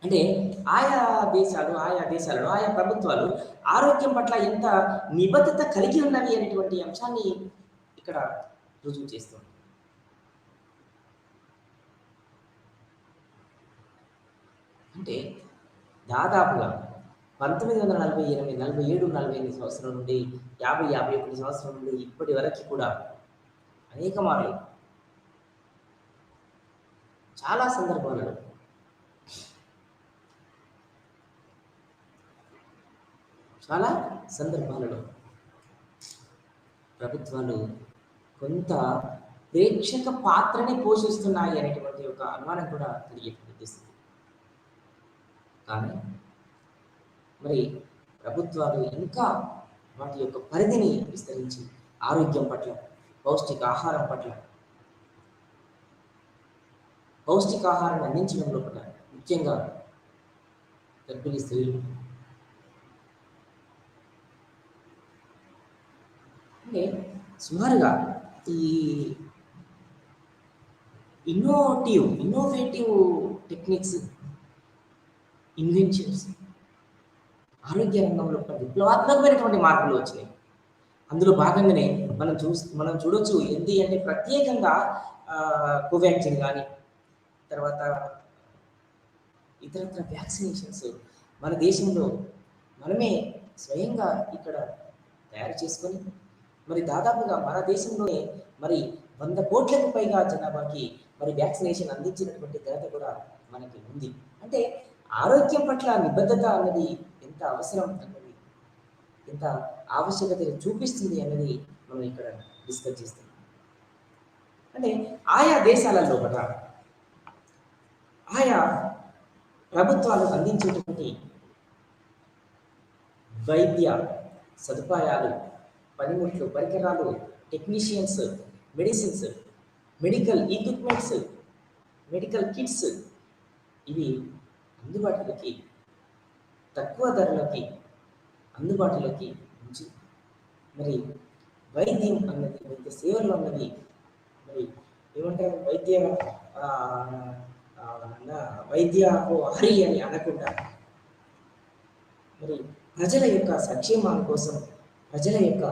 అంటే ఆయా దేశాలలో ఆయా ప్రభుత్వాలు ఆరోగ్యం పట్ల ఎంత నిబద్ధత కలిగి ఉన్నవి అనేటువంటి అంశాన్ని ఇక్కడ రుజువు చేస్తుంది. అంటే దాదాపుగా 1940, 47, 48 సంవత్సరం నుండి 50, 51 సంవత్సరం నుండి ఇప్పటి వరకు కూడా అనేక మార్లు చాలా సందర్భాలలో ప్రభుత్వాలు కొంత ప్రేక్షక పాత్రని పోషిస్తున్నాయి అనేటువంటి ఒక అనుమానం కూడా కలిగేటువంటి స్థితి. కానీ మరి ప్రభుత్వాలు ఇంకా వాటి యొక్క పరిధిని విస్తరించి ఆరోగ్యం పట్ల, పౌష్టికాహారం పట్ల, పౌష్టికాహారాన్ని అందించడంలో పట్ల, ముఖ్యంగా గర్భిణీ స్త్రీలు అంటే సుమారుగా ఈ ఇన్నోవేటివ్ టెక్నిక్స్, ఇన్వెన్షన్స్ ఆరోగ్య రంగంలో విప్లవాత్మకమైనటువంటి మార్పులు వచ్చినాయి. అందులో భాగంగానే మనం చూడొచ్చు. ఏంటి అంటే ప్రత్యేకంగా కోవాక్సిన్ కానీ, తర్వాత ఇతరత్ర వ్యాక్సినేషన్స్ మన దేశంలో మనమే స్వయంగా ఇక్కడ తయారు చేసుకొని మరి దాదాపుగా మన దేశంలోనే మరి 100 కోట్లకు పైగా జనాభాకి మరి వ్యాక్సినేషన్ అందించినటువంటి ఘనత కూడా మనకి ఉంది. అంటే ఆరోగ్యం పట్ల నిబద్ధత అన్నది ఎంత అవసరం అన్నది, ఎంత ఆవశ్యకతను చూపిస్తుంది అన్నది మనం ఇక్కడ డిస్కస్ చేస్తున్నాం. అంటే ఆయా దేశాలలో కూడా ఆయా ప్రభుత్వాలు అందించేటువంటి వైద్య సదుపాయాలు, పనిముట్లు, పరికరాలు, technicians, medicines, medical equipments, medical kits ఇవి అందుబాటులోకి, తక్కువ ధరలకి అందుబాటులోకి ఉంచి మరి వైద్యం అన్నది, వైద్య సేవలు అన్నది మరి ఏమంటారు, వైద్య హరి అని అనకుండా మరి ప్రజల యొక్క సంక్షేమం కోసం, ప్రజల యొక్క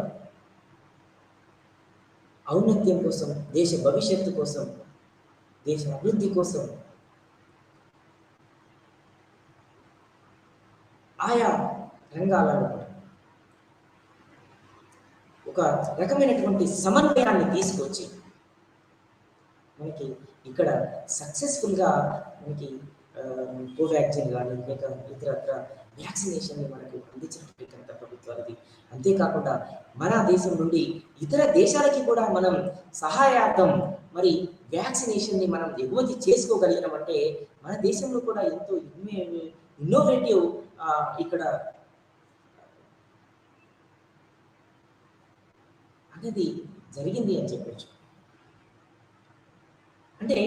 ఔన్నత్యం కోసం, దేశ భవిష్యత్తు కోసం, దేశ అభివృద్ధి కోసం ఆయా రంగాలలో ఒక రకమైనటువంటి సమన్వయాన్ని తీసుకొచ్చి మనకి ఇక్కడ సక్సెస్ఫుల్గా మనకి కోవాక్సిన్ కానీ లేక ఇతరత్ర వ్యాక్సినేషన్ని మనకు అందించినటువంటి ఘనత ప్రభుత్వాలది. అంతేకాకుండా మన దేశం నుండి ఇతర దేశాలకి కూడా మనం సహాయార్థం మరి వ్యాక్సినేషన్ని మనం ఎగుమతి చేసుకోగలిగినామంటే మన దేశంలో కూడా ఎంతో ఇన్నోవేటివ్ ఇక్కడ అనేది జరిగింది అని చెప్పచ్చు. అంటే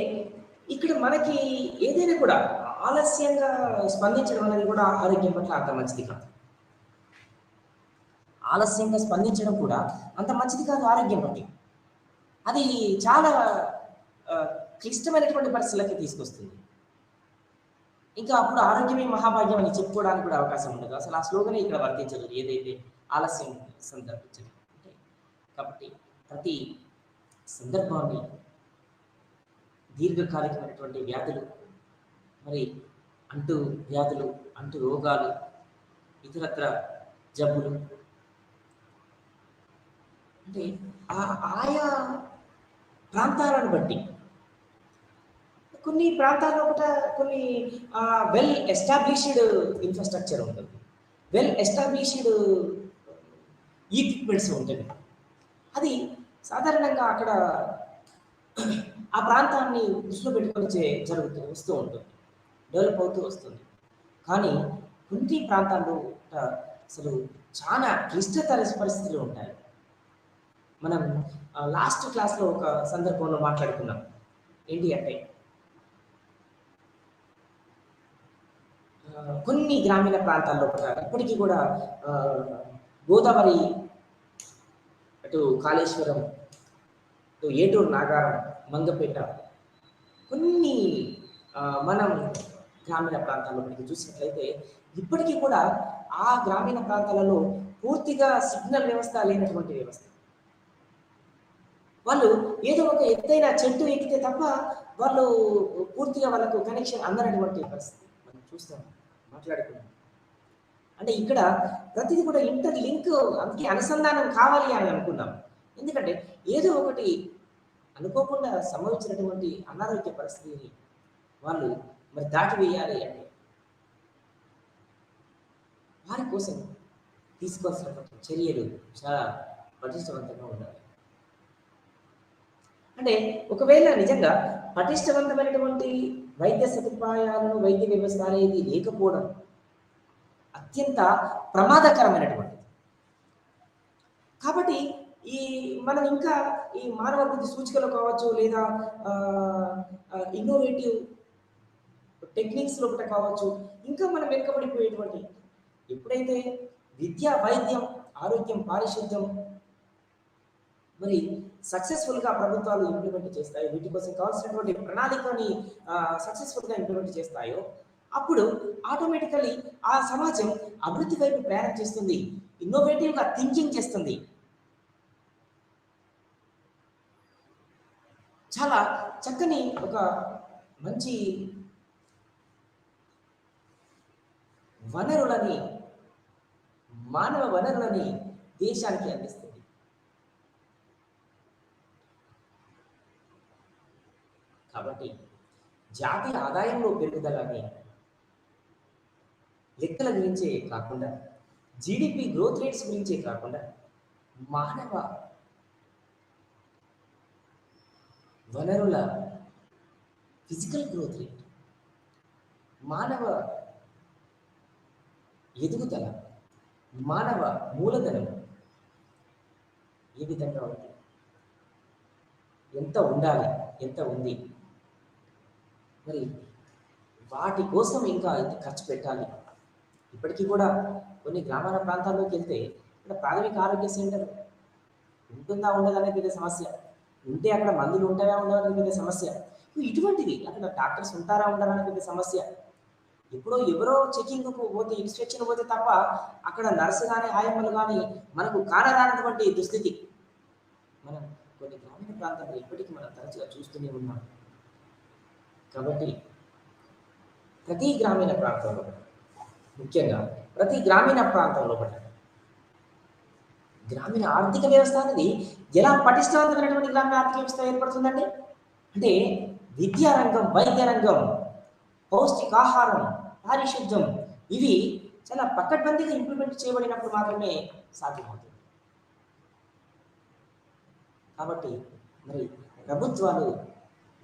ఇక్కడ మనకి ఏదైనా కూడా ఆలస్యంగా స్పందించడం అనేది కూడా ఆరోగ్యం పట్ల అంత మంచిది కాదు. ఆలస్యంగా స్పందించడం కూడా అంత మంచిది కాదు ఆరోగ్యం పట్ల. అది చాలా క్లిష్టమైనటువంటి పరిస్థితులకి తీసుకొస్తుంది. ఇంకా అప్పుడు ఆరోగ్యమే మహాభాగ్యం అని చెప్పుకోవడానికి కూడా అవకాశం ఉండదు. అసలు ఆ స్లోగనే ఇక్కడ వర్తించదు, ఏదైతే ఆలస్యం సందర్భించదు. కాబట్టి ప్రతి సందర్భాన్ని దీర్ఘకాలికమైనటువంటి వ్యాధులు, మరి అంటు వ్యాధులు, అంటు రోగాలు, ఇతరత్ర జబ్బులు అంటే ఆయా ప్రాంతాలను బట్టి కొన్ని ప్రాంతాల్లో కూడా కొన్ని వెల్ ఎస్టాబ్లిష్డ్ ఇన్ఫ్రాస్ట్రక్చర్ ఉంటుంది, వెల్ ఎస్టాబ్లిష్డ్ ఈక్విప్మెంట్స్ ఉంటుంది. అది సాధారణంగా అక్కడ ఆ ప్రాంతాన్ని దృష్టిలో పెట్టుకొని వస్తూ ఉంటుంది, డెవలప్ అవుతూ వస్తుంది. కానీ కొన్ని ప్రాంతాల్లో అసలు చాలా క్లిష్టతర పరిస్థితులు ఉంటాయి. మనం లాస్ట్ క్లాస్లో ఒక సందర్భంలో మాట్లాడుకున్నాం. ఏంటి అంటే కొన్ని గ్రామీణ ప్రాంతాల్లో కూడా ఇప్పటికీ కూడా గోదావరి, అటు కాళేశ్వరం, అటు ఏటూరు నాగారం, మంగపేట, కొన్ని మనం గ్రామీణ ప్రాంతాల్లో మనకి చూసినట్లయితే ఇప్పటికీ కూడా ఆ గ్రామీణ ప్రాంతాలలో పూర్తిగా సిగ్నల్ వ్యవస్థ లేనటువంటి వ్యవస్థ. వాళ్ళు ఏదో ఒక ఎత్తైన చెట్టు ఎక్కితే తప్ప వాళ్ళు పూర్తిగా వాళ్ళకు కనెక్షన్ అందనటువంటి పరిస్థితి మనం చూస్తాం, మాట్లాడుకున్నాం. అంటే ఇక్కడ ప్రతిదీ కూడా ఇంటర్ లింక్, అందుకే అనుసంధానం కావాలి అని అనుకున్నాం. ఎందుకంటే ఏదో ఒకటి అనుకోకుండా సంభవించినటువంటి అనారోగ్య పరిస్థితిని వాళ్ళు మరి దాటివేయాలి అంటే వారి కోసం తీసుకోవాల్సినటువంటి చర్యలు చాలా పటిష్టవంతంగా ఉండాలి. అంటే ఒకవేళ నిజంగా పటిష్టవంతమైనటువంటి వైద్య సదుపాయాలను, వైద్య వ్యవస్థ అనేది లేకపోవడం అత్యంత ప్రమాదకరమైనటువంటిది. కాబట్టి ఈ మనం ఇంకా ఈ మానవ అభివృద్ధి సూచికలు కావచ్చు, లేదా ఇన్నోవేటివ్ టెక్నిక్స్ లోపల కావచ్చు, ఇంకా మనం వెనుకబడిపోయేటువంటి ఎప్పుడైతే విద్య, వైద్యం, ఆరోగ్యం, పారిశుద్ధ్యం మరి సక్సెస్ఫుల్గా ప్రభుత్వాలు ఇంప్లిమెంట్ చేస్తాయో, వీటి కోసం కావాల్సినటువంటి ప్రణాళికని సక్సెస్ఫుల్గా ఇంప్లిమెంట్ చేస్తాయో, అప్పుడు ఆటోమేటికలీ ఆ సమాజం అభివృద్ధి వైపు ప్రయాణం చేస్తుంది, ఇన్నోవేటివ్గా థింకింగ్ చేస్తుంది. చాలా చక్కని ఒక మంచి వనరులని, మానవ వనరులని దేశానికి అందిస్తుంది. కాబట్టి జాతీయ ఆదాయంలో పెరుగుదలని లెక్కల గురించే కాకుండా, జీడిపి గ్రోత్ రేట్స్ గురించే కాకుండా, మానవ వనరుల ఫిజికల్ గ్రోత్ రేట్, మానవ ఎదుగుదల, మానవ మూలధనం ఏ విధంగా ఉంది, ఎంత ఉండాలి, ఎంత ఉంది, మరి వాటి కోసం ఇంకా ఎంత ఖర్చు పెట్టాలి. ఇప్పటికీ కూడా కొన్ని గ్రామాల ప్రాంతాల్లోకి వెళ్తే ఇక్కడ ప్రాథమిక ఆరోగ్య సెంటర్ ఉంటుందా ఉండదనే పెద్ద సమస్య, ఉంటే అక్కడ మందులు ఉంటాయా ఉండవనే పెద్ద సమస్య, ఇటువంటివి అక్కడ డాక్టర్స్ ఉంటారా ఉండరనే పెద్ద సమస్య. ఎప్పుడో ఎవరో చెకింగ్కు పోతే, ఇన్స్పెక్షన్ పోతే తప్ప అక్కడ నర్సు కానీ, ఆయమ్మలు కానీ మనకు కానరానటువంటి దుస్థితి మనం కొన్ని గ్రామీణ ప్రాంతాల్లో ఇప్పటికీ మనం తరచుగా చూస్తూనే ఉన్నాం. కాబట్టి ప్రతి గ్రామీణ ప్రాంతంలో, ముఖ్యంగా ప్రతి గ్రామీణ ప్రాంతంలో గ్రామీణ ఆర్థిక వ్యవస్థ అనేది ఎలా పటిష్టవంతమైనటువంటి గ్రామీణ ఆర్థిక వ్యవస్థ ఏర్పడుతుందండి అంటే విద్యా రంగం, వైద్య రంగం, పౌష్టికాహారం, పారిశుద్ధ్యం ఇవి చాలా పకడ్బందీగా ఇంప్లిమెంట్ చేయబడినప్పుడు మాత్రమే సాధ్యమవుతుంది. కాబట్టి మరి ప్రభుత్వాలు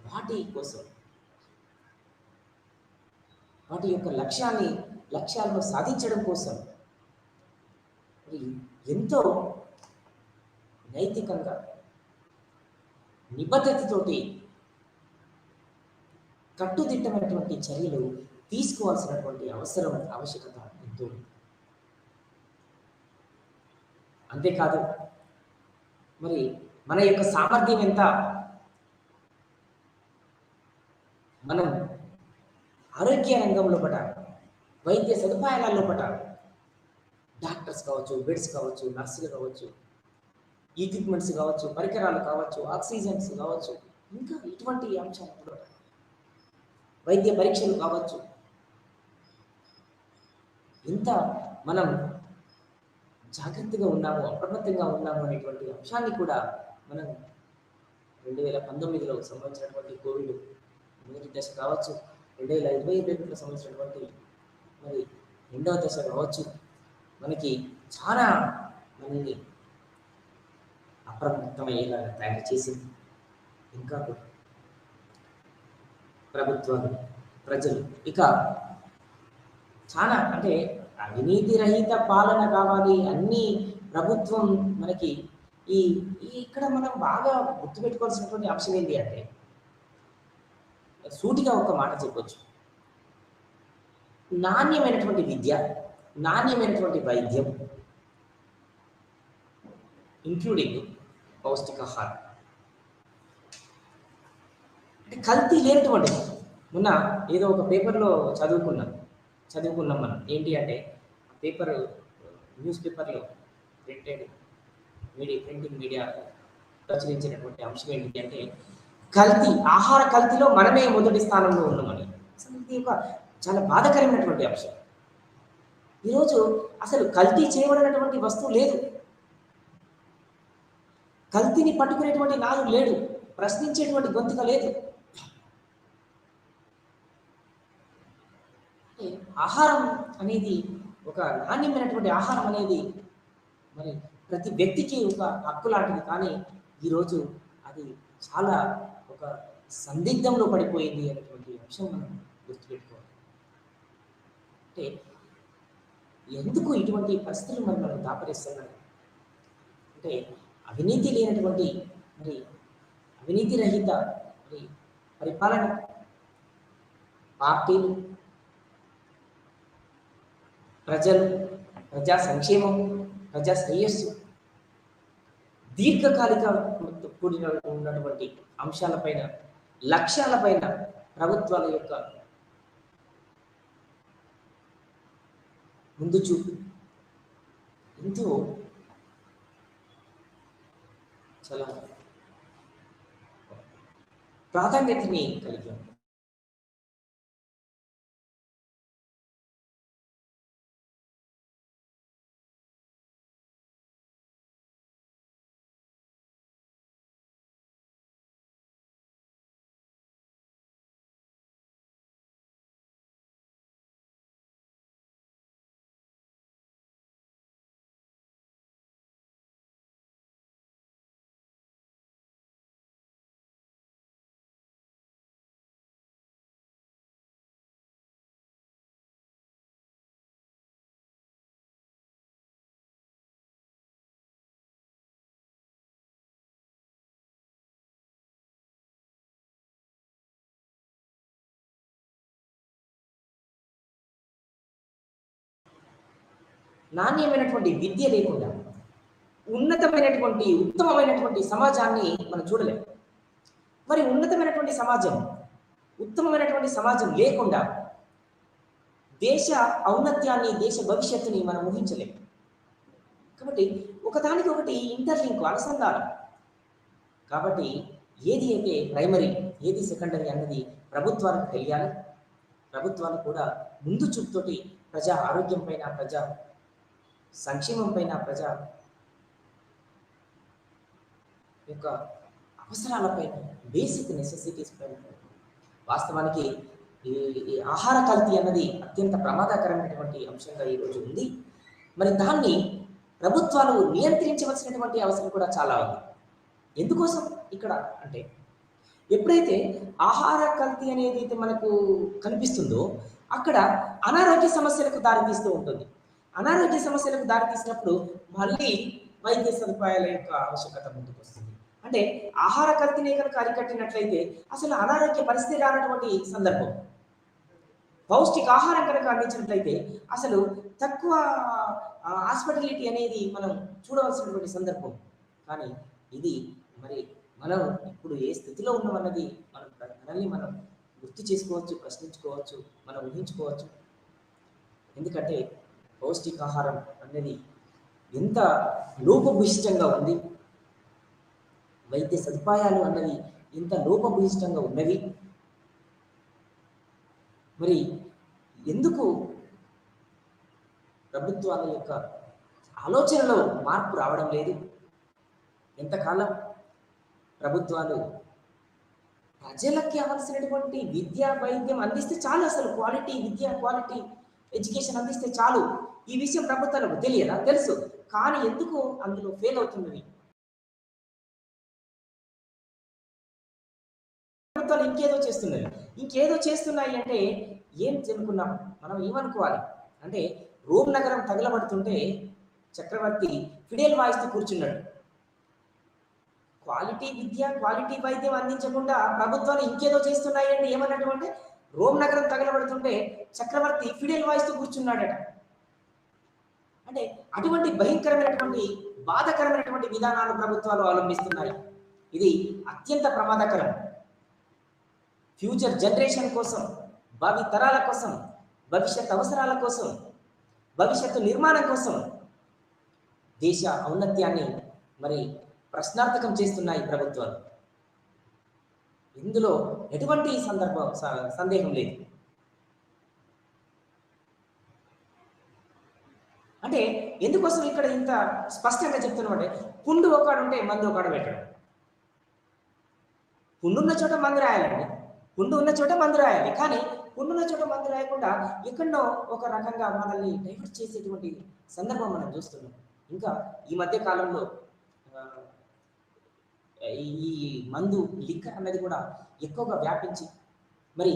వాటి కోసం, వాటి యొక్క లక్ష్యాలను సాధించడం కోసం మరి ఎంతో నైతికంగా, నిబద్ధతతోటి కట్టుదిట్టమైనటువంటి చర్యలు తీసుకోవాల్సినటువంటి ఆవశ్యకత ఎంతో. అంతేకాదు మరి మన యొక్క సామర్థ్యం ఎంత, మనం ఆరోగ్య రంగంలో వైద్య సదుపాయాలలో డాక్టర్స్ కావచ్చు, బెడ్స్ కావచ్చు, నర్సులు కావచ్చు, ఎక్విప్మెంట్స్ కావచ్చు, పరికరాలు కావచ్చు, ఆక్సిజన్స్ కావచ్చు, ఇంకా ఇటువంటి అంశాలు, వైద్య పరీక్షలు కావచ్చు, ఎంత మనం జాగ్రత్తగా ఉన్నాము, అప్రమత్తంగా ఉన్నాము అనేటువంటి అంశాన్ని కూడా మనం 2019లో సంబంధించినటువంటి కోవిడ్ మొదటి దశ కావచ్చు, 2022లో సంబంధించినటువంటి మరి రెండవ దశ కావచ్చు, మనకి చాలా మనల్ని అప్రమత్తమయ్యేలా తయారు చేసింది. ఇంకా ప్రభుత్వాలు, ప్రజలు ఇక చాలా అంటే అవినీతి రహిత పాలన కావాలి, అన్ని ప్రభుత్వం మనకి ఇక్కడ మనం బాగా గుర్తుపెట్టుకోవాల్సినటువంటి అంశం ఏంటి అంటే, సూటిగా ఒక మాట చెప్పొచ్చు, నాణ్యమైనటువంటి విద్య, నాణ్యమైనటువంటి వైద్యం, ఇంక్లూడింగ్ పౌష్టికాహారం, అంటే కల్తీ లేనటువంటి. మొన్న ఏదో ఒక పేపర్లో చదువుకున్నాం మనం. ఏంటి అంటే పేపర్, న్యూస్ పేపర్లో ప్రింటింగ్ మీడియా ప్రచురించినటువంటి అంశం ఏంటి అంటే కల్తీ, ఆహార కల్తీలో మనమే మొదటి స్థానంలో ఉన్నామని. అసలు ఇది ఒక చాలా బాధాకరమైనటువంటి అంశం. ఈరోజు అసలు కల్తీ చేయబడినటువంటి వస్తువు లేదు, కల్తీని పట్టుకునేటువంటి నాలుగు లేడు, ప్రశ్నించేటువంటి గొంతుక లేదు. ఆహారం అనేది, ఒక నాణ్యమైనటువంటి ఆహారం అనేది మరి ప్రతి వ్యక్తికి ఒక హక్కు లాంటిది. కానీ ఈరోజు అది చాలా ఒక సందిగ్ధంలో పడిపోయింది అనేటువంటి అంశం మనం గుర్తుపెట్టుకోవాలి. అంటే ఎందుకు ఇటువంటి పరిస్థితులు మరి మనం దాపరిస్తున్నాయి అంటే అవినీతి లేనటువంటి మరి అవినీతి రహిత మరి పరిపాలన, పార్టీలు, ప్రజలు, ప్రజా సంక్షేమం, ప్రజా శ్రేయస్సు, దీర్ఘకాలిక కూడిన ఉన్నటువంటి అంశాలపైన, లక్ష్యాలపైన ప్రభుత్వాల యొక్క ముందు చూపు ఎంతో చాలా ప్రాధాన్యతని కలిగి ఉంది. నాణ్యమైనటువంటి విద్య లేకుండా ఉన్నతమైనటువంటి ఉత్తమమైనటువంటి సమాజాన్ని మనం చూడలేం. మరి ఉన్నతమైనటువంటి సమాజం, ఉత్తమమైనటువంటి సమాజం లేకుండా దేశ ఔన్నత్యాన్ని, దేశ భవిష్యత్తుని మనం ఊహించలేం. కాబట్టి ఒకదానికి ఒకటి ఇంటర్లింక్, అనుసంధానం. కాబట్టి ఏది అయితే ప్రైమరీ, ఏది సెకండరీ అన్నది ప్రభుత్వాలకు తెలియాలి. ప్రభుత్వాలు కూడా ముందు చూపుతోటి ప్రజా ఆరోగ్యం పైన, ప్రజా సంక్షేమం పైన, ప్రజా యొక్క అవసరాలపైన, బేసిక్ నెసెసిటీస్ పైన. వాస్తవానికి ఈ ఆహార కల్తీ అన్నది అత్యంత ప్రమాదకరమైనటువంటి అంశంగా ఈరోజు ఉంది. మరి దాన్ని ప్రభుత్వాలు నియంత్రించవలసినటువంటి అవసరం కూడా చాలా ఉంది. ఎందుకోసం ఇక్కడ అంటే ఎప్పుడైతే ఆహార కల్తీ అనేది అయితే మనకు కనిపిస్తుందో అక్కడ అనారోగ్య సమస్యలకు దారితీస్తూ ఉంటుంది. అనారోగ్య సమస్యలకు దారితీసినప్పుడు మళ్ళీ వైద్య సదుపాయాల యొక్క ఆవశ్యకత ముందుకు వస్తుంది. అంటే ఆహార కల్తీని కనుక అరికట్టినట్లయితే అసలు అనారోగ్య పరిస్థితి రానటువంటి సందర్భం. పౌష్టికాహారం కనుక అందించినట్లయితే అసలు తక్కువ హాస్పిటాలిటీ అనేది మనం చూడవలసినటువంటి సందర్భం. కానీ ఇది మరి మనం ఇప్పుడు ఏ స్థితిలో ఉన్నామన్నది మనల్ని మనం గుర్తు చేసుకోవచ్చు, ప్రశ్నించుకోవచ్చు, మనం ఊహించుకోవచ్చు. ఎందుకంటే పౌష్టికాహారం అనేది ఎంత లోపభూయిష్టంగా ఉంది, వైద్య సదుపాయాలు అన్నవి ఎంత లోపభూయిష్టంగా ఉన్నవి. మరి ఎందుకు ప్రభుత్వాల యొక్క ఆలోచనలో మార్పు రావడం లేదు? ఎంతకాలం ప్రభుత్వాలు ప్రజలకి అవలసినటువంటి విద్య, వైద్యం అందిస్తే చాలు, అసలు క్వాలిటీ విద్య, క్వాలిటీ ఎడ్యుకేషన్ అందిస్తే చాలు. ఈ విషయం ప్రభుత్వాలకు తెలియదా? తెలుసు. కానీ ఎందుకు అందులో ఫెయిల్ అవుతున్నది? ప్రభుత్వాలు ఇంకేదో చేస్తున్నాయి అంటే ఏం అనుకున్నాం మనం? ఏమనుకోవాలి అంటే రోమ్ నగరం తగలబడుతుంటే చక్రవర్తి ఫిడేల్ వాయిస్తూ కూర్చున్నాడు. క్వాలిటీ విద్య, క్వాలిటీ వైద్యం అందించకుండా ప్రభుత్వాలు ఇంకేదో చేస్తున్నాయి అంటే ఏమన్నట్టు అంటే రోమ్ నగరం తగలబడుతుంటే చక్రవర్తి ఫిడేల్ వాయిస్తూ కూర్చున్నాడట. అంటే అటువంటి భయంకరమైనటువంటి, బాధకరమైనటువంటి విధానాలు ప్రభుత్వాలు అవలంబిస్తున్నాయి. ఇది అత్యంత ప్రమాదకరం. ఫ్యూచర్ జనరేషన్ కోసం, భావి తరాల కోసం, భవిష్యత్ అవసరాల కోసం, భవిష్యత్తు నిర్మాణం కోసం దేశ ఔన్నత్యాన్ని మరి ప్రశ్నార్థకం చేస్తున్నాయి ప్రభుత్వాలు. ఇందులో ఎటువంటి సందేహం లేదు. అంటే ఎందుకోసం ఇక్కడ ఇంత స్పష్టంగా చెప్తున్నామంటే పుండు ఒకడుంటే మందు ఒకడు పెట్టడం. పుండున్న చోట మందు రాయాలండి, పుండు ఉన్న చోట మందు రాయాలి. కానీ పుండున్న చోట మందు రాయకుండా ఎక్కడో ఒక రకంగా మనల్ని డైవర్ట్ చేసేటువంటి సందర్భం మనం చూస్తున్నాం. ఇంకా ఈ మధ్య కాలంలో ఈ మందు లిక్కర్ అన్నది కూడా ఎక్కువగా వ్యాపించి మరి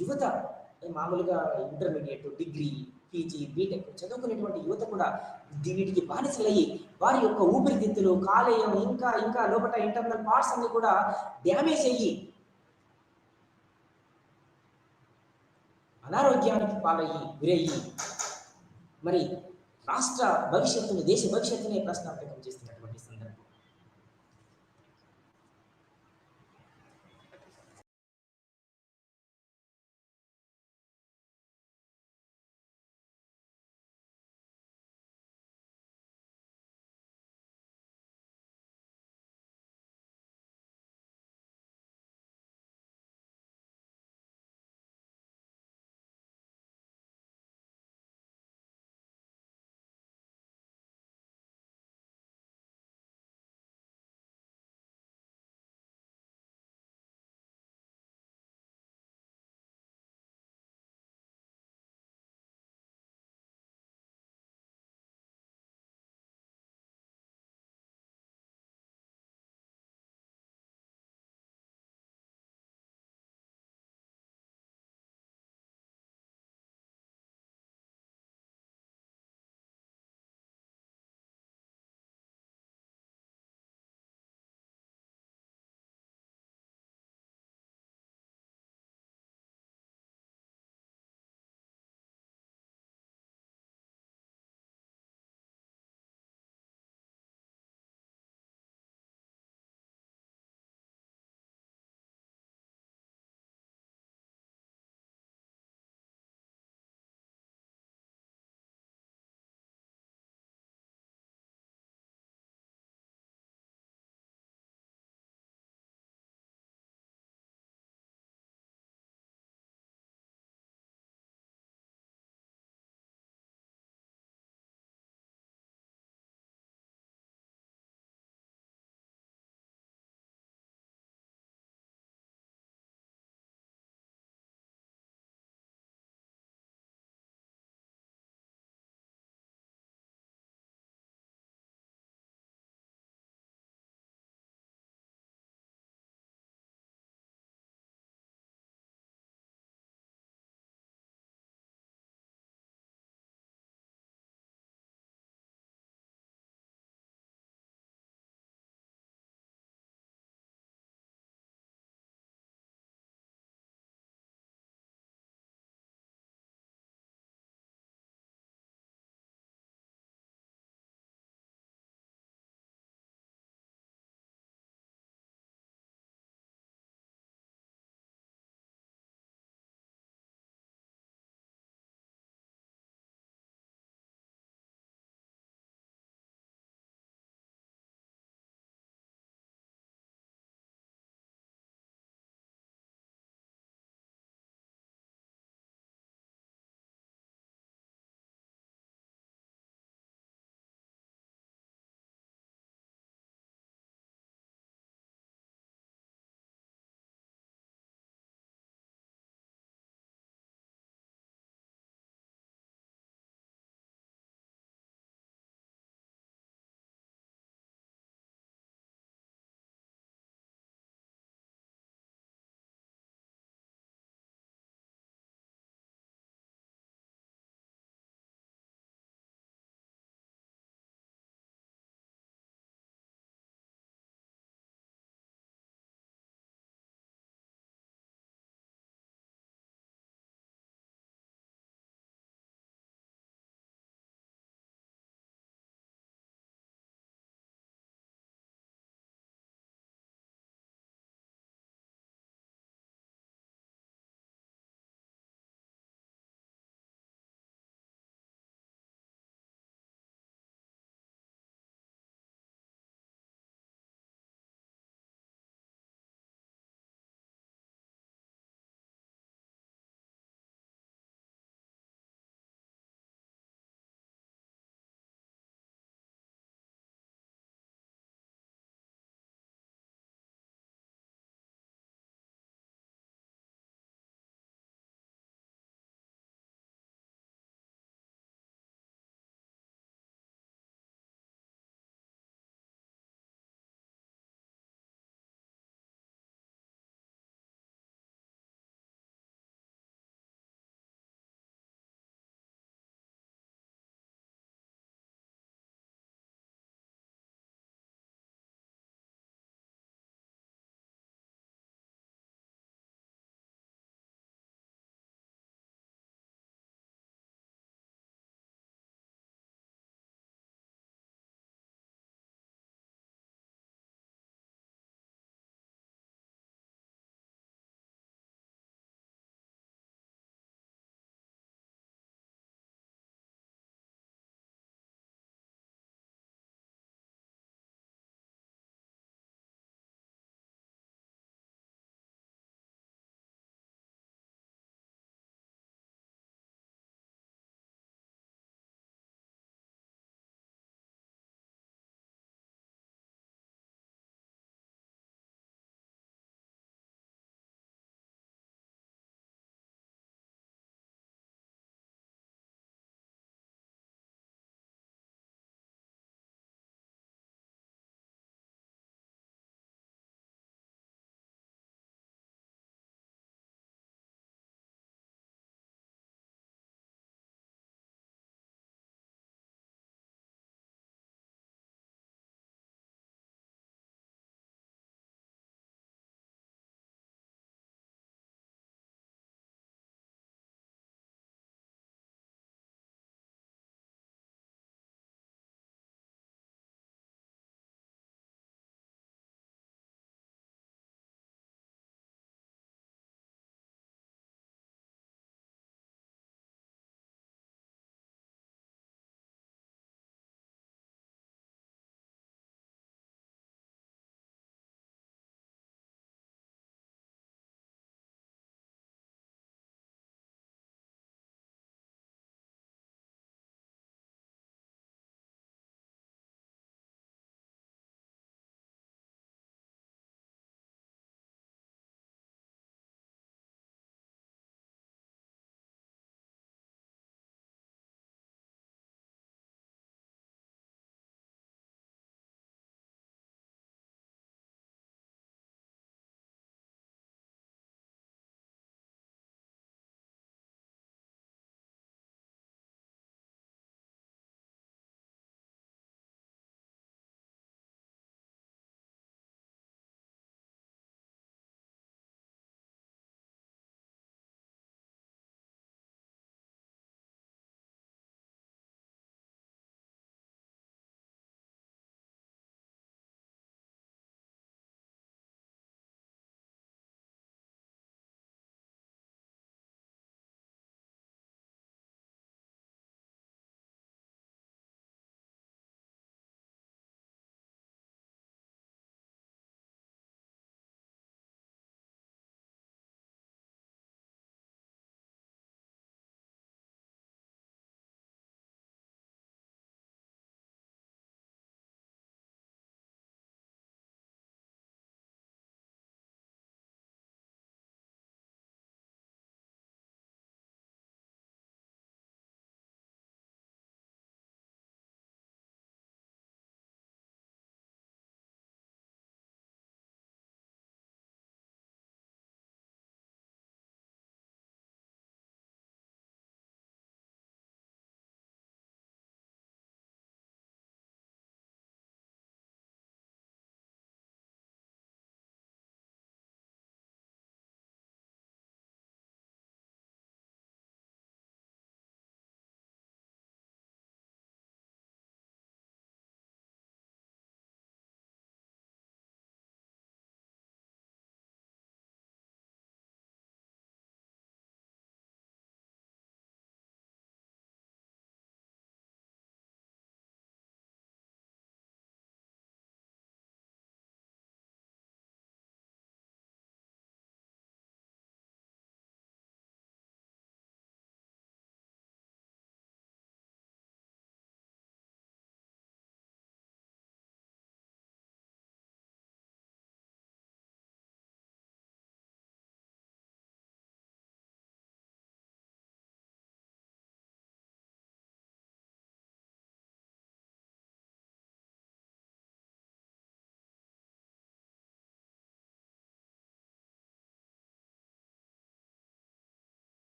యువత మామూలుగా ఇంటర్మీడియట్, డిగ్రీ, పీజీ, బీటెక్ చదువుకునేటువంటి యువత కూడా వీటికి బానిసలయ్యి వారి యొక్క ఊపిరితిత్తులు, కాలేయం ఇంకా ఇంకా లోపల ఇంటర్నల్ పార్ట్స్ అన్ని కూడా డ్యామేజ్ అయ్యి అనారోగ్యానికి పాలయ్యి గురయ్యి మరి రాష్ట్ర భవిష్యత్తుని, దేశ భవిష్యత్తుని ప్రశ్నార్థకం చేస్తున్నటువంటి సందర్భం.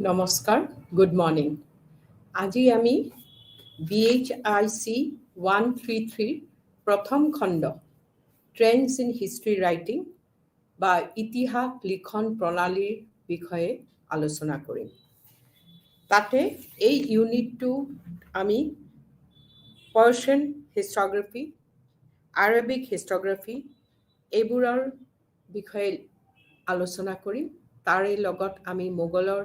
নমস্কাৰ, গুড মৰ্নিং। আজি আমি BHIC 133 প্ৰথম খণ্ড ট্ৰেণ্ডছ ইন হিষ্ট্ৰী ৰাইটিং বা ইতিহাস লিখন প্ৰণালীৰ বিষয়ে আলোচনা কৰিম। তাতে এই ইউনিটটো আমি পাৰ্চিয়ান হিষ্ট্ৰগ্ৰাফী, আৰবিক হিষ্ট্ৰগ্ৰাফী এইবোৰৰ বিষয়ে আলোচনা কৰিম। তাৰে লগত আমি মোগলৰ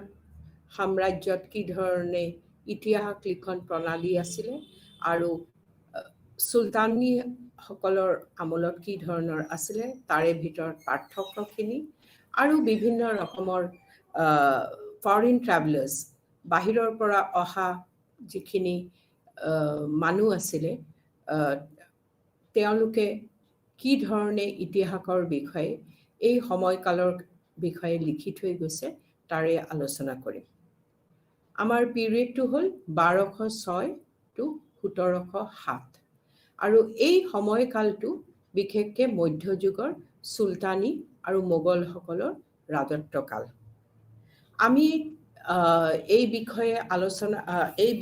সাম্ৰাজ্যত কি ধৰণে ইতিহাস লিখন প্ৰণালী আছিলে আৰু চুলতানীসকলৰ আমলত কি ধৰণৰ আছিলে তাৰে ভিতৰত পাৰ্থক্যখিনি আৰু বিভিন্ন ৰকমৰ ফৰেইন ট্ৰেভেলাৰ্ছ, বাহিৰৰ পৰা অহা যিখিনি মানুহ আছিলে তেওঁলোকে কি ধৰণে ইতিহাসৰ বিষয়ে এই সময়কালৰ বিষয়ে লিখি থৈ গৈছে তাৰে আলোচনা কৰিম। আমাৰ পিৰিয়ডটো হ'ল 1206 to 1707 আৰু এই সময়কালটো বিশেষকৈ মধ্যযুগৰ চুলতানী আৰু মোগলসকলৰ ৰাজত্বকাল। আমি এই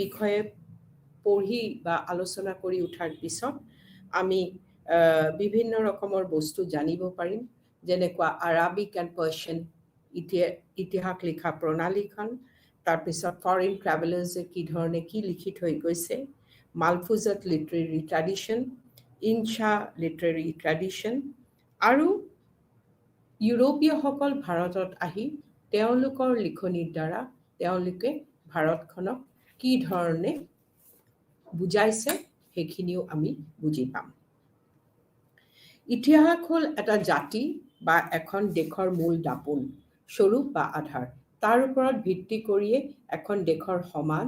বিষয়ে পঢ়ি বা আলোচনা কৰি উঠাৰ পিছত আমি বিভিন্ন ৰকমৰ বস্তু জানিব পাৰিম, যেনেকুৱা আৰবিক এণ্ড পাৰ্চিয়ান ইতিহাস লিখা প্ৰণালীখন, তাৰপিছত ফৰেইন ট্ৰেভেলাৰ্ছে কি ধৰণে কি লিখি থৈ গৈছে, Malfuzat literary tradition, ইনচা literary tradition আৰু ইউৰোপীয়সকল ভাৰতত আহি তেওঁলোকৰ লিখনিৰ দ্বাৰা তেওঁলোকে ভাৰতখনক কি ধৰণে বুজাইছে সেইখিনিও আমি বুজি পাম। ইতিহাস হ'ল এটা জাতি বা এখন দেশৰ মূল দাপোন, স্বৰূপ বা আধাৰ। তাৰ ওপৰত ভিত্তি কৰিয়ে এখন দেশৰ সমাজ,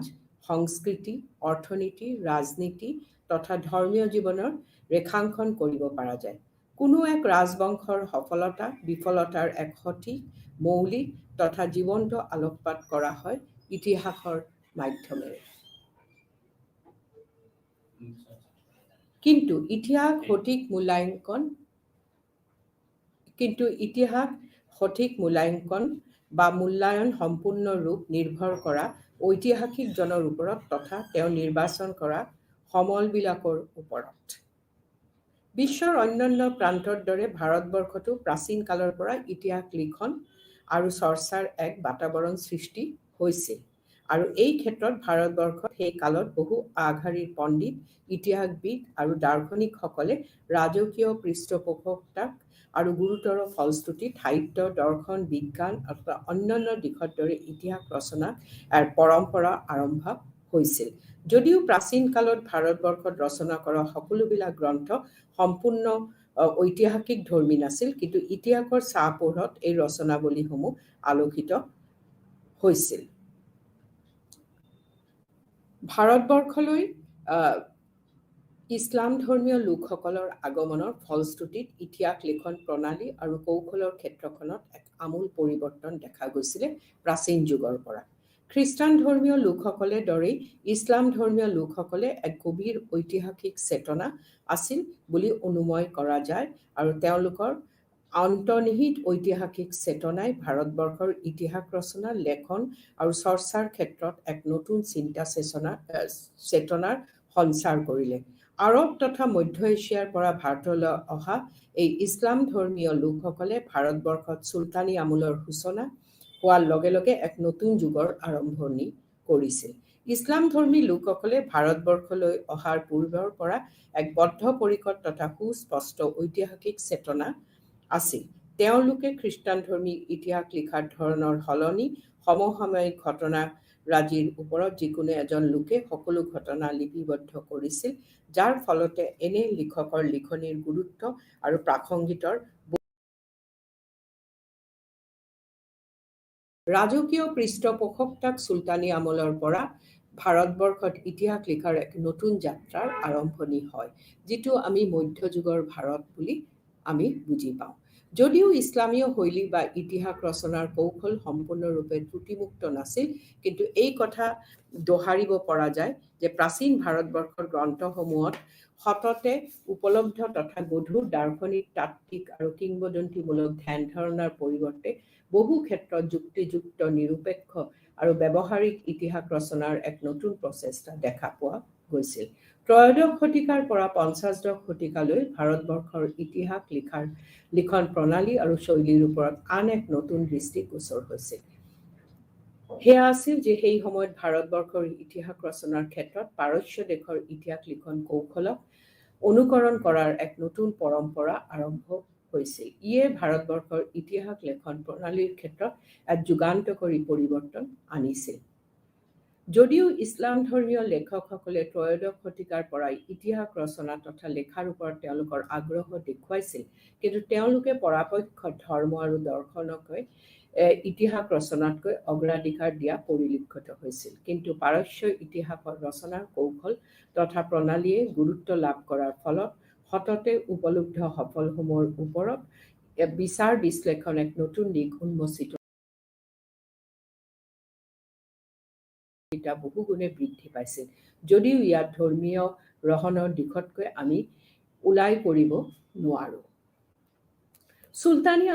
সংস্কৃতি, অৰ্থনীতি, ৰাজনীতি তথা ধৰ্মীয় জীৱনৰ ৰেখাংকন কৰিব পৰা যায়। কোনো এক ৰাজবংশৰ সফলতা বিফলতাৰ এক সঠিক, মৌলিক তথা জীৱন্ত আলোকপাত কৰা হয় ইতিহাসৰ মাধ্যমেৰে। কিন্তু ইতিহাস সঠিক মূল্যাংকন বা মূল্যায়ন সম্পূৰ্ণ ৰূপ নিৰ্ভৰ কৰা ঐতিহাসিকজনৰ ওপৰত তথা তেওঁ নিৰ্বাচন কৰা সমলবিলাকৰ ওপৰত। বিশ্বৰ অন্যান্য প্ৰান্তৰ দৰে ভাৰতবৰ্ষতো প্ৰাচীন কালৰ পৰা ইতিহাস লিখন আৰু চৰ্চাৰ এক বাতাবৰণ সৃষ্টি হৈছিল আৰু এই ক্ষেত্ৰত ভাৰতবৰ্ষত সেই কালত বহু আগশাৰীৰ পণ্ডিত, ইতিহাসবিদ আৰু দাৰ্শনিকসকলে ৰাজকীয় পৃষ্ঠপোষকতাক আৰু গুৰুতৰ ফলশ্ৰুতিত সাহিত্য, দৰ্শন, বিজ্ঞান অথবা অন্যান্য দিশৰ দৰে ইতিহাস ৰচনাৰ পৰম্পৰা আৰম্ভ হৈছিল। যদিও প্ৰাচীন কালত ভাৰতবৰ্ষত ৰচনা কৰা সকলোবিলাক গ্ৰন্থ সম্পূৰ্ণ ঐতিহাসিক ধৰ্মী নাছিল, কিন্তু ইতিহাসৰ ছাঁ-পোহৰত এই ৰচনাৱলীসমূহ আলোকিত হৈছিল। ভাৰতবৰ্ষলৈ ইছলাম ধৰ্মীয় লোকসকলৰ আগমনৰ ফলশ্ৰুতিত ইতিহাস লিখন প্ৰণালী আৰু কৌশলৰ ক্ষেত্ৰখনত এক আমূল পৰিৱৰ্তন দেখা গৈছিলে প্ৰাচীন যুগৰ পৰা। খ্ৰীষ্টান ধৰ্মীয় লোকসকলে দৰেই ইছলাম ধৰ্মীয় লোকসকলে এক গভীৰ ঐতিহাসিক চেতনা আছিল বুলি অনুময় কৰা যায় আৰু তেওঁলোকৰ অন্তৰ্নিহিত ঐতিহাসিক চেতনাই ভাৰতবৰ্ষৰ ইতিহাস ৰচনা, লেখন আৰু চৰ্চাৰ ক্ষেত্ৰত এক নতুন চিন্তা চেতনাৰ সঞ্চাৰ কৰিলে। আৰৱ তথা মধ্য এছিয়াৰ পৰা ভাৰতলৈ অহা এই ইছলাম ধৰ্মীয় লোকসকলে ভাৰতবৰ্ষত চুলতানী আমোলৰ সূচনা হোৱাৰ লগে লগে এক নতুন যুগৰ আৰম্ভণি কৰিছিল। ইছলাম ধৰ্মী লোকসকলে ভাৰতবৰ্ষলৈ অহাৰ পূৰ্বৰ পৰা এক বদ্ধপৰিকৰ তথা সুস্পষ্ট ঐতিহাসিক চেতনা আছিল। তেওঁলোকে খ্ৰীষ্টানধৰ্মী ইতিহাস লিখাৰ ধৰণৰ সলনি সমসাময়িক ঘটনাৰাজিৰ ওপৰত যিকোনো এজন লোকে সকলো ঘটনা লিপিবদ্ধ কৰিছিল, যাৰ ফলতে এনে লিখকৰ লিখনিৰ গুৰুত্ব আৰু প্ৰাসংগিকৰ ৰাজকীয় পৃষ্ঠপোষকতাক চুলতানী আমলৰ পৰা ভাৰতবৰ্ষত ইতিহাস লিখাৰ এক নতুন যাত্ৰাৰ আৰম্ভণি হয়, যিটো আমি মধ্যযুগৰ ভাৰত বুলি আমি বুজি পাওঁ। যদিও ইছলামীয় শৈলী বা ইতিহাস ৰচনাৰ কৌশল সম্পূৰ্ণৰূপে ত্ৰুটিমুক্ত নাছিল, কিন্তু এই কথা দোহাৰিব পৰা যায় যে প্ৰাচীন ভাৰতবৰ্ষৰ গ্ৰন্থসমূহত সততে উপলব্ধ তথা গধুৰ দাৰ্শনিক, তাত্ত্বিক আৰু কিংবদন্তিমূলক ধ্যান ধাৰণাৰ পৰিৱৰ্তে বহু ক্ষেত্ৰত যুক্তিযুক্ত, নিৰপেক্ষ আৰু ব্যৱহাৰিক ইতিহাস ৰচনাৰ এক নতুন প্ৰচেষ্টা দেখা পোৱা গৈছিল। ত্ৰয়োদশ শতিকাৰ পৰা ৫০দশ শতিকালৈ ভাৰতবৰ্ষৰ ইতিহাস লিখন প্ৰণালী আৰু শৈলীৰ ওপৰত আন এক নতুন দৃষ্টিগোচৰ হৈছিল। সেয়া আছিল যে সেই সময়ত ভাৰতবৰ্ষৰ ইতিহাস ৰচনাৰ ক্ষেত্ৰত পাৰস্য দেশৰ ইতিহাস লিখন কৌশলক অনুকৰণ কৰাৰ এক নতুন পৰম্পৰা আৰম্ভ হৈছিল। ইয়ে ভাৰতবৰ্ষৰ ইতিহাস লেখন প্ৰণালীৰ ক্ষেত্ৰত এক যুগান্তকাৰী পৰিৱৰ্তন আনিছিল। যদিও ইছলাম ধৰ্মীয় লেখকসকলে ত্ৰয়োদশ শতিকাৰ পৰাই ইতিহাস ৰচনা তথা লেখাৰ ওপৰত তেওঁলোকৰ আগ্ৰহ দেখুৱাইছিল, কিন্তু তেওঁলোকে পৰাপক্ষত ধৰ্ম আৰু দৰ্শনকৈ ইতিহাস ৰচনাতকৈ অগ্ৰাধিকাৰ দিয়া পৰিলক্ষিত হৈছিল। কিন্তু পাৰস্য ইতিহাসৰ ৰচনাৰ কৌশল তথা প্ৰণালীয়ে গুৰুত্ব লাভ কৰাৰ ফলত সততে উপলব্ধ সফলসমূহৰ ওপৰত বিচাৰ বিশ্লেষণ এক নতুন দিশ উন্মোচিত বহুগুণে বৃদ্ধি পাইছিল। যদিও ইয়াত ধৰ্মীয় ৰহনৰ দিশতকৈ আমি ওলাই পৰিব নোৱাৰোঁ। চুলতানী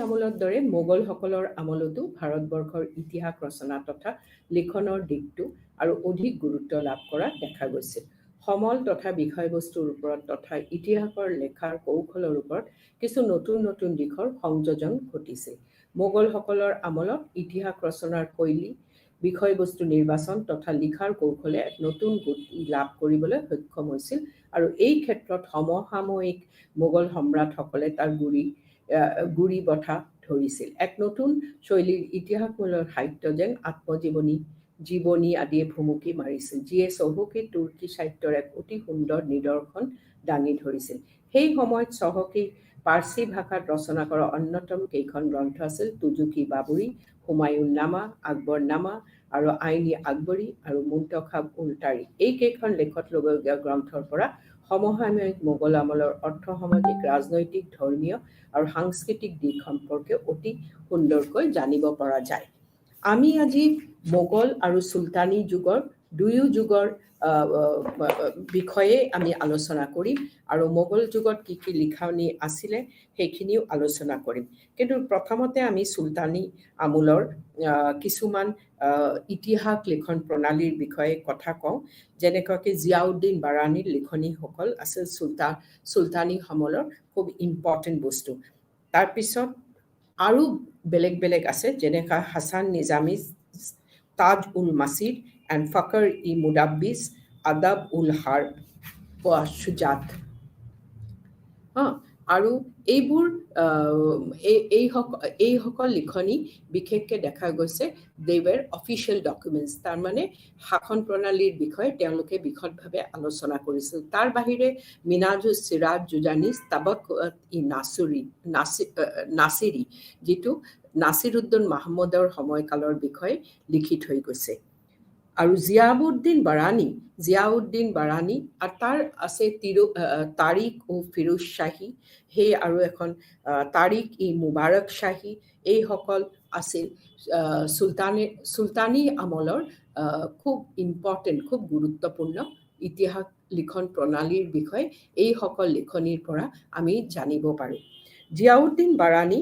আমলৰ দৰে মোগলসকলৰ আমলতো ভাৰতবৰ্ষৰ ইতিহাস ৰচনা তথা লিখনৰ দিশটো আৰু অধিক গুৰুত্ব লাভ কৰা দেখা গৈছিল। সমল তথা বিষয়বস্তুৰ ওপৰত তথা ইতিহাসৰ লেখাৰ কৌশলৰ ওপৰত কিছু নতুন নতুন দিশৰ সংযোজন ঘটিছিল। মোগলসকলৰ আমলত ইতিহাস ৰচনাৰ শৈলী, বিষয়বস্তু নিৰ্বাচন তথা লিখাৰ কৌশলে এক নতুন গতি লাভ কৰিবলৈ সক্ষম হৈছিল আৰু এই ক্ষেত্ৰত সমসাময়িক মোগল সম্ৰাটসকলে তাৰ গুৰি বঠা ধৰিছিল। এক নতুন শৈলীৰ ইতিহাসমূলৰ সাহিত্য যেন জীৱনী আদিয়ে ভুমুকি মাৰিছিল, যিয়ে চহকী তুৰ্কী সাহিত্যৰ এক অতি সুন্দৰ নিদৰ্শন দাঙি ধৰিছিল। সেই সময়ত চহকী পাৰ্চী ভাষাত ৰচনা কৰা অন্যতম কেইখন গ্ৰন্থ আছিল তুজুকি বাবৰি, হুমায়ুন নামা, আকবৰ নামা আৰু আইনী আকবৰী আৰু মুন্তখাব উল তাৰিখ। এই কেইখন লেখত ল'বলগীয়া গ্ৰন্থৰ পৰা সমসাময়িক মোগল আমলৰ অৰ্থ-সামাজিক, ৰাজনৈতিক, ধৰ্মীয় আৰু সাংস্কৃতিক দিশ সম্পৰ্কে অতি সুন্দৰকৈ জানিব পৰা যায়। আমি আজি মোগল আৰু চুলতানী যুগৰ দুয়ো যুগৰ বিষয়ে আমি আলোচনা কৰিম আৰু মোগল যুগত কি কি লিখনি আছিলে সেইখিনিও আলোচনা কৰিম। কিন্তু প্ৰথমতে আমি চুলতানী আমলৰ কিছুমান ইতিহাস লিখন প্ৰণালীৰ বিষয়ে কথা কওঁ। যেনেকুৱাকৈ জিয়াউদ্দিন বাৰাণীৰ লিখনিসকল আছিল চুলতানী আমলৰ খুব ইম্পৰ্টেণ্ট বস্তু। তাৰপিছত আৰু বেলেগ বেলেগ আছে, যেনেকৈ হাছান নিজামী, তাজ উল মাছিৰ এণ্ড ফখৰ ই মুদাব্বিছ, আদাব উল হাৰ্ব ৱা সুজাত। আৰু এইসকল লিখনি বিশেষকৈ দেখা গৈছে দে ৱেৰ অফিচিয়েল ডকুমেণ্টছ, তাৰমানে শাসন প্ৰণালীৰ বিষয়ে তেওঁলোকে বিশদভাৱে আলোচনা কৰিছিল। তাৰ বাহিৰে মিনাজুছ চিৰাজ জুজানিছ তাবক ই নাছিৰী, যিটো নাছিৰুদ্দিন মাহমুদৰ সময়কালৰ বিষয়ে লিখি থৈ গৈছে। আৰু জিয়াউদ্দিন বাৰাণী আৰু তাৰ আছে তাৰিক ও ফিৰোজ শ্বাহী, সেই আৰু এখন তাৰিক ই মুবাৰক শ্বাহী। এইসকল আছিল চুলতানী আমলৰ খুব ইম্পৰ্টেণ্ট, খুব গুৰুত্বপূৰ্ণ ইতিহাস লিখন প্ৰণালীৰ বিষয়ে এইসকল লিখনিৰ পৰা আমি জানিব পাৰোঁ। জিয়াউদ্দিন বাৰাণী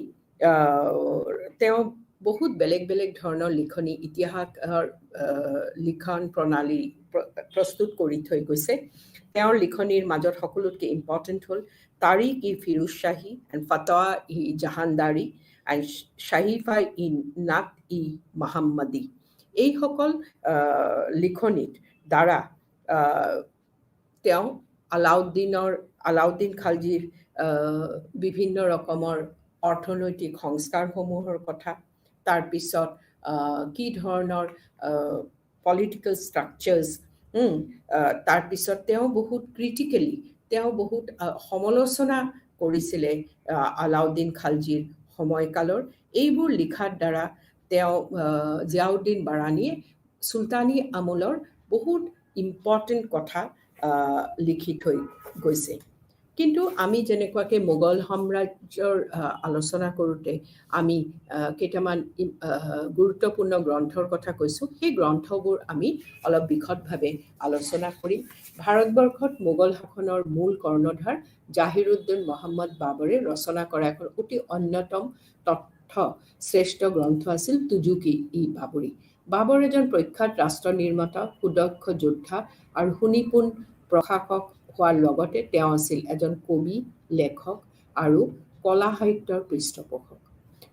তেওঁ বহুত বেলেগ বেলেগ ধৰণৰ লিখনি, ইতিহাসৰ লিখন প্ৰণালী প্ৰস্তুত কৰি থৈ গৈছে। তেওঁৰ লিখনিৰ মাজত সকলোতকৈ ইম্পৰ্টেণ্ট হ'ল তাৰিক ই ফিৰোজ শ্বাহী এণ্ড ফতৱা ই জাহানদাৰী এণ্ড শ্বাহিফা ই নাত ই মাহমদী। এইসকল লিখনিৰ দ্বাৰা তেওঁ আলাউদ্দিন খালজীৰ বিভিন্ন ৰকমৰ অৰ্থনৈতিক সংস্কাৰসমূহৰ কথা, তাৰপিছত কি ধৰণৰ পলিটিকেল ষ্ট্ৰাকচাৰ্ছ, তাৰপিছত তেওঁ বহুত সমালোচনা কৰিছিলে আলাউদ্দিন খালজীৰ সময়কালৰ। এইবোৰ লিখাৰ দ্বাৰা তেওঁ জিয়াউদ্দিন বাৰাণীয়ে চুলতানী আমলৰ বহুত ইম্পৰ্টেণ্ট কথা লিখি থৈ গৈছে। কিন্তু আমি যেনেকুৱাকৈ মোগল সাম্ৰাজ্যৰ আলোচনা কৰোঁতে আমি কেইটামান গুৰুত্বপূৰ্ণ গ্ৰন্থৰ কথা কৈছোঁ, সেই গ্ৰন্থবোৰ আমি অলপ বিশদভাৱে আলোচনা কৰিম। ভাৰতবৰ্ষত মোগল শাসনৰ মূল কৰ্ণধাৰ জাহিৰুদ্দিন মহম্মদ বাবৰে ৰচনা কৰা এখন অতি অন্যতম শ্ৰেষ্ঠ গ্ৰন্থ আছিল তুজুকি-ই-বাবৰি। বাবৰ এজন প্ৰখ্যাত ৰাষ্ট্ৰ নিৰ্মাতা, সুদক্ষ যোদ্ধা আৰু সুনিপুণ প্ৰশাসক হোৱাৰ লগতে তেওঁ আছিল এজন কবি, লেখক আৰু কলা সাহিত্যৰ পৃষ্ঠপোষক।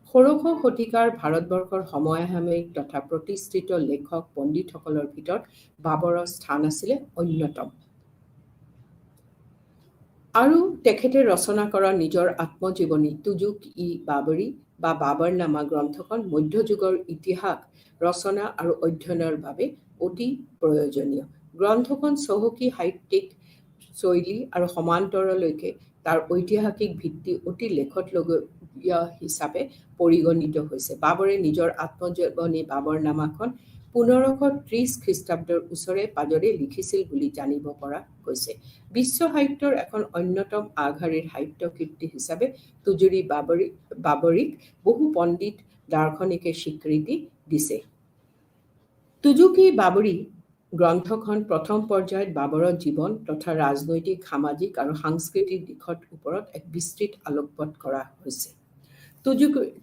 ষোড়শ শতিকাৰ ভাৰতবৰ্ষৰ সমসাময়িক তথা প্ৰতিষ্ঠিত লেখক পণ্ডিতসকলৰ ভিতৰত বাবৰৰ স্থান আছিলে অন্যতম। আৰু তেখেতে ৰচনা কৰা নিজৰ আত্মজীৱনী তুজুক-ই-বাবৰি বা বাবৰনামা গ্ৰন্থখন মধ্যযুগৰ ইতিহাস ৰচনা আৰু অধ্যয়নৰ বাবে অতি প্ৰয়োজনীয়। গ্ৰন্থখন চহকী সাহিত্যিক শৈলী আৰু সমান্তৰাললৈকে তাৰ ঐতিহাসিক ভিত্তি অতি লেখতলগীয়া হিচাপে পৰিগণিত হৈছে। বাবৰে নিজৰ আত্মজীৱনী বাবৰনামাখন 1530 খ্ৰীষ্টাব্দৰ ওচৰে পাজৰে লিখিছিল বুলি জানিব পৰা গৈছে। বিশ্ব সাহিত্যৰ এখন অন্যতম আগশাৰীৰ সাহিত্য কীৰ্তি হিচাপে তুজুকি-বাবৰিক বহু পণ্ডিত দাৰ্শনিকে স্বীকৃতি দিছে। তুজুকি-বাবৰি গ্ৰন্থখন প্ৰথম পৰ্যায়ত বাবৰৰ জীৱন তথা ৰাজনৈতিক, সামাজিক আৰু সাংস্কৃতিক দিশৰ ওপৰত এক বিস্তৃত আলোকপাত কৰা হৈছে।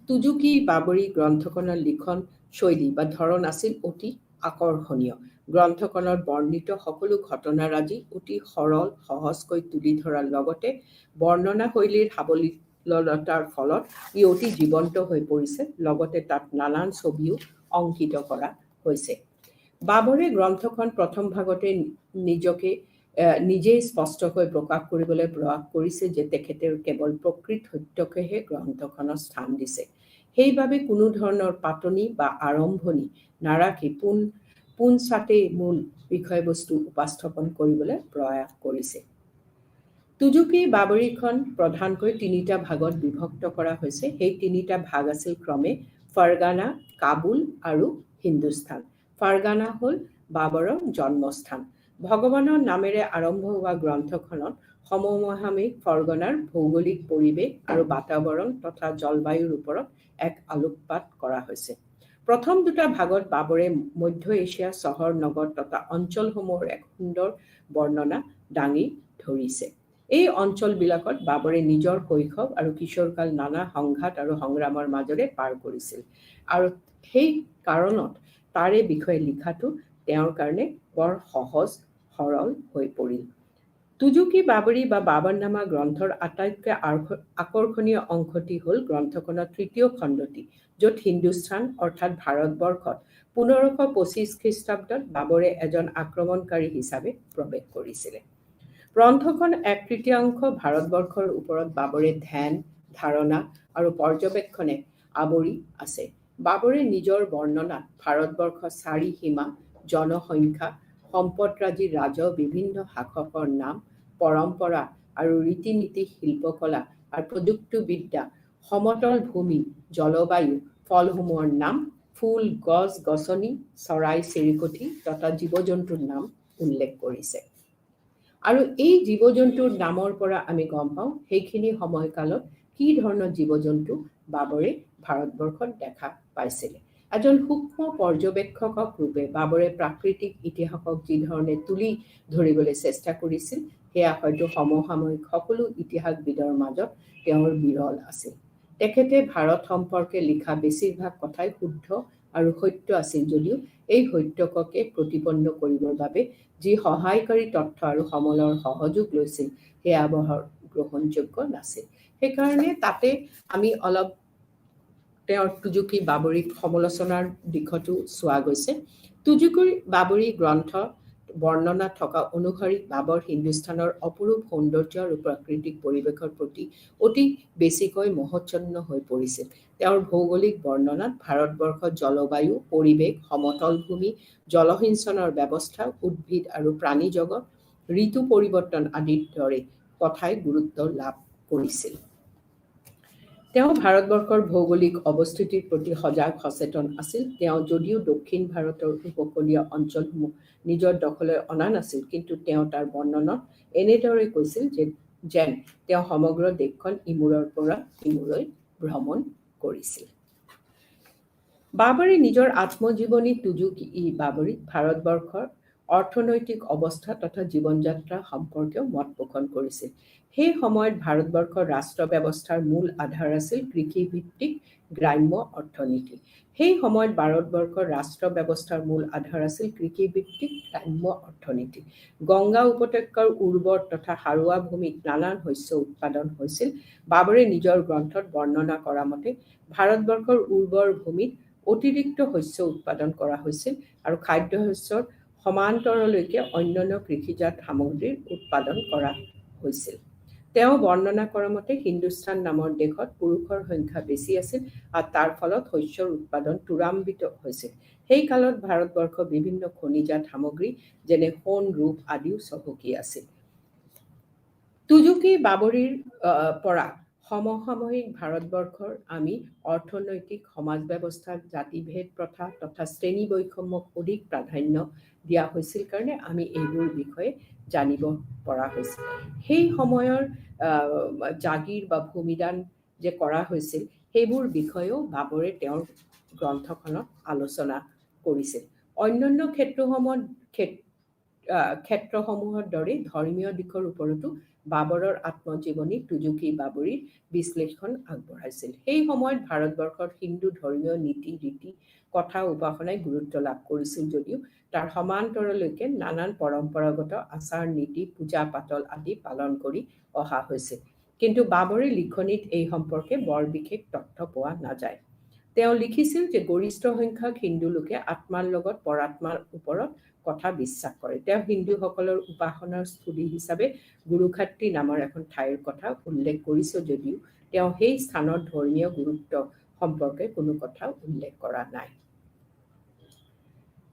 তুজুকি-বাবৰি গ্ৰন্থখনৰ লিখন শৈলী বা ধৰণ আছিল অতি আকৰ্ষণীয়। গ্ৰন্থখনত বৰ্ণিত সকলো ঘটনাৰাজি অতি সৰল সহজকৈ তুলি ধৰাৰ লগতে বৰ্ণনাশৈলীৰ সাৱলীলতাৰ ফলত ই অতি জীৱন্ত হৈ পৰিছে। লগতে তাত নানান ছবিও অংকিত কৰা হৈছে। বাবৰে গ্ৰন্থখন প্ৰথম ভাগতে নিজেই স্পষ্টকৈ প্ৰকাশ কৰিবলৈ প্ৰয়াস কৰিছে যে তেখেতে কেৱল প্ৰকৃত সত্যকেহে গ্ৰন্থখনৰ স্থান দিছে। সেইবাবে কোনো ধৰণৰ পাতনি বা আৰম্ভণি নাৰাখি পোনছাটেই মূল বিষয়বস্তু উপস্থাপন কৰিবলৈ প্ৰয়াস কৰিছে। তুজুকি-বাবৰিখন প্ৰধানকৈ 3টা ভাগত বিভক্ত কৰা হৈছে। সেই 3টা ভাগ আছিল ক্ৰমে ফৰগানা, কাবুল আৰু হিন্দুস্তান। ফৰগানা হ'ল বাবৰৰ জন্মস্থান। ভগৱানৰ নামেৰে আৰম্ভ হোৱা গ্ৰন্থখনত সমসাময়িক ফৰগনাৰ ভৌগোলিক পৰিৱেশ আৰু বাতাৱৰণ তথা জলবায়ুৰ ওপৰত এক আলোকপাত কৰা হৈছে। প্ৰথম 2টা ভাগত বাবৰে মধ্য এছিয়াৰ চহৰ নগৰ তথা অঞ্চলসমূহৰ এক সুন্দৰ বৰ্ণনা দাঙি ধৰিছে। এই অঞ্চলবিলাকত বাবৰে নিজৰ শৈশৱ আৰু কিশোৰকাল নানা সংঘাত আৰু সংগ্ৰামৰ মাজেৰে পাৰ কৰিছিল আৰু সেই কাৰণত তাৰে বিষয়ে লিখাটো তেওঁৰ কাৰণে বৰ সহজ সৰল হৈ পৰিল। তুজুকি-বাবৰি বা বাবৰনামা গ্ৰন্থৰ আটাইতকৈ আকৰ্ষণীয় অংশটি হ'ল গ্ৰন্থখনৰ 3য় খণ্ডটি, য'ত হিন্দুস্তান অৰ্থাৎ ভাৰতবৰ্ষত 1525 খ্ৰীষ্টাব্দত বাবৰে এজন আক্ৰমণকাৰী হিচাপে প্ৰৱেশ কৰিছিলে। গ্ৰন্থখন 1/3 ভাৰতবৰ্ষৰ ওপৰত বাবৰে ধ্যান, ধাৰণা আৰু পৰ্যবেক্ষণে আৱৰি আছে। বাবৰে নিজৰ বৰ্ণনাত ভাৰতবৰ্ষৰ 4 সীমা, জনসংখ্যা, সম্পদৰাজি, ৰাজহ, বিভিন্ন শাসকৰ নাম, পৰম্পৰা আৰু ৰীতি-নীতি, শিল্পকলা আৰু প্ৰযুক্তিবিদ্যা, সমতল ভূমি, জলবায়ু, ফলসমূহৰ নাম, ফুল, গছ-গছনি, চৰাই-চিৰিকটি তথা জীৱ-জন্তুৰ নাম উল্লেখ কৰিছে। আৰু এই জীৱ-জন্তুৰ নামৰ পৰা আমি গম পাওঁ সেইখিনি সময়কালত কি ধৰণৰ জীৱ-জন্তু বাবৰে ভাৰতবৰ্ষত দেখা পাইছিলে। এজন সূক্ষ্ম পৰ্যবেক্ষক ৰূপে বাবৰে প্ৰাকৃতিক ইতিহাসক যি ধৰণে তুলি ধৰিবলৈ চেষ্টা কৰিছিল সেয়া হয়তো সমসাময়িক সকলো ইতিহাসবিদৰ মাজত তেওঁৰ বিৰল আছিল। তেখেতে ভাৰত সম্পৰ্কে লিখা বেছিভাগ কথাই শুদ্ধ আৰু সত্য আছিল যদিও এই সত্যককে প্ৰতিপন্ন কৰিবৰ বাবে যি সহায়কাৰী তথ্য আৰু সমলৰ সহযোগ লৈছিল সেয়া গ্ৰহণযোগ্য নাছিল। সেইকাৰণে তাতে আমি অলপ তেওঁৰ তুজুকি-বাবৰি সমালোচনাৰ দিশতো চোৱা গৈছে। তুজুকি-বাবৰি গ্ৰন্থ বৰ্ণনা থকা অনুসৰি বাবৰ হিন্দুস্তানৰ অপৰূপ সৌন্দৰ্য আৰু প্ৰাকৃতিক পৰিৱেশৰ প্ৰতি অতি বেছিকৈ মোহাচ্ছন্ন হৈ পৰিছিল। তেওঁৰ ভৌগোলিক বৰ্ণনাত ভাৰতবৰ্ষৰ জলবায়ু, পৰিৱেশ, সমতল ভূমি, জলসিঞ্চনৰ ব্যৱস্থা, উদ্ভিদ আৰু প্ৰাণী জগত, ঋতু পৰিৱৰ্তন আদিৰ দৰে কথাই গুৰুত্ব লাভ কৰিছিল। তেওঁ ভাৰতবৰ্ষৰ ভৌগোলিক অৱস্থিতিৰ প্ৰতি সজাগ সচেতন আছিল। তেওঁ যদিও দক্ষিণ ভাৰতৰ উপকূলীয় অঞ্চলসমূহ নিজৰ দখলৈ অনা নাছিল, কিন্তু তেওঁ তাৰ বৰ্ণনাত এনেদৰে কৈছিল যেন তেওঁ সমগ্ৰ দেশখন ইমূৰৰ পৰা সিমূৰলৈ ভ্ৰমণ কৰিছিল। বাবৰে নিজৰ আত্মজীৱনী তুজুকি-ই-বাবৰিত ভাৰতবৰ্ষৰ অৰ্থনৈতিক অৱস্থা তথা জীৱনযাত্ৰা সম্পৰ্কেও মত পোষণ কৰিছিল। সেই সময়ত ভাৰতবৰ্ষৰ ৰাষ্ট্ৰ ব্যৱস্থাৰ মূল আধাৰ আছিল কৃষিভিত্তিক গ্ৰাম্য অৰ্থনীতি। সেই সময়ত ভাৰতবৰ্ষৰ ৰাষ্ট্ৰ ব্যৱস্থাৰ মূল আধাৰ আছিল কৃষিভিত্তিক গ্ৰাম্য অৰ্থনীতি। গংগা উপত্যকাৰ উৰ্বৰ তথা সাৰুৱা ভূমিত নানান শস্য উৎপাদন হৈছিল। বাবৰে নিজৰ গ্ৰন্থত বৰ্ণনা কৰা মতে ভাৰতবৰ্ষৰ উৰ্বৰ ভূমিত অতিৰিক্ত শস্য উৎপাদন কৰা হৈছিল আৰু খাদ্যশস্যৰ সমান্তৰলৈকে অন্যান্য কৃষিজাত সামগ্ৰীৰ উৎপাদন কৰা হৈছিল। তেওঁ বৰ্ণনা কৰা মতে হিন্দুস্তান নামৰ দেশত পুৰুষৰ সংখ্যা বেছি আছিল আৰু তাৰ ফলত শস্যৰ উৎপাদন ত্বৰান্বিত হৈছিল। সেই কালত ভাৰতবৰ্ষ বিভিন্ন খনিজাত সামগ্ৰী যেনে সোণ, ৰূপ আদিও চহকী আছিল। তুজুকি বাবৰিৰ পৰা সমসাময়িক ভাৰতবৰ্ষৰ আমি অৰ্থনৈতিক সমাজ ব্যৱস্থাত জাতিভেদ প্ৰথা তথা শ্ৰেণী বৈষম্যক অধিক প্ৰাধান্য দিয়া হৈছিল কাৰণে আমি এইবোৰ বিষয়ে জানিব পৰা হৈছিল। সেই সময়ৰ জাগিৰ বা ভূমিদান যে কৰা হৈছিল সেইবোৰ বিষয়েও বাবৰে তেওঁৰ গ্ৰন্থখনত আলোচনা কৰিছিল। অন্যান্য ক্ষেত্ৰসমূহৰ দৰে ধৰ্মীয় দিশৰ ওপৰতো বাবৰৰ আত্মজীৱনী তুজুকি বাবৰিৰ বিশ্লেষণ আগবঢ়াইছিল। সেই সময়ত ভাৰতবৰ্ষত হিন্দু ধৰ্মীয় নীতি ৰীতি কথা উপাসনাই গুৰুত্ব লাভ কৰিছিল যদিও তাৰ সমান্তৰলৈকে নানান পৰম্পৰাগত আচাৰ নীতি পূজা পাতল আদি পালন কৰি অহা হৈছিল। কিন্তু বাবৰে লিখনিত এই সম্পৰ্কে বৰ বিশেষ তথ্য পোৱা নাযায়। তেওঁ লিখিছিল যে গৰিষ্ঠ সংখ্যক হিন্দু লোকে আত্মাৰ লগত পৰাত্মাৰ ওপৰত কথা বিশ্বাস কৰে। তেওঁ হিন্দুসকলৰ উপাসনাৰ স্থলী হিচাপে গুৰুখাত্ৰী নামৰ এখন ঠাইৰ কথা উল্লেখ কৰিছে যদিও তেওঁ সেই স্থানৰ ধৰ্মীয় গুৰুত্ব সম্পৰ্কে কোনো কথা উল্লেখ কৰা নাই।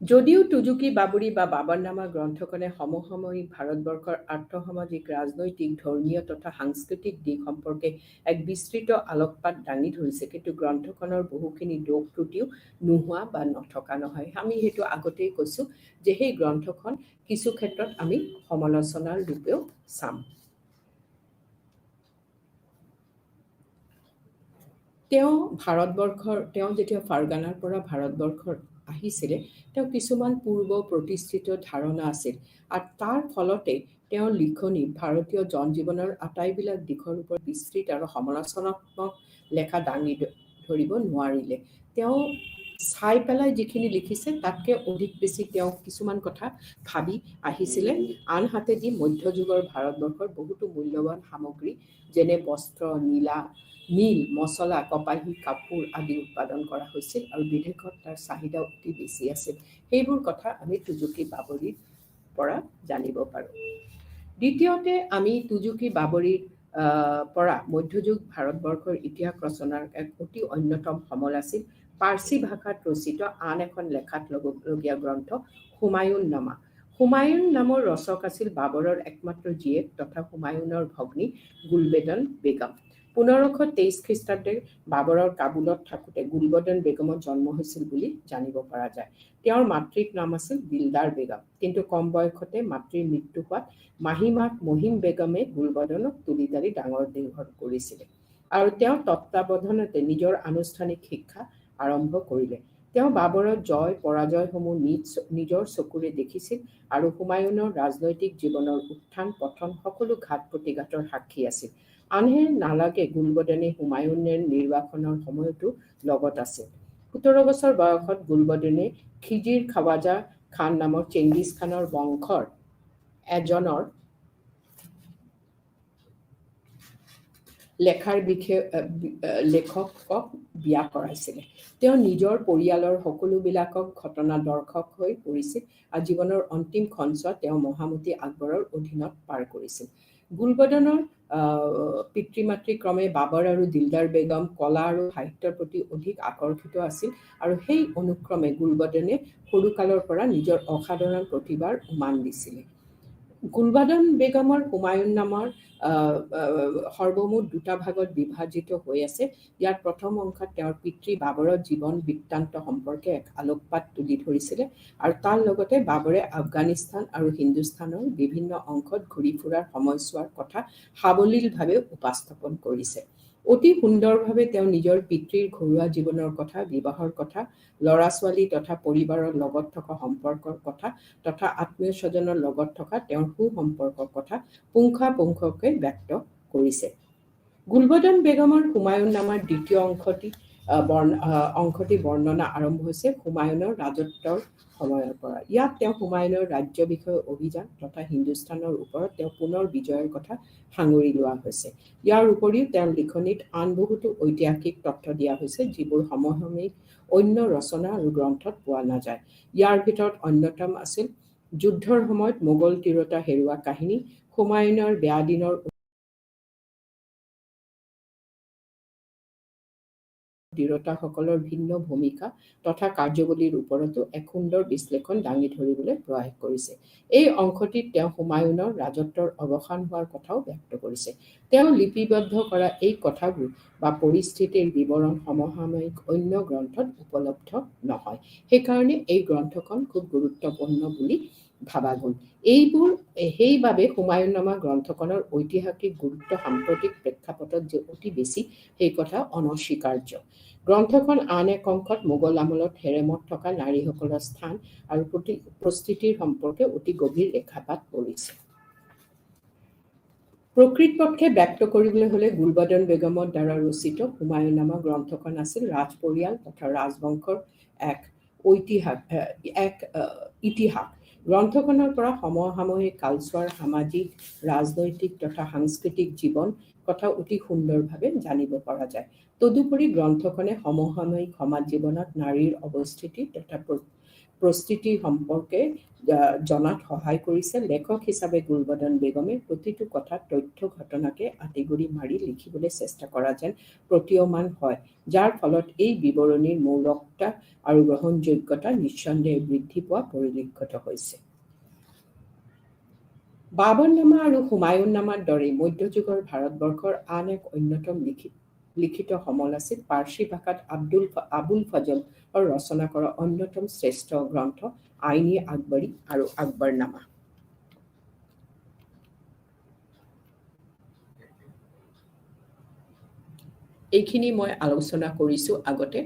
যদিও তুজুকি বাবৰি বা বাবৰনামা গ্ৰন্থখনে সমসাময়িক ভাৰতবৰ্ষৰ আৰ্থসামাজিক ৰাজনৈতিক ধৰ্মীয় তথা সাংস্কৃতিক দিশ সম্পৰ্কে এক বিস্তৃত আলোকপাত দাঙি ধৰিছে, কিন্তু গ্ৰন্থখনৰ বহুখিনি দোষ ত্ৰুটিও নোহোৱা বা নথকা নহয়। আমি সেইটো আগতেই কৈছোঁ যে সেই গ্ৰন্থখন কিছু ক্ষেত্ৰত আমি সমালোচনাৰ ৰূপেও চাম। তেওঁ যেতিয়া ফাৰ্গানাৰ পৰা ভাৰতবৰ্ষৰ আহিছিলে তেওঁ কিছুমান পূৰ্ব প্ৰতিষ্ঠিত ধাৰণা আছিল আৰু তাৰ ফলতে তেওঁৰ লিখনি ভাৰতীয় জনজীৱনৰ আটাইবিলাক দিশৰ ওপৰত বিস্তৃত আৰু সমালোচনাত্মক লেখা দাঙি ধৰিব নোৱাৰিলে। তেওঁ চাই পেলাই যিখিনি লিখিছে তাতকৈ অধিক বেছি তেওঁ কিছুমান কথা ভাবি আহিছিলে। আনহাতেদি মধ্যযুগৰ ভাৰতবৰ্ষৰ বহুতো মূল্যৱান সামগ্ৰী যেনে বস্ত্ৰ, নীল, মছলা, কপাহী, কাপোৰ আদি উৎপাদন কৰা হৈছিল আৰু বিদেশত তাৰ চাহিদা অতি বেছি আছিল। সেইবোৰ কথা আমি তুজুকি বাবৰিৰ পৰা জানিব পাৰোঁ। দ্বিতীয়তে আমি তুজুকি বাবৰিৰ পৰা মধ্যযুগ ভাৰতবৰ্ষৰ ইতিহাস ৰচনাৰ এক অতি অন্যতম সমল আছিল পাৰ্চী ভাষাত ৰচিত আন এখন লেখাত ল'বলগীয়া গ্ৰন্থ হুমায়ুন নামা। হুমায়ুন নামৰ ৰচক আছিল বাবৰৰ একমাত্ৰ জীয়েক তথা হুমায়ুনৰ ভগ্নী গুলবেদন বেগম। 1523 খ্ৰীষ্টাব্দে বাবৰৰ কাবুলত থাকোঁতে গুলবদন বেগমৰ জন্ম হৈছিল বুলি জানিব পৰা যায়। তেওঁৰ মাতৃৰ নাম আছিল দিলদাৰ বেগম, কিন্তু কম বয়সতে মাতৃৰ মৃত্যু হোৱাত মাহীমাক মহিম বেগমে গুলবদনক তুলি তালি ডাঙৰ দীঘল কৰিছিলে আৰু তেওঁ তত্ত্বাৱধানতে নিজৰ আনুষ্ঠানিক শিক্ষা আৰম্ভ কৰিলে। তেওঁ বাবৰৰ জয় পৰাজয়সমূহ নিজৰ চকুৰে দেখিছিল আৰু হুমায়ুনৰ ৰাজনৈতিক জীৱনৰ উত্থান পতন সকলো ঘাত প্ৰতিঘাতৰ সাক্ষী আছিল। আনহে নালাগে গুলবদনে হুমায়ুনৰ নিৰ্বাসনৰ সময়তো লগত আছিল। 17 বছৰ বয়সত গুলবদনে খিজিৰ খাৱাজা খান নামৰ চেংগিজ খানৰ বংশৰ এজনৰ লেখকক বিয়া কৰাইছিলে। তেওঁ নিজৰ পৰিয়ালৰ সকলোবিলাকক ঘটনা দৰ্শক হৈ পৰিছিল আৰু জীৱনৰ অন্তিম সঞ্চয় তেওঁ মহামতি আকবৰৰ অধীনত পাৰ কৰিছিল। গুলবদনৰ পিতৃ মাতৃ ক্ৰমে বাবৰ আৰু দিলদাৰ বেগম কলা আৰু সাহিত্যৰ প্ৰতি অধিক আকৰ্ষিত আছিল আৰু সেই অনুক্ৰমে গুলবদনে সৰুকালৰ পৰা নিজৰ অসাধাৰণ প্ৰতিভাৰ উমান দিছিলে। গুলবদন বেগমৰ হুমায়ুন নামৰ সৰ্বমুঠ দুটা ভাগত বিভাজিত হৈ আছে। ইয়াৰ প্ৰথম অংশত তেওঁৰ পিতৃ বাবৰৰ জীৱন বৃত্তান্ত সম্পৰ্কে এক আলোকপাত তুলি ধৰিছিলে আৰু তাৰ লগতে বাবৰে আফগানিস্তান আৰু হিন্দুস্তানৰ বিভিন্ন অংশত ঘূৰি ফুৰাৰ সময়ছোৱাৰ কথা সাৱলীলভাৱে উপস্থাপন কৰিছে। অতি সুন্দৰভাৱে তেওঁ নিজৰ পিতৃৰ ঘৰুৱা জীৱনৰ কথা, বিবাহৰ কথা, ল'ৰা ছোৱালী তথা পৰিবাৰৰ লগত থকা সম্পৰ্কৰ কথা তথা আত্মীয় স্বজনৰ লগত থকা তেওঁৰ সুসম্পৰ্কৰ কথা পুংখানুপুংখকৈ ব্যক্ত কৰিছে। গুলবদন বেগমৰ হুমায়ুন নামাৰ দ্বিতীয় অংশটি বৰ্ণনা আৰম্ভ হৈছে হুমায়ুনৰ ৰাজত্বৰ সময়ৰ পৰা। ইয়াত তেওঁ হুমায়ুনৰ ৰাজ্য বিষয়ক অভিযান তথা হিন্দুস্তানৰ ওপৰত তেওঁ পুনৰ বিজয়ৰ কথা সাঙুৰি লোৱা হৈছে। ইয়াৰ উপৰিও তেওঁৰ লিখনিত আন বহুতো ঐতিহাসিক তথ্য দিয়া হৈছে যিবোৰ সমসাময়িক অন্য ৰচনা আৰু গ্ৰন্থত পোৱা নাযায়। ইয়াৰ ভিতৰত অন্যতম আছিল যুদ্ধৰ সময়ত মোগল তিৰোতা হেৰুওৱা কাহিনী, হুমায়ুনৰ বেয়া দিনৰ তিৰোতাসকলৰ ভিন্ন ভূমিকা তথা কাৰ্যৱলীৰ ওপৰতো এক সুন্দৰ বিশ্লেষণ দাঙি ধৰিবলৈ প্ৰয়াস কৰিছে। এই অংশটিত তেওঁ হুমায়ুনৰ ৰাজত্বৰ অৱসান হোৱাৰ কথাও ব্যক্ত কৰিছে। তেওঁ লিপিবদ্ধ কৰা এই কথাবোৰ বা পৰিস্থিতিৰ বিৱৰণ সমসাময়িক অন্য গ্ৰন্থত উপলব্ধ নহয়। সেইকাৰণে এই গ্ৰন্থখন খুব গুৰুত্বপূৰ্ণ বুলি ভাবা গ'ল। সেইবাবে হুমায়ুন নামা গ্ৰন্থখনৰ ঐতিহাসিক গুৰুত্ব সাম্প্ৰতিক প্ৰেক্ষাপটত যে অতি বেছি সেই কথা অনস্বীকাৰ্য। গ্ৰন্থখন আন এক অংশত মোগল আমলত হেৰেমত থকা নাৰীসকলৰ স্থান আৰু পৰিস্থিতিৰ সম্পৰ্কে অতি গভীৰ ৰেখাপাত কৰিছে। প্ৰকৃতপক্ষে ব্যক্ত কৰিবলৈ হ'লে গুলবদন বেগমৰ দ্বাৰা ৰচিত হুমায়ুন নামা গ্ৰন্থখন আছিল ৰাজ পৰিয়াল তথা ৰাজবংশৰ এক ইতিহাস। গ্ৰন্থখনৰ পৰা সমসাময়িক কালচোৱাৰ সামাজিক, ৰাজনৈতিক তথা সাংস্কৃতিক জীৱন কথা অতি সুন্দৰভাৱে জানিব পৰা যায়। তদুপৰি গ্ৰন্থখনে সমসাময়িক সমাজ জীৱনত নাৰীৰ অৱস্থিতি তথা পৰিস্থিতি সম্পৰ্কে জনাত সহায় কৰিছে। লেখক হিচাপে গুলবদন বেগমে প্ৰতিটো কথাত তথ্য ঘটনাকে আঁতিগুৰি মাৰি লিখিবলৈ চেষ্টা কৰা যেন প্ৰতীয়মান হয়, যাৰ ফলত এই বিৱৰণীৰ মৌলিকতা আৰু গ্ৰহণযোগ্যতা নিঃসন্দেহে বৃদ্ধি পোৱা পৰিলক্ষিত হৈছে। বাবৰ নামা আৰু হুমায়ুন নামাৰ দৰে মধ্যযুগৰ ভাৰতবৰ্ষৰ আন এক অন্যতম লিখিত সমল আছিল পাৰ্চী ভাষাত আবুল ফজলৰ ৰচনা কৰা অন্যতম শ্ৰেষ্ঠ গ্ৰন্থ আইনী আকবৰী আৰু আকবৰনামা। এইখিনি মই আলোচনা কৰিছো আগতে।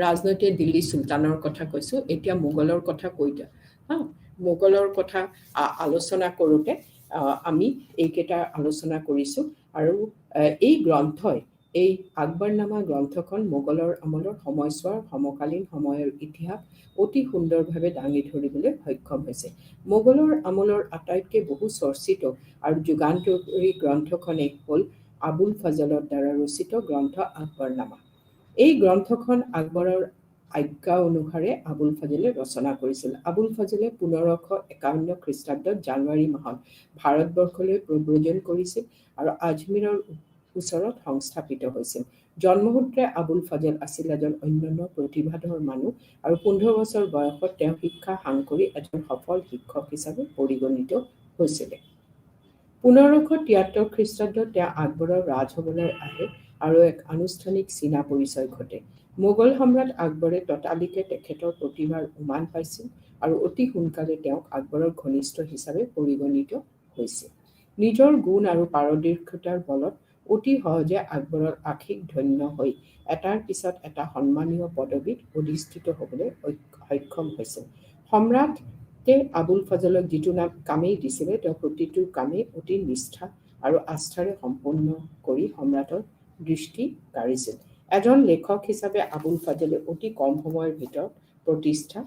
ৰাজনৈতিক দিল্লী চুলতানৰ কথা কৈছো, এতিয়া মোগলৰ কথা মোগলৰ কথা আলোচনা কৰোঁতে আমি এইকেইটা আলোচনা কৰিছো। আৰু এই গ্ৰন্থই এই আকবৰনামা গ্ৰন্থখন মোগলৰ আমলৰ সময়ছোৱাৰ সমকালীন সময়ৰ ইতিহাস অতি সুন্দৰভাৱে দাঙি ধৰিবলৈ সক্ষম হৈছে। মোগলৰ আমলৰ আটাইতকৈ বহু চৰ্চিত আৰু যুগান্তকাৰী গ্ৰন্থখনেই হ'ল আবুল ফজলৰ দ্বাৰা ৰচিত গ্ৰন্থ আকবৰনামা। এই গ্ৰন্থখন আকবৰৰ আজ্ঞা অনুসাৰে আবুল ফজলে ৰচনা কৰিছিল। আবুল ফজলে 1551 খ্ৰীষ্টাব্দত জানুৱাৰী মাহত ভাৰতবৰ্ষলৈ প্ৰব্ৰজন কৰিছিল আৰু আজমিৰৰ ওচৰত সংস্থাপিত হৈছিল। জন্মসূত্ৰে আবুল ফজল আছিল এজন অনন্য প্ৰতিভাধৰ মানুহ আৰু 15 বছৰ বয়সত তেওঁ শিক্ষা সাং কৰি এজন সফল শিক্ষক হিচাপে পৰিগণিত হৈছিল। 1573 খ্ৰীষ্টাব্দত তেওঁ আকবৰৰ ৰাজসভালৈ আহে আৰু এক আনুষ্ঠানিক চীনা পৰিচয় ঘটে। মোগল সম্ৰাট আকবৰে ততালিকে তেখেতৰ প্ৰতিভাৰ উমান পাইছিল আৰু অতি সোনকালে তেওঁক আকবৰৰ ঘনিষ্ঠ হিচাপে পৰিগণিত হৈছিল। নিজৰ গুণ আৰু পাৰদৰ্শিতাৰ বলত অতি সহজে আকবৰৰ আশীষ ধন্য হৈ এটাৰ পিছত এটা সন্মানীয় পদবীত অধিষ্ঠিত হ'বলৈ সক্ষম হৈছিল। সম্ৰাটে আবুল ফজলক যিটো কামেই দিছিলে তেওঁ প্ৰতিটো কামেই অতি নিষ্ঠা আৰু আস্থাৰে সম্পূৰ্ণ কৰি সম্ৰাটৰ দৃষ্টি কাঢ়িছিল। এজন লেখক হিচাপে আবুল ফজলে অতি কম সময়ৰ ভিতৰত প্ৰতিষ্ঠা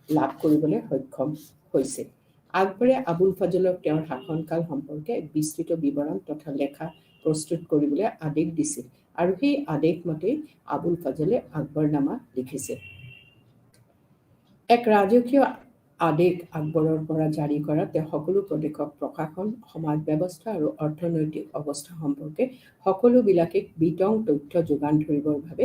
লাভ কৰিবলৈ সক্ষম হৈছিল। আকবৰে আবুল ফজলক তেওঁৰ শাসনকাল সম্পৰ্কে এক বিস্তৃত বিৱৰণ তথা লেখা প্ৰস্তুত কৰিবলৈ আদেশ দিছিল আৰু সেই আদেশ মতেই আবুল ফজলে আকবৰনামা লিখিছিল। এক ৰাজকীয় আদেশ আকবৰৰ পৰা জাৰি কৰা তেওঁ সকলো প্ৰদেশক প্ৰশাসন, সমাজ ব্যৱস্থা আৰু অৰ্থনৈতিক অৱস্থা সম্পৰ্কে সকলোবিলাকে বিতং তথ্য যোগান ধৰিবৰ বাবে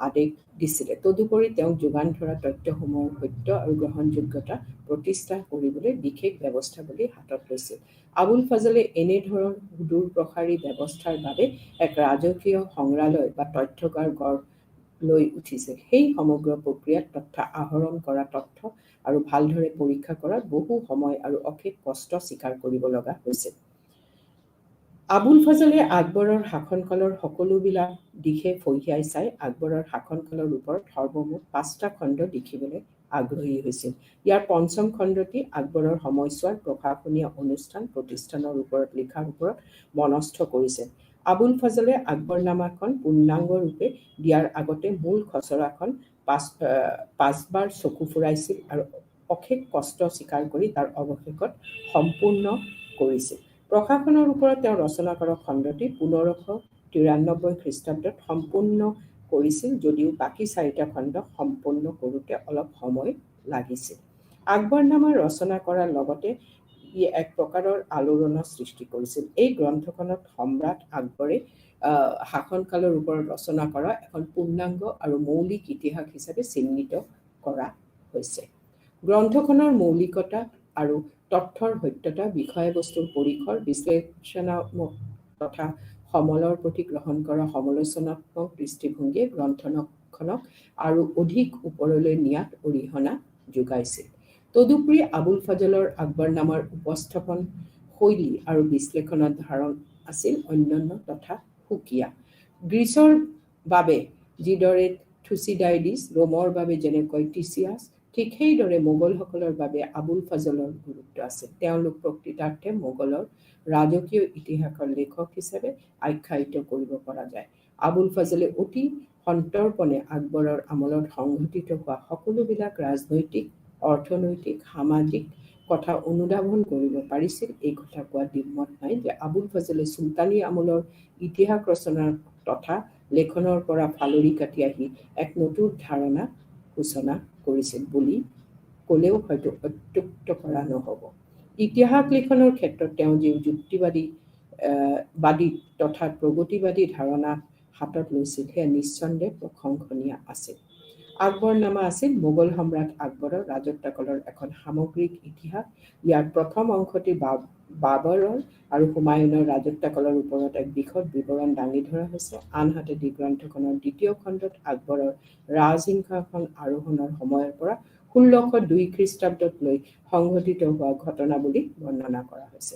আদেশ দিছিলে। তদুপৰি তেওঁক যোগান ধৰা তথ্যসমূহৰ সত্য আৰু গ্ৰহণযোগ্যতা প্ৰতিষ্ঠা কৰিবলৈ বিশেষ ব্যৱস্থাৱলী হাতত লৈছিল। আবুল ফজলে এনেধৰণৰ সুদূৰ প্ৰসাৰী ব্যৱস্থাৰ বাবে এক ৰাজকীয় সংগ্ৰহালয় বা তথ্যগাৰ গঢ় লৈ উঠিছিল। সেই সমগ্ৰ প্ৰক্ৰিয়াত তথ্য আহৰণ কৰা তথ্য আৰু ভালদৰে পৰীক্ষা কৰাত বহু সময় আৰু অশেষ কষ্ট স্বীকাৰ কৰিব লগা হৈছিল। আবুল ফজলে আকবৰৰ শাসনকালৰ সকলোবিলাক দিশে ফহিয়াই চাই আকবৰৰ শাসনকালৰ ওপৰত সৰ্বমুঠ 5টা খণ্ড লিখিবলৈ আগ্ৰহী হৈছিল। ইয়াৰ পঞ্চম খণ্ডটি আকবৰৰ সময়ছোৱাৰ প্ৰশাসনীয় অনুষ্ঠান প্ৰতিষ্ঠানৰ ওপৰত লিখাৰ ওপৰত মনস্থ কৰিছে। আবুল ফজলে আকবৰনামাখন পূৰ্ণাংগ ৰূপে দিয়াৰ আগতে মূল খচৰাখন 5বাৰ চকু ফুৰাইছিল আৰু অশেষ কষ্ট স্বীকাৰ কৰি তাৰ অৱশেষত সম্পূৰ্ণ কৰিছিল। প্ৰশাসনৰ ওপৰত তেওঁ ৰচনা কৰা খণ্ডটি 1593 খ্ৰীষ্টাব্দত সম্পূৰ্ণ কৰিছিল, যদিও বাকী 4টা খণ্ড সম্পূৰ্ণ কৰোঁতে অলপ সময় লাগিছিল। আকবৰনামা ৰচনা কৰাৰ লগতে ই এক প্ৰকাৰৰ আলোড়নৰ সৃষ্টি কৰিছিল। এই গ্ৰন্থখনত সম্ৰাট আকবৰে শাসনকালৰ ওপৰত ৰচনা কৰা এখন পূৰ্ণাংগ আৰু মৌলিক ইতিহাস হিচাপে চিহ্নিত কৰা হৈছে। গ্ৰন্থখনৰ মৌলিকতা আৰু তথ্যৰ সত্যতা, বিষয়বস্তুৰ পৰিসৰ, বিশ্লেষণাত্মক তথা সমলৰ প্ৰতি গ্ৰহণ কৰা সমালোচনাত্মক দৃষ্টিভংগীয়ে গ্ৰন্থখনক আৰু অধিক ওপৰলৈ নিয়াত অৰিহণা যোগাইছিল। তদুপৰি আবুল ফজলৰ আকবৰনামাৰ উপস্থাপন শৈলী আৰু বিশ্লেষণৰ ধাৰণ আছিল অনন্য তথা সুকীয়া। গ্ৰীচৰ বাবে যিদৰে থুচিডাইডিছ, ৰোমৰ বাবে যেনেকৈ টিচিয়াছ, ঠিক সেইদৰে মোগলসকলৰ বাবে আবুল ফজলৰ গুৰুত্ব আছিল। তেওঁলোক প্ৰকৃতাৰ্থে মোগলৰ ৰাজকীয় ইতিহাসৰ লেখক হিচাপে আখ্যায়িত কৰিব পৰা যায়। আবুল ফজলে অতি সন্তৰ্পণে আকবৰৰ আমলত সংঘটিত হোৱা সকলোবিলাক ৰাজনৈতিক, অৰ্থনৈতিক, সামাজিক কথা অনুধাৱন কৰিব পাৰিছিল। এই কথা কোৱা দ্বিমত নাই যে আবুল ফজলে চুলতানী আমলৰ ইতিহাস ৰচনা তথা লেখনৰ পৰা ফালৰি কাটি আহি এক নতুন ধাৰণা সূচনা কৰিছিল বুলি ক'লেও হয়তো অত্যুক্ত কৰা নহ'ব। ইতিহাস লিখনৰ ক্ষেত্ৰত তেওঁ যি যুক্তিবাদী তথা প্ৰগতিবাদী ধাৰণা হাতত লৈছিল সেয়া নিঃসন্দেহে প্ৰশংসনীয় আছিল। আকবৰনামা আছিল মোগল সম্ৰাট আকবৰৰ ৰাজত্বকালৰ এখন সামগ্ৰিক ইতিহাস। ইয়াৰ প্ৰথম অংশটি বাবৰৰ আৰু হুমায়ুনৰ ৰাজত্বকালৰ ওপৰত এক বিশদ বিৱৰণ দাঙি ধৰা হৈছে। আনহাতে গ্ৰন্থখনৰ দ্বিতীয় খণ্ডত আকবৰৰ ৰাজসিংহাসন আৰোহণৰ সময়ৰ পৰা 1602 খ্ৰীষ্টাব্দত লৈ সংঘটিত হোৱা ঘটনাৱলী বৰ্ণনা কৰা হৈছে।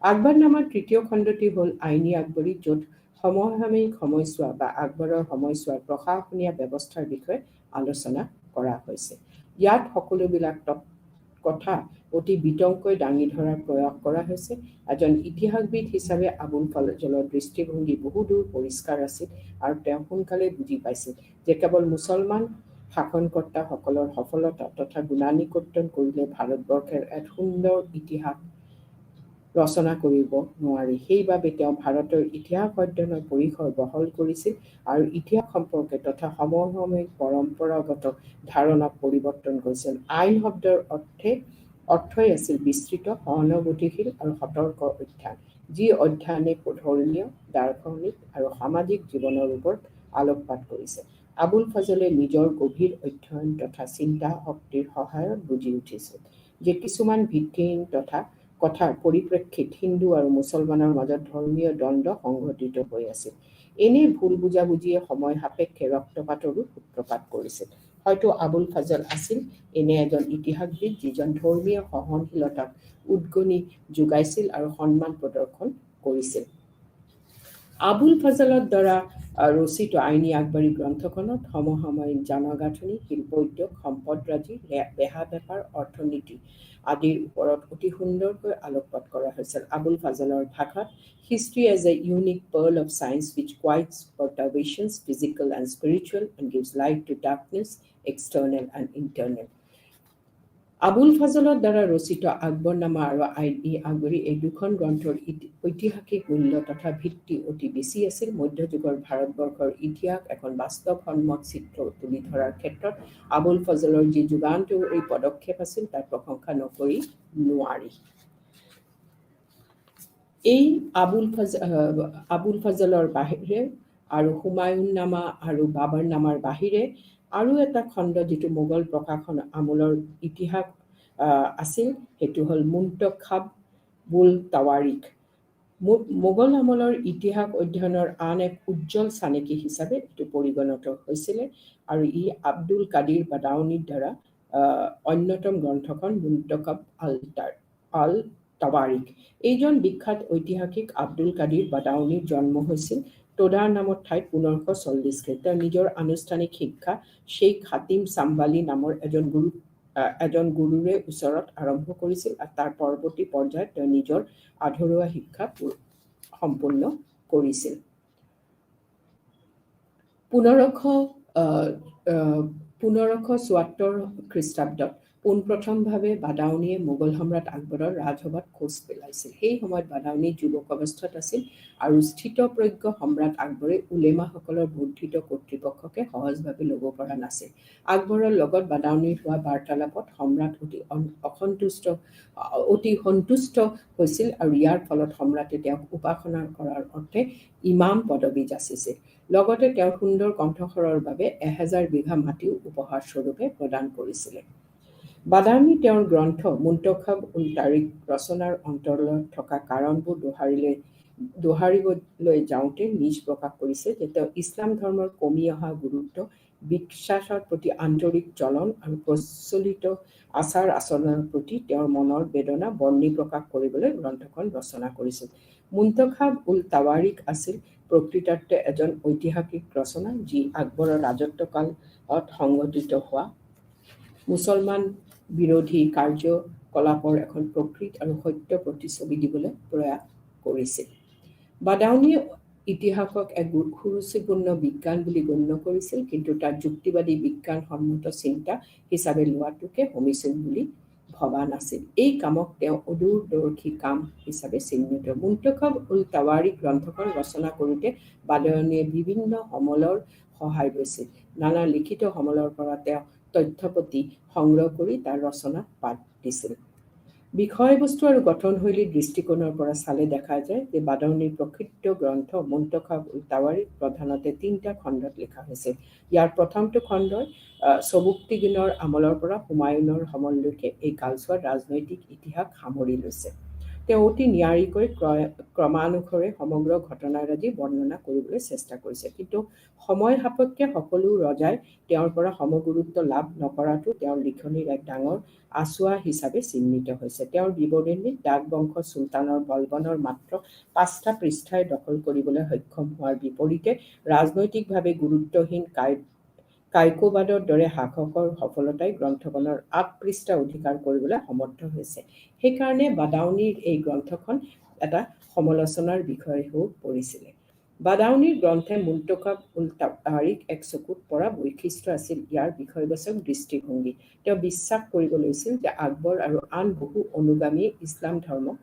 আকবৰনামাৰ তৃতীয় খণ্ডটি হ'ল আইনী আকবৰী, য'ত সমসাময়িক সময়ছোৱা বা আকবৰৰ সময়ছোৱাৰ প্ৰশাসনীয় ব্যৱস্থাৰ বিষয়ে আলোচনা কৰা হৈছে। ইয়াত সকলোবিলাক কথা অতি বিতংকৈ দাঙি ধৰাৰ প্ৰয়াস কৰা হৈছে। এজন ইতিহাসবিদ হিচাপে আবুল ফজলৰ দৃষ্টিভংগী বহুদূৰ পৰিষ্কাৰ আছিল আৰু তেওঁ সোনকালে বুজি পাইছিল যে কেৱল মুছলমান শাসনকৰ্তাসকলৰ সফলতা তথা গুণানুকীৰ্তন কৰিলে ভাৰতবৰ্ষৰ এক সুন্দৰ ইতিহাস ৰচনা কৰিব নোৱাৰি। সেইবাবে তেওঁ ভাৰতৰ ইতিহাস অধ্যয়নৰ পৰিসৰ বহল কৰিছিল আৰু ইতিহাস সম্পৰ্কে তথা সমসাময়িক পৰম্পৰাগত ধাৰণাক পৰিৱৰ্তন কৰিছিল। আইন শব্দৰ অৰ্থই আছিল বিস্তৃত, সহানুভূতিশীল আৰু সতৰ্ক অধ্যয়ন, যি অধ্যয়নে ধৰ্মীয়, দাৰ্শনিক আৰু সামাজিক জীৱনৰ ওপৰত আলোকপাত কৰিছে। আবুল ফজলে নিজৰ গভীৰ অধ্যয়ন তথা চিন্তা শক্তিৰ সহায়ত বুজি উঠিছিল যে কিছুমান ভিত্তিহীন কথাৰ পৰিপ্ৰেক্ষিত হিন্দু আৰু মুছলমানৰ মাজত ধৰ্মীয় দ্বন্দ্ব সংঘটিত হৈ আছিল। এনে ভুল বুজাবুজিয়ে সময় সাপেক্ষে ৰক্তপাতৰো সূত্ৰপাত কৰিছিল। হয়তো আবুল ফজল আছিল এনে এজন ইতিহাসবিদ যিজন ধৰ্মীয় সহনশীলতাক উদগনি যোগাইছিল আৰু সন্মান প্ৰদৰ্শন কৰিছিল। আবুল ফজলৰ দ্বাৰা ৰচিত আইনী আকবৰী গ্ৰন্থখনত সমসাময়িক জনগাঁথনি, শিল্প উদ্যোগ, সম্পদৰাজি, বেহা বেপাৰ, অৰ্থনীতি আদিৰ ওপৰত অতি সুন্দৰকৈ আলোকপাত কৰা হৈছিল। আবুল ফজলৰ ভাষাত history as a unique pearl of science which quiets perturbations, physical and spiritual, and gives light to darkness, external and internal. Abul ফজলৰ দ্বাৰা ৰচিত আকবৰনামা আৰু আইনী আকবৰী এই দুখন গ্ৰন্থৰ ঐতিহাসিক মূল্য তথা ভিত্তি অতি বেছি আছিল। মধ্যযুগৰ ভাৰতবৰ্ষৰ ইতিহাস এখন বাস্তৱসন্মত চিত্ৰ তুলি ধৰাৰ ক্ষেত্ৰত আবুল ফজলৰ যি যুগান্তকাৰী পদক্ষেপ আছিল তাৰ প্ৰশংসা নকৰি নোৱাৰি। এই আবুল ফজলৰ বাহিৰে আৰু হুমায়ুননামা আৰু বাবৰনামাৰ বাহিৰে আৰু এটা খণ্ড যিটো মোগল প্ৰশাসন আমলৰ ইতিহাস আছিল, সেইটো হ'ল মুন্তাখাবুল তাৱাৰিখ। মোগল আমলৰ ইতিহাস অধ্যয়নৰ আন এক উজ্জ্বল চানেকি হিচাপে এইটো পৰিগণিত হৈছিলে আৰু ই আব্দুল কাদিৰ বাদাউনিৰ দ্বাৰা অন্যতম গ্ৰন্থখন মুন্তাখাব আল তাৱাৰিক। এইজন বিখ্যাত ঐতিহাসিক আব্দুল কাদিৰ বাদাউনিৰ জন্ম হৈছিল তোডাৰ নামৰ ঠাইত 1540 খ্ৰীষ্টাব্দত। তেওঁ নিজৰ আনুষ্ঠানিক শিক্ষা শ্বেইখ হাতিম চাম্বালী নামৰ এজন গুৰুৰে ওচৰত আৰম্ভ কৰিছিল আৰু তাৰ পৰৱৰ্তী পৰ্যায়ত তেওঁ নিজৰ আধৰুৱা শিক্ষা সম্পূৰ্ণ কৰিছিল। 1574 খ্ৰীষ্টাব্দত পোনপ্ৰথমভাৱে বাদাউনিয়ে মোগল সম্ৰাট আকবৰৰ ৰাজসভাত খোজ পেলাইছিল। সেই সময়ত বাদাউনি যুৱক অৱস্থাত আছিল আৰু স্থিতপ্ৰজ্ঞ সম্ৰাট আকবৰে উলেমাসকলৰ বৰ্ধিত কৰ্তৃপক্ষকে সহজভাৱে ল'ব পৰা নাছিল। আকবৰৰ লগত বাদাউনিৰ হোৱা বাৰ্তালাপত সম্ৰাট অতি সন্তুষ্ট হৈছিল আৰু ইয়াৰ ফলত সম্ৰাটে তেওঁক উপাসনা কৰাৰ অৰ্থে ইমাম পদবী যাচিছিল। লগতে তেওঁৰ সুন্দৰ কণ্ঠস্বৰৰ বাবে 1000 বিঘা মাটিও উপহাৰ স্বৰূপে প্ৰদান কৰিছিলে। বাদাউনি তেওঁৰ গ্ৰন্থ মুন্তখাব উল তাৰিখ ৰচনাৰ অন্তৰালত থকা কাৰণবোৰ দোহাৰিবলৈ যাওঁতে নিজ প্ৰকাশ কৰিছে যে তেওঁ ইছলাম ধৰ্মৰ কমি অহা গুৰুত্ব, বিশ্বাসৰ প্ৰতি আন্তৰিক জ্বলন আৰু প্ৰচলিত আচাৰ আচৰণৰ প্ৰতি তেওঁৰ মনৰ বেদনা বৰ্ণি প্ৰকাশ কৰিবলৈ গ্ৰন্থখন ৰচনা কৰিছিল। মুন্তখাব উল তাৱাৰিক আছিল প্ৰকৃতাৰ্থে এজন ঐতিহাসিক ৰচনা যি আকবৰৰ ৰাজত্বকালত সংঘটিত হোৱা মুছলমান বিৰোধী কাৰ্যকলাপৰ এখন প্ৰকৃত আৰু সত্য প্ৰতিচ্ছবি দিবলৈ প্ৰয়াস কৰিছিল। বাদাউনিয়ে ইতিহাসক এক সুৰুচিপূৰ্ণ বিজ্ঞান বুলি গণ্য কৰিছিল, কিন্তু তাৰ যুক্তিবাদী বিজ্ঞানসন্মত চিন্তা হিচাপে লোৱাটোকে সমীচীন বুলি ভবা নাছিল। এই কামক তেওঁ অদূৰদৰ্শী কাম হিচাপে চিহ্নিত। মুন্তখাব উল তাৱাৰিক গ্ৰন্থখন ৰচনা কৰোঁতে বাদাউনিয়ে বিভিন্ন সমলৰ সহায় লৈছিল। নানা লিখিত সমলৰ পৰা তেওঁ তথ্যপাতি সংগ্ৰহ কৰি তাৰ ৰচনাত পাত দিছিল। বিষয়বস্তু আৰু গঠনশৈলীৰ দৃষ্টিকোণৰ পৰা চালে দেখা যায় যে বাদাউনিৰ প্ৰকৃত গ্ৰন্থ মুন্তখাব উল তাৱাৰিক প্ৰধানতে 3টা খণ্ডত লিখা হৈছে। ইয়াৰ প্ৰথমটো খণ্ডই চবুকটিগিনৰ আমলৰ পৰা হুমায়ুনৰ সমললৈকে এই কালছোৱাৰ ৰাজনৈতিক ইতিহাস সামৰি লৈছে। তেওঁ অতি নিয়াৰিকৈ ক্ৰমানুসাৰে সমগ্ৰ ঘটনাৰাজি বৰ্ণনা কৰিবলৈ চেষ্টা কৰিছে, কিন্তু সময় সাপেক্ষে সকলো ৰজাই তেওঁৰ পৰা সমগুৰুত্ব লাভ নকৰাটো তেওঁৰ লিখনিৰ এক ডাঙৰ আঁচোৱা হিচাপে চিহ্নিত হৈছে। তেওঁৰ বিৱৰণীত ডাক বংশ চুলতানৰ বলবনৰ মাত্ৰ 5টা পৃষ্ঠাই দখল কৰিবলৈ সক্ষম হোৱাৰ বিপৰীতে ৰাজনৈতিকভাৱে গুৰুত্বহীন কায়কোবাদৰ দৰে শাসকৰ সফলতাই গ্ৰন্থখনৰ 8 পৃষ্ঠা অধিকাৰ কৰিবলৈ সমৰ্থ হৈছে। সেইকাৰণে বাদাউনিৰ এই গ্ৰন্থখন এটা সমালোচনাৰ বিষয় হৈ পৰিছিলে। বাদাউনিৰ গ্ৰন্থে মুন্তখাব উল তাৱাৰিক এক চকুত পৰা বৈশিষ্ট্য আছিল ইয়াৰ বিষয়বাচক দৃষ্টিভংগী। তেওঁ বিশ্বাস কৰিব লৈছিল যে আকবৰ আৰু আন বহু অনুগামীয়ে ইছলাম ধৰ্মক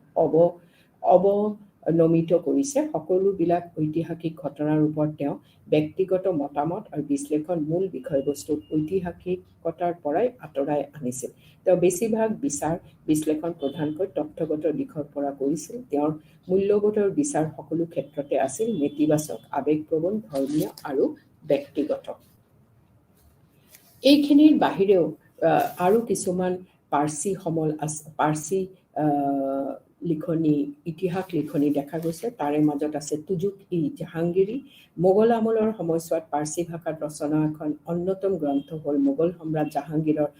অৱনমিত কৰিছে। সকলোবিলাক ঐতিহাসিক ঘটনাৰ ওপৰত তেওঁ ব্যক্তিগত মতামত আৰু বিশ্লেষণ মূল বিষয়বস্তুক ঐতিহাসিকতাৰ পৰাই আঁতৰাই আনিছিল। তেওঁ বেছিভাগ বিচাৰ বিশ্লেষণ প্ৰধানকৈ তথ্যগত দিশৰ পৰা কৰিছিল। তেওঁৰ মূল্যবোধৰ বিচাৰ সকলো ক্ষেত্ৰতে আছিল নেতিবাচক, আৱেগপ্ৰৱণ, ধৰ্মীয় আৰু ব্যক্তিগত। এইখিনিৰ বাহিৰেও আৰু কিছুমান পাৰ্চী ইতিহাস লিখনি দেখা গৈছে। তাৰে মাজত আছে তুজুক-ই-জাহাংগীৰী। মোগল আমলৰ সময়ছোৱাত পাৰ্চী ভাষাত ৰচনা এখন অন্যতম গ্ৰন্থ হ'ল মোগল সম্ৰাট জাহাংগীৰৰ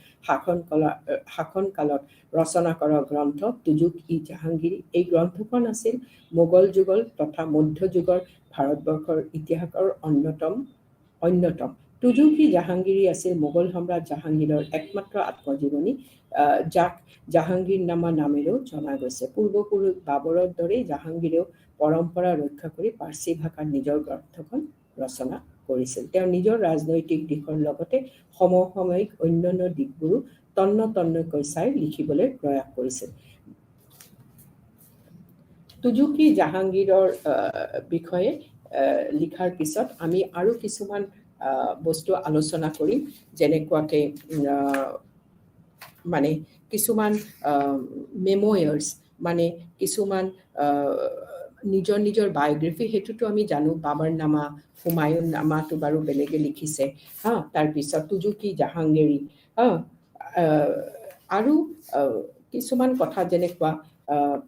শাসনকালত ৰচনা কৰা গ্ৰন্থ তুজুক-ই-জাহাংগীৰী। এই গ্ৰন্থখন আছিল মোগল যুগল তথা মধ্যযুগৰ ভাৰতবৰ্ষৰ ইতিহাসৰ অন্যতম। তুজুক-ই-জাহাংগীৰী আছিল মোগল সম্ৰাট জাহাংগীৰৰ একমাত্ৰ আত্মজীৱনী, যাক জাহাংগীৰনামা নামেৰেও জনা গৈছে। পূৰ্বপুৰুষ বাবৰৰ দৰেই জাহাংগীৰেও পৰম্পৰা ৰক্ষা কৰি পাৰ্চী ভাষাত নিজৰ গ্ৰন্থখন ৰচনা কৰিছিল। তেওঁ নিজৰ ৰাজনৈতিক দিশৰ লগতে সমসাময়িক অন্যান্য দিশবোৰো তন্নতন্নকৈ চাই লিখিবলৈ প্ৰয়াস কৰিছিল। তুজুক-ই-জাহাংগীৰৰ বিষয়ে লিখাৰ পিছত আমি আৰু কিছুমান বস্তু আলোচনা কৰিম, যেনেকুৱাকে মানে কিছুমান মেময়াৰ্ছ, মানে কিছুমান নিজৰ বায়োগ্ৰাফি। সেইটোতো আমি জানো, বাবৰনামা, হুমায়ুন নামাটো বাৰু বেলেগে লিখিছে। তাৰপিছত তুজুক-ই-জাহাংগীৰী, আৰু কিছুমান কথা যেনেকুৱা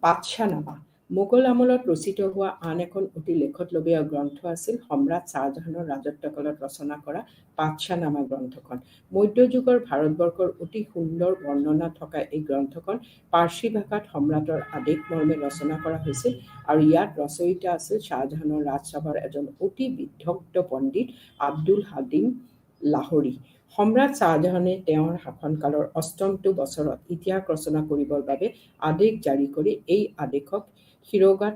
পাতশ্বাহনামা। মোগল আমলত ৰচিত হোৱা আন এখন অতি লেখতলবীয়া গ্ৰন্থ আছিল সম্ৰাট শ্বাহজাহানৰ ৰাজত্বকালত ৰচনা কৰা পাতশ্বাহনামা গ্ৰন্থখন। মধ্যযুগৰ ভাৰতবৰ্ষৰ অতি সুন্দৰ বৰ্ণনা থকা এই গ্ৰন্থখন পাৰ্চী ভাষাত সম্ৰাটৰ আদেশ মৰ্মে ৰচনা কৰা হৈছিল আৰু ইয়াত ৰচয়িতা আছিল শ্বাহজাহানৰ ৰাজসভাৰ এজন অতি বিদগ্ধ পণ্ডিত আব্দুল হালিম লাহোৰী। সম্ৰাট শ্বাহজাহানে তেওঁৰ শাসনকালৰ অষ্টমটো বছৰত ইতিহাস ৰচনা কৰিবৰ বাবে আদেশ জাৰি কৰি এই আদেশক শিৰোগাত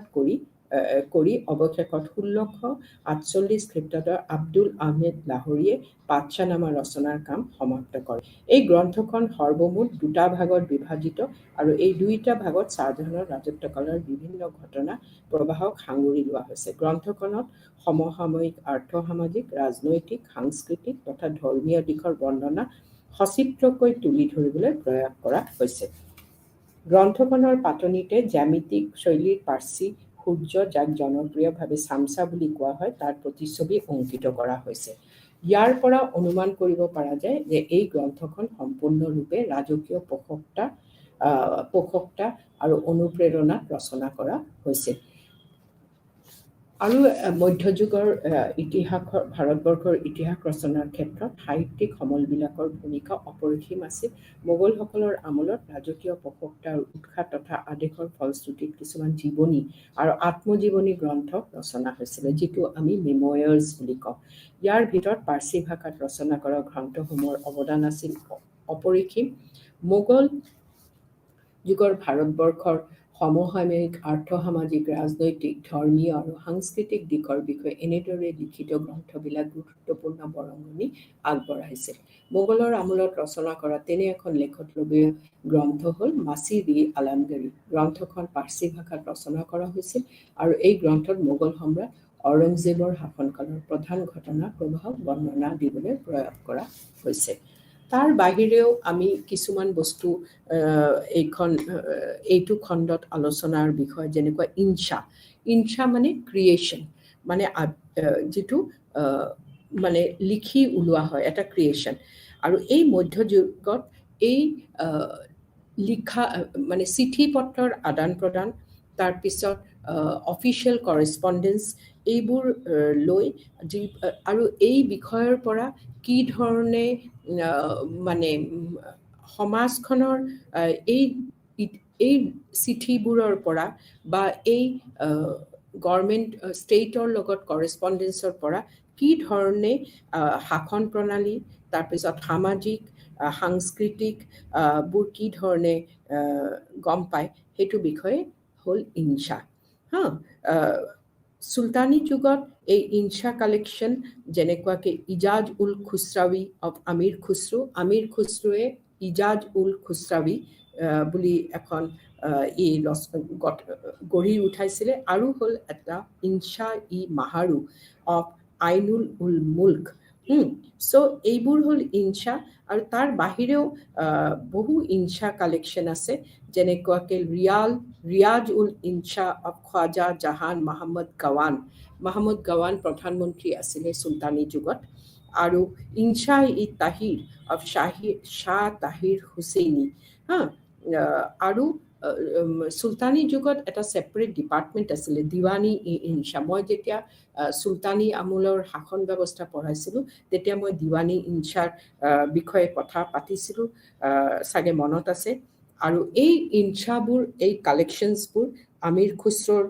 কৰি অৱশেষত 1648 খ্ৰীষ্টাব্দত আব্দুল আহমেদ লাহোৰীয়ে পাতশ্বাহনামা ৰচনাৰ কাম সমাপ্ত কৰে। এই গ্ৰন্থখন সৰ্বমুঠ দুটা ভাগত বিভাজিত আৰু এই দুইটা ভাগত শ্বাহজাহানৰ ৰাজত্বকালৰ বিভিন্ন ঘটনা প্ৰবাহক সাঙুৰি লোৱা হৈছে। গ্ৰন্থখনত সমসাময়িক আৰ্থ-সামাজিক, ৰাজনৈতিক, সাংস্কৃতিক তথা ধৰ্মীয় দিশৰ বৰ্ণনা সচিত্ৰকৈ তুলি ধৰিবলৈ প্ৰয়াস কৰা হৈছে। গ্ৰন্থখনৰ পাতনিতে জ্যামিতিক শৈলীৰ পাৰ্চী সূৰ্য, যাক জনপ্ৰিয়ভাৱে চামচা বুলি কোৱা হয়, তাৰ প্ৰতিচ্ছবি অংকিত কৰা হৈছে। ইয়াৰ পৰা অনুমান কৰিব পৰা যায় যে এই গ্ৰন্থখন সম্পূৰ্ণৰূপে ৰাজকীয় পোষকতা আৰু অনুপ্ৰেৰণাত ৰচনা কৰা হৈছিল। আৰু মধ্যযুগৰ ইতিহাসৰ ভাৰতবৰ্ষৰ ইতিহাস ৰচনাৰ ক্ষেত্ৰত সাহিত্যিক সমলবিলাকৰ ভূমিকা অপৰিসীম আছিল। মোগলসকলৰ আমলত ৰাজকীয় পোষকতাৰ উৎসাহ তথা আদেশৰ ফলশ্ৰুতিত কিছুমান জীৱনী আৰু আত্মজীৱনী গ্ৰন্থ ৰচনা হৈছিলে, যিটো আমি মেময়াৰ্ছ বুলি কওঁ। ইয়াৰ ভিতৰত পাৰ্চী ভাষাত ৰচনা কৰা গ্ৰন্থসমূহৰ অৱদান আছিল অপৰিসীম। মোগল যুগৰ ভাৰতবৰ্ষৰ সমসাময়িক আৰ্থ-সামাজিক, ৰাজনৈতিক, ধৰ্মীয় আৰু সাংস্কৃতিক দিশৰ বিষয়ে এনেদৰে লিখিত গ্ৰন্থবিলাক গুৰুত্বপূৰ্ণ বৰঙণি আগবঢ়াইছিল। মোগলৰ আমলত ৰচনা কৰা তেনে এখন লেখতলবীয়া গ্ৰন্থ হ'ল মাছিৰ-ই-আলমগীৰ। গ্ৰন্থখন পাৰ্চী ভাষাত ৰচনা কৰা হৈছিল আৰু এই গ্ৰন্থত মোগল সম্ৰাট ঔৰংজেবৰ শাসনকালৰ প্ৰধান ঘটনা প্ৰবাহক বৰ্ণনা দিবলৈ প্ৰয়াস কৰা হৈছে। তাৰ বাহিৰেও আমি কিছুমান বস্তু এইটো খণ্ডত আলোচনাৰ বিষয়, যেনেকুৱা ইনচা মানে ক্ৰিয়েশ্যন, মানে যিটো মানে লিখি ওলোৱা হয়, এটা ক্ৰিয়েশ্যন। আৰু এই মধ্যযুগত এই লিখা মানে চিঠি পত্ৰৰ আদান প্ৰদান, তাৰপিছত অফিচিয়েল কৰেছপণ্ডেঞ্চ, এইবোৰ লৈ আৰু এই বিষয়ৰ পৰা কি ধৰণে মানে সমাজখনৰ এই চিঠিবোৰৰ পৰা বা এই গভৰ্ণমেণ্ট ষ্টেটৰ লগত কৰেছপণ্ডেঞ্চৰ পৰা কি ধৰণে শাসন প্ৰণালী, তাৰপিছত সামাজিক, সাংস্কৃতিক বোৰ কি ধৰণে গম পায়, সেইটো বিষয়ে হ'ল ইনচা। চুলতানী যুগত এই ইনচা কালেকশ্যন, যেনেকুৱাকৈ ইজাজ-উল-খুছৰাৱী অফ আমিৰ খুছৰুৱে ইজাজ-উল-খুছৰাৱী বুলি এখন গঢ়ি উঠাইছিলে, আৰু হ'ল এটা ইনচা-ই-মাহাৰু অফ আইনুল-উল-মুল্ক। এইবোৰ হ'ল ইনচা। আৰু তাৰ বাহিৰেও বহু ইনচা কালেকশ্যন আছে, যেনেকুৱাকৈ ৰিয়াজ-উল-ইনচা অফ খ্বাজা জাহান মাহমুদ গাৱান প্ৰধানমন্ত্ৰী আছিলে চুলতানী যুগত। আৰু ইনচা-ই-তাহিৰ অফ শ্বাহ তাহিৰ হুছেইনী। আৰু চুলতানী যুগত এটা ছেপাৰেট ডিপাৰ্টমেণ্ট আছিলে, দিৱানী-ই-ইনচা। মই যেতিয়া চুলতানী আমলৰ শাসন ব্যৱস্থা পঢ়াইছিলোঁ, তেতিয়া মই দিৱানী-ইনচাৰ বিষয়ে কথা পাতিছিলোঁ, চাগে মনত আছে। আৰু এই ইনচাবোৰ, এই কালেকশ্যনছবোৰ আমিৰ খুছৰৰ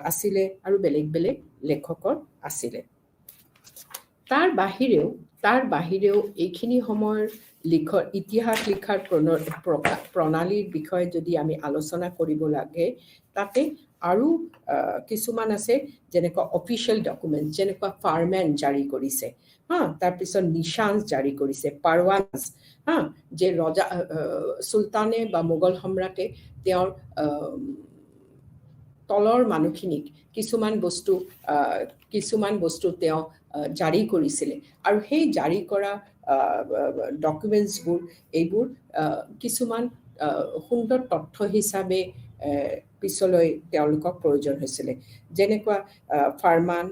আছিলে আৰু বেলেগ বেলেগ লেখকৰ আছিলে। তাৰ বাহিৰেও এইখিনি সময়ৰ ইতিহাস লিখাৰ প্ৰণালীৰ বিষয়ে যদি আমি আলোচনা কৰিব লাগে, তাতে আৰু কিছুমান আছে, যেনেকুৱা অফিচিয়েল ডকুমেণ্ট, যেনেকুৱা ফাৰমেন জাৰি কৰিছে, তাৰপিছত নিশান্স জাৰি কৰিছে, পাৰৱানাছ, যে ৰজা চুলতানে বা মোগল সম্ৰাটে তেওঁৰ তলৰ মানুহখিনিক কিছুমান বস্তু তেওঁ জাৰি কৰিছিলে। আৰু সেই জাৰি কৰা ডকুমেণ্টছবোৰ, এইবোৰ কিছুমান সুন্দৰ তথ্য হিচাপে পিছলৈ তেওঁলোকক প্ৰয়োজন হৈছিলে, যেনেকুৱা ফাৰমান,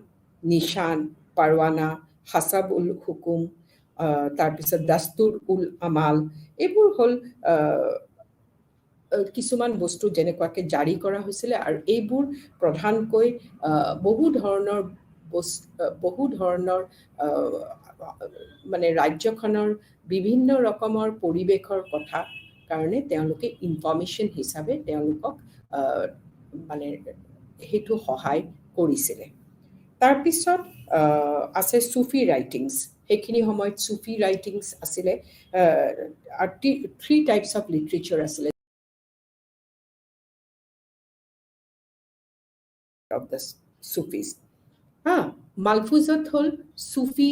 নিশান, পাৰৱানা, হাছাব-উল-হুকুম, তাৰপিছত দাস্তুৰ-উল-আমাল। এইবোৰ হ'ল কিছুমান বস্তু যেনেকুৱাকৈ জাৰি কৰা হৈছিলে আৰু এইবোৰ প্ৰধানকৈ বহু ধৰণৰ মানে ৰাজ্যখনৰ বিভিন্ন ৰকমৰ পৰিৱেশৰ কথা কাৰণে তেওঁলোকে ইনফৰ্মেশ্যন হিচাপে তেওঁলোকক মানে সেইটো সহায় কৰিছিলে। তাৰপিছত আছে চুফি ৰাইটিংছ। সেইখিনি সময়ত চুফি ৰাইটিংছ আছিলে। 3 টাইপছ অফ লিটাৰেচাৰ আছিলে of the Sufis. মালফুজত হ'ল চুফি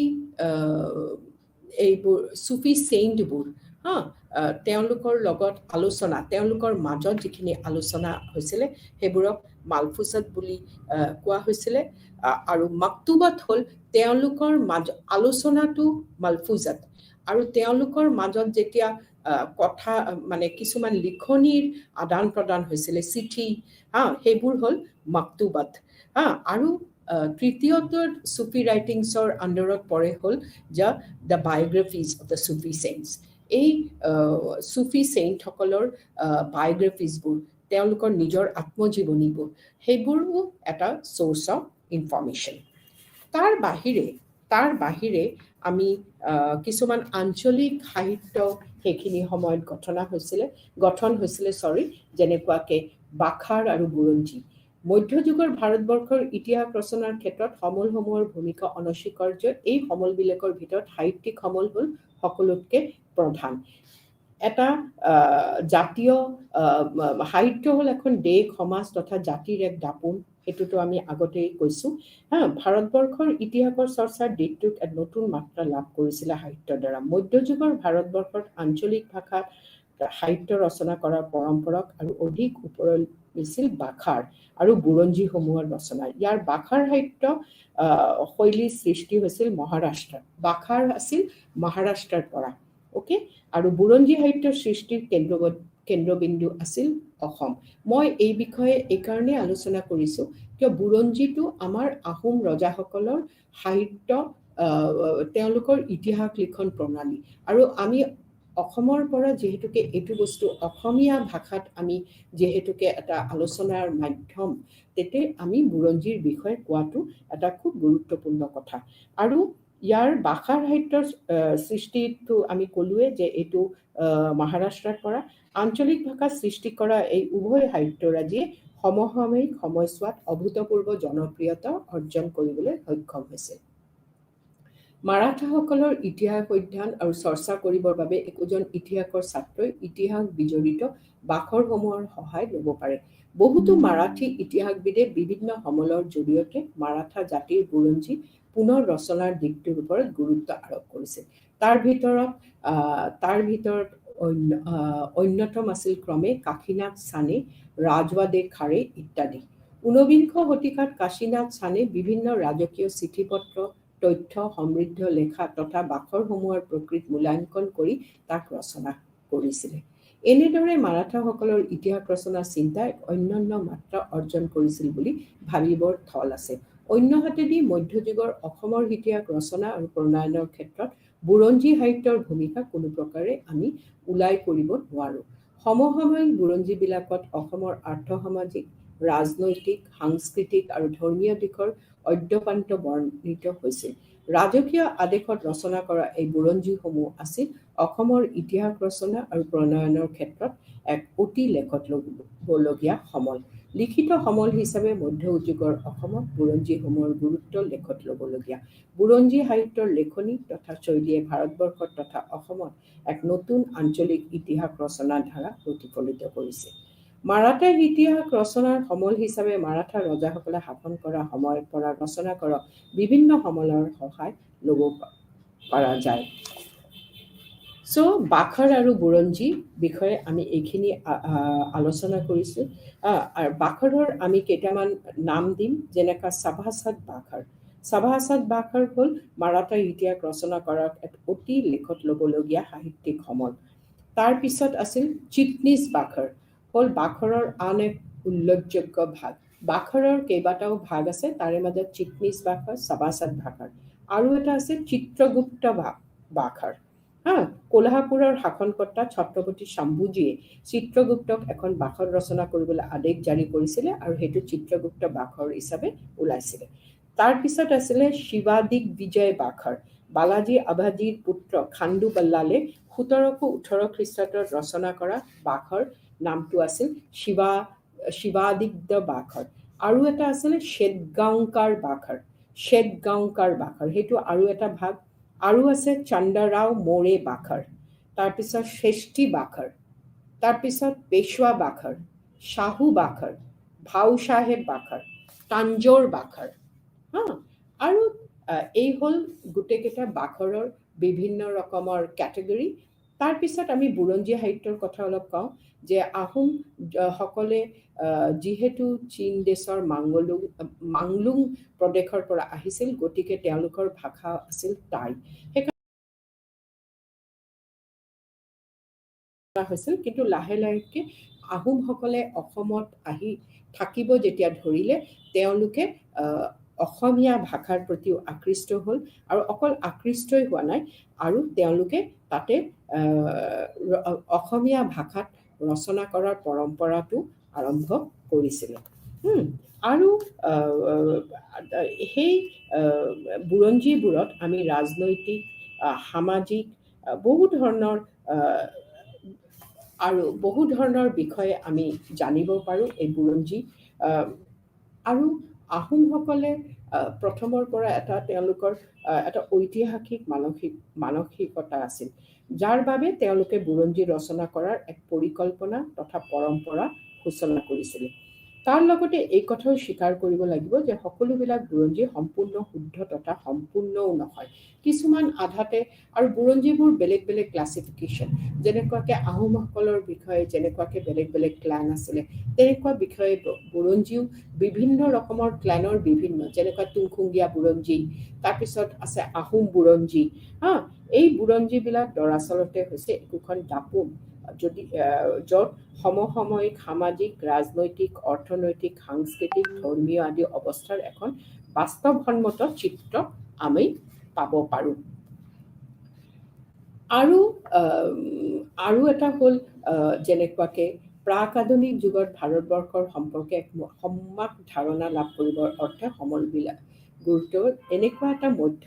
এইবোৰ চুফি চেইণ্টবোৰ তেওঁলোকৰ লগত আলোচনা, তেওঁলোকৰ মাজত যিখিনি আলোচনা হৈছিলে সেইবোৰক মালফুজত বুলি কোৱা হৈছিলে। আৰু মাকতুবাত হ'ল তেওঁলোকৰ আলোচনাটো মালফুজত, আৰু তেওঁলোকৰ মাজত যেতিয়া কথা মানে কিছুমান লিখনিৰ আদান প্ৰদান হৈছিলে, চিঠি সেইবোৰ হ'ল মাকতুবাত। আৰু তৃতীয়টো চুফি ৰাইটিংছৰ আণ্ডাৰত পৰে হ'ল দ্য বায়োগ্ৰাফিজ অফ দ্য চুফি চেইণ্টছ। এই চুফি চেইণ্টসকলৰ বায়োগ্ৰাফিজবোৰ, তেওঁলোকৰ নিজৰ আত্মজীৱনীবোৰ, সেইবোৰো এটা চ'ৰ্চ অফ ইনফৰ্মেশ্যন। তাৰ বাহিৰে আমি কিছুমান আঞ্চলিক সাহিত্য সেইখিনি সময়ত গঠন হৈছিলে যেনেকুৱাকৈ বাখাৰ আৰু বুৰঞ্জী। মধ্যযুগৰ ভাৰতবৰ্ষৰ ইতিহাস ৰচনাৰ ক্ষেত্ৰত সমলসমূহৰ ভূমিকা অনস্বীকাৰ্য। এই সমলবিলাকৰ ভিতৰত সাহিত্যিক সমল হ'ল সকলোতকৈ প্ৰধান। এটা জাতীয় সাহিত্য হ'ল এখন দেশ, সমাজ তথা জাতিৰ এক দাপোন। সেইটোতো আমি আগতেই কৈছোঁ। ভাৰতবৰ্ষৰ ইতিহাসৰ চৰ্চাৰ দিশটোত এক নতুন মাত্ৰা লাভ কৰিছিলে সাহিত্যৰ দ্বাৰা। মধ্যযুগৰ ভাৰতবৰ্ষত আঞ্চলিক ভাষাত সাহিত্য ৰচনা কৰাৰ পৰম্পৰাক আৰু অধিক ওপৰলৈ নিছিল বাখাৰ আৰু বুৰঞ্জীসমূহৰ ৰচনা। ইয়াৰ বাখাৰ সাহিত্য শৈলীৰ সৃষ্টি হৈছিল মহাৰাষ্ট্ৰত। বাখাৰ আছিল মহাৰাষ্ট্ৰৰ পৰা, অ'কে। আৰু বুৰঞ্জী সাহিত্যৰ সৃষ্টিৰ কেন্দ্ৰবিন্দু আছিল অসম। মই এই বিষয়ে এইকাৰণেই আলোচনা কৰিছোঁ কিয় বুৰঞ্জীটো আমাৰ আহোম ৰজাসকলৰ সাহিত্য, তেওঁলোকৰ ইতিহাস লিখন প্ৰণালী। আৰু আমি অসমৰ পৰা যিহেতুকে এইটো বস্তু অসমীয়া ভাষাত আমি যিহেতুকে এটা আলোচনাৰ মাধ্যম, তেতিয়া আমি বুৰঞ্জীৰ বিষয়ে কোৱাটো এটা খুব গুৰুত্বপূৰ্ণ কথা। আৰু ইয়াৰ বাখাৰ সাহিত্যৰ সৃষ্টিটো আমি ক'লোৱে যে এইটো মহাৰাষ্ট্ৰৰ পৰা। আঞ্চলিক ভাষাত সৃষ্টি কৰা এই উভয় সাহিত্যৰাজিয়ে সমসাময়িক সময়ছোৱাত অভূতপূৰ্ব জনপ্ৰিয়তা অৰ্জন কৰিবলৈ সক্ষম হৈছে। মাৰাঠাসকলৰ ইতিহাস অধ্যয়ন আৰু চৰ্চা কৰিবৰ বাবে একোজন ইতিহাসৰ ছাত্ৰই ইতিহাস বিজড়িত বাখৰসমূহৰ সহায় ল'ব পাৰে। বহুতো মাৰাঠী ইতিহাসবিদে বিভিন্ন সমলৰ জৰিয়তে মাৰাঠা জাতিৰ বুৰঞ্জী পুনৰ ৰচনাৰ দিশটোৰ ওপৰত গুৰুত্ব আৰোপ কৰিছে। তাৰ ভিতৰত অন্যতম আছিল ক্ৰমে কাশীনাথ চানে, ৰাজৱাডে খাৰে ইত্যাদি। ঊনবিংশ শতিকাত কাশীনাথ চানে বিভিন্ন ৰাজকীয় চিঠিপত্ৰ, তথ্য সমৃদ্ধ লেখা তথা বাখৰসমূহৰ প্ৰকৃত মূল্যাংকন কৰি তাক ৰচনা কৰিছিলে। এনেদৰে মাৰাঠাসকলৰ ইতিহাস ৰচনা চিন্তা এক অনন্য মাত্ৰা অৰ্জন কৰিছিল বুলি ভাবিবৰ থল আছে। অন্যহাতেদি মধ্যযুগৰ অসমৰ ইতিহাস ৰচনা আৰু প্ৰণয়নৰ ক্ষেত্ৰত বুৰঞ্জী সাহিত্যৰ ভূমিকা কোনো প্ৰকাৰে আমি ওলাই কৰিব নোৱাৰোঁ। সমসাময়িক বুৰঞ্জীবিলাকত অসমৰ আৰ্থ-সামাজিক, ৰাজনৈতিক, সাংস্কৃতিক আৰু ধৰ্মীয় দিশৰ অদ্যপান্ত বৰ্ণিত হৈছিল। ৰাজকীয় আদেশত ৰচনা কৰা এই বুৰঞ্জীসমূহ আছিল অসমৰ ইতিহাস ৰচনা আৰু প্ৰণয়নৰ ক্ষেত্ৰত এক অতি লেখত ল'বলগীয়া সমল। লিখিত সমল হিচাপে মধ্যযুগৰ অসমত বুৰঞ্জীসমূহৰ গুৰুত্ব লেখত ল'বলগীয়া। বুৰঞ্জী সাহিত্যৰ লেখনি তথা শৈলীয়ে ভাৰতবৰ্ষত তথা অসমত এক নতুন আঞ্চলিক ইতিহাস ৰচনাৰ ধাৰা প্ৰতিফলিত কৰিছে। মাৰাঠা ইতিহাস ৰচনাৰ সমল হিচাপে মাৰাঠা ৰজাসকলে শাসন কৰা সময়ৰ পৰা ৰচনা কৰা বিভিন্ন সমলৰ সহায় ল'ব পৰা যায়। বাখাৰ আৰু বুৰঞ্জী বিষয়ে আমি এইখিনি আলোচনা কৰিছোঁ। আৰু বাখাৰৰ আমি কেইটামান নাম দিম, যেনেকৈ সভাসদ বাখাৰ। সভাসদ বাখাৰ হ'ল মাৰাঠা ইতিহাস ৰচনা কৰাৰ এক অতি লেখত ল'বলগীয়া সাহিত্যিক সমল। তাৰপিছত আছিল চিটনিছ বাখাৰ, হ'ল বাখাৰৰ আন এক উল্লেখযোগ্য ভাগ। বাখাৰৰ কেইবাটাও ভাগ আছে, তাৰে মাজত চিটনিছ বাখাৰ, সভাসদ বাখাৰ। আৰু এটা আছে চিত্ৰগুপ্ত বাখাৰ। কোলহাপুৰৰ শাসনকৰ্তা ছত্ৰপতি চাম্বুজীয়ে চিত্ৰগুপ্তক এখন বাখৰ ৰচনা কৰিবলৈ আদেশ জাৰি কৰিছিলে আৰু সেইটো চিত্ৰগুপ্ত বাখৰ হিচাপে ওলাইছিলে। তাৰপিছত আছিলে শিৱাদিগ্বিজয় বাখৰ। বালাজী আভাজীৰ পুত্ৰ খাণ্ডু বাল্লালে 1718 খ্ৰীষ্টাব্দত ৰচনা কৰা বাখৰ নামটো আছিল শিৱাদিগ্দ বাখৰ। আৰু এটা আছিলে শ্বেতগাঁওকাৰ বাখৰ। সেইটো আৰু এটা ভাগ। আৰু আছে চন্দ্ৰৰাও মোৰে বাখৰ, তাৰপিছত শ্ৰেষ্ঠী বাখৰ, তাৰপিছত পেশৱা বাখৰ, শাহু বাখৰ, ভাও চাহেব বাখৰ, তাঞ্জোৰ বাখৰ। আৰু এই হ'ল গোটেইকেইটা বাখৰৰ বিভিন্ন ৰকমৰ কেটেগৰী। তাৰপিছত আমি বুৰঞ্জী সাহিত্যৰ কথা অলপ কওঁ যে আহোম সকলে যিহেতু চীন দেশৰ মাংলুং প্ৰদেশৰ পৰা আহিছিল, গতিকে তেওঁলোকৰ ভাষা আছিল টাই হৈছিল। কিন্তু লাহে লাহেকে আহোমসকলে অসমত আহি থাকিব যেতিয়া ধৰিলে, তেওঁলোকে অসমীয়া ভাষাৰ প্ৰতিও আকৃষ্ট হ'ল। আৰু অকল আকৃষ্টই হোৱা নাই, আৰু তেওঁলোকে তাতে অসমীয়া ভাষাত ৰচনা কৰাৰ পৰম্পৰাটো আৰম্ভ কৰিছিলে। আৰু সেই বুৰঞ্জীবোৰত আমি ৰাজনৈতিক, সামাজিক বহু ধৰণৰ বিষয়ে আমি জানিব পাৰোঁ এই বুৰঞ্জী। আৰু আহোমসকলে প্ৰথমৰ পৰা তেওঁলোকৰ এটা ঐতিহাসিক মানসিকতা আছিল, যাৰ বাবে তেওঁলোকে বুৰঞ্জী ৰচনা কৰাৰ এক পৰিকল্পনা তথা পৰম্পৰা সূচনা কৰিছিলে। তাৰ লগতে এই কথাও স্বীকাৰ কৰিব লাগিব যে সকলোবিলাক বুৰঞ্জী সম্পূৰ্ণ শুদ্ধ তথা সম্পূৰ্ণও নহয়। কিছুমান আধাতে, আৰু বুৰঞ্জীবোৰ বেলেগ বেলেগ ক্লাছিফিকেশ্যন, যেনেকুৱাকৈ আহোমসকলৰ বিষয়ে যেনেকুৱাকৈ বেলেগ বেলেগ ক্লান আছিলে, তেনেকুৱা বিষয়ে বুৰঞ্জীও বিভিন্ন ৰকমৰ ক্লানৰ বিভিন্ন, যেনেকুৱা তুংখুংগীয়া বুৰঞ্জী, তাৰপিছত আছে আহোম বুৰঞ্জী। এই বুৰঞ্জীবিলাক দৰাচলতে হৈছে একোখন দাপোন, য'ত সমসাময়িক সামাজিক, ৰাজনৈতিক, অৰ্থনৈতিক, সাংস্কৃতিক, ধৰ্মীয় আদি অৱস্থাৰ এখন বাস্তৱসন্মত চিত্ৰ আমি পাব পাৰোঁ। আৰু এটা হ'ল যেনেকুৱাকৈ প্ৰাক আধুনিক যুগত ভাৰতবৰ্ষৰ সম্পৰ্কে এক সম্যক ধাৰণা লাভ কৰিবৰ অৰ্থে সমলবিলাক গুৰুত্ব এনেকুৱা এটা মধ্য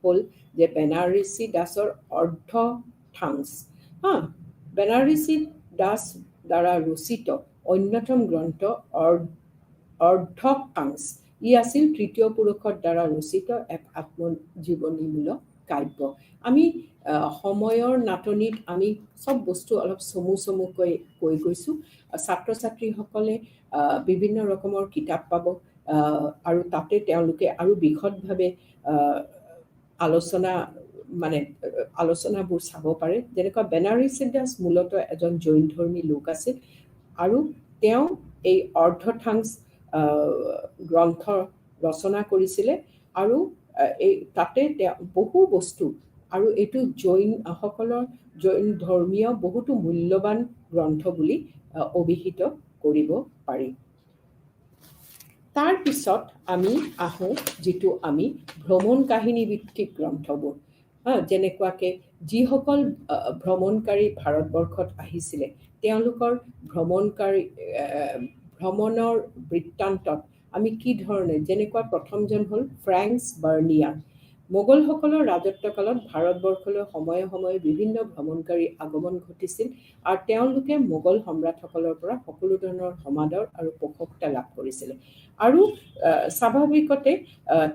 হ'ল যে বেনাৰসী দাসৰ অৰ্ধথাংছ। বেনাৰসী দাস দ্বাৰা ৰচিত অন্যতম গ্ৰন্থ অৰ্ধথাংছ। ই আছিল তৃতীয় পুৰুষৰ দ্বাৰা ৰচিত এক আত্মজীৱনীমূলক কাব্য। আমি সময়ৰ নাটনিত আমি চব বস্তু অলপ চমুকৈ কৈ গৈছোঁ। ছাত্ৰ ছাত্ৰীসকলে বিভিন্ন ৰকমৰ কিতাপ পাব, আৰু তাতে তেওঁলোকে আৰু বিশদভাৱে আলোচনাবোৰ চাব পাৰে। যেনেকুৱা বেনাৰসী দাস মূলতঃ এজন জৈন ধৰ্মী লোক আছিল, আৰু তেওঁ এই অৰ্ধথাংছ গ্ৰন্থ ৰচনা কৰিছিলে। আৰু তাতে বহু বস্তু, আৰু এইটো জৈন ধৰ্মীয় বহুতো মূল্যৱান গ্ৰন্থ বুলি অভিহিত কৰিব পাৰি। তাৰপিছত আমি আহোঁ যিটো আমি ভ্ৰমণ কাহিনী ভিত্তিক গ্ৰন্থবোৰ, যেনেকুৱাকৈ যিসকল ভ্ৰমণকাৰী ভাৰতবৰ্ষত আহিছিলে, তেওঁলোকৰ ভ্ৰমণৰ বৃত্তান্তত আমি কি ধৰণে, যেনেকুৱা প্ৰথমজন হ'ল ফ্ৰেন্স বাৰ্নিয়াৰ। মোগলসকলৰ ৰাজত্বকালত ভাৰতবৰ্ষলৈ সময়ে সময়ে বিভিন্ন ভ্ৰমণকাৰী আগমন ঘটিছিল, আৰু তেওঁলোকে মোগল সম্ৰাটসকলৰ পৰা সকলো ধৰণৰ সমাদৰ আৰু প্ৰশংসা লাভ কৰিছিলে। আৰু স্বাভাৱিকতে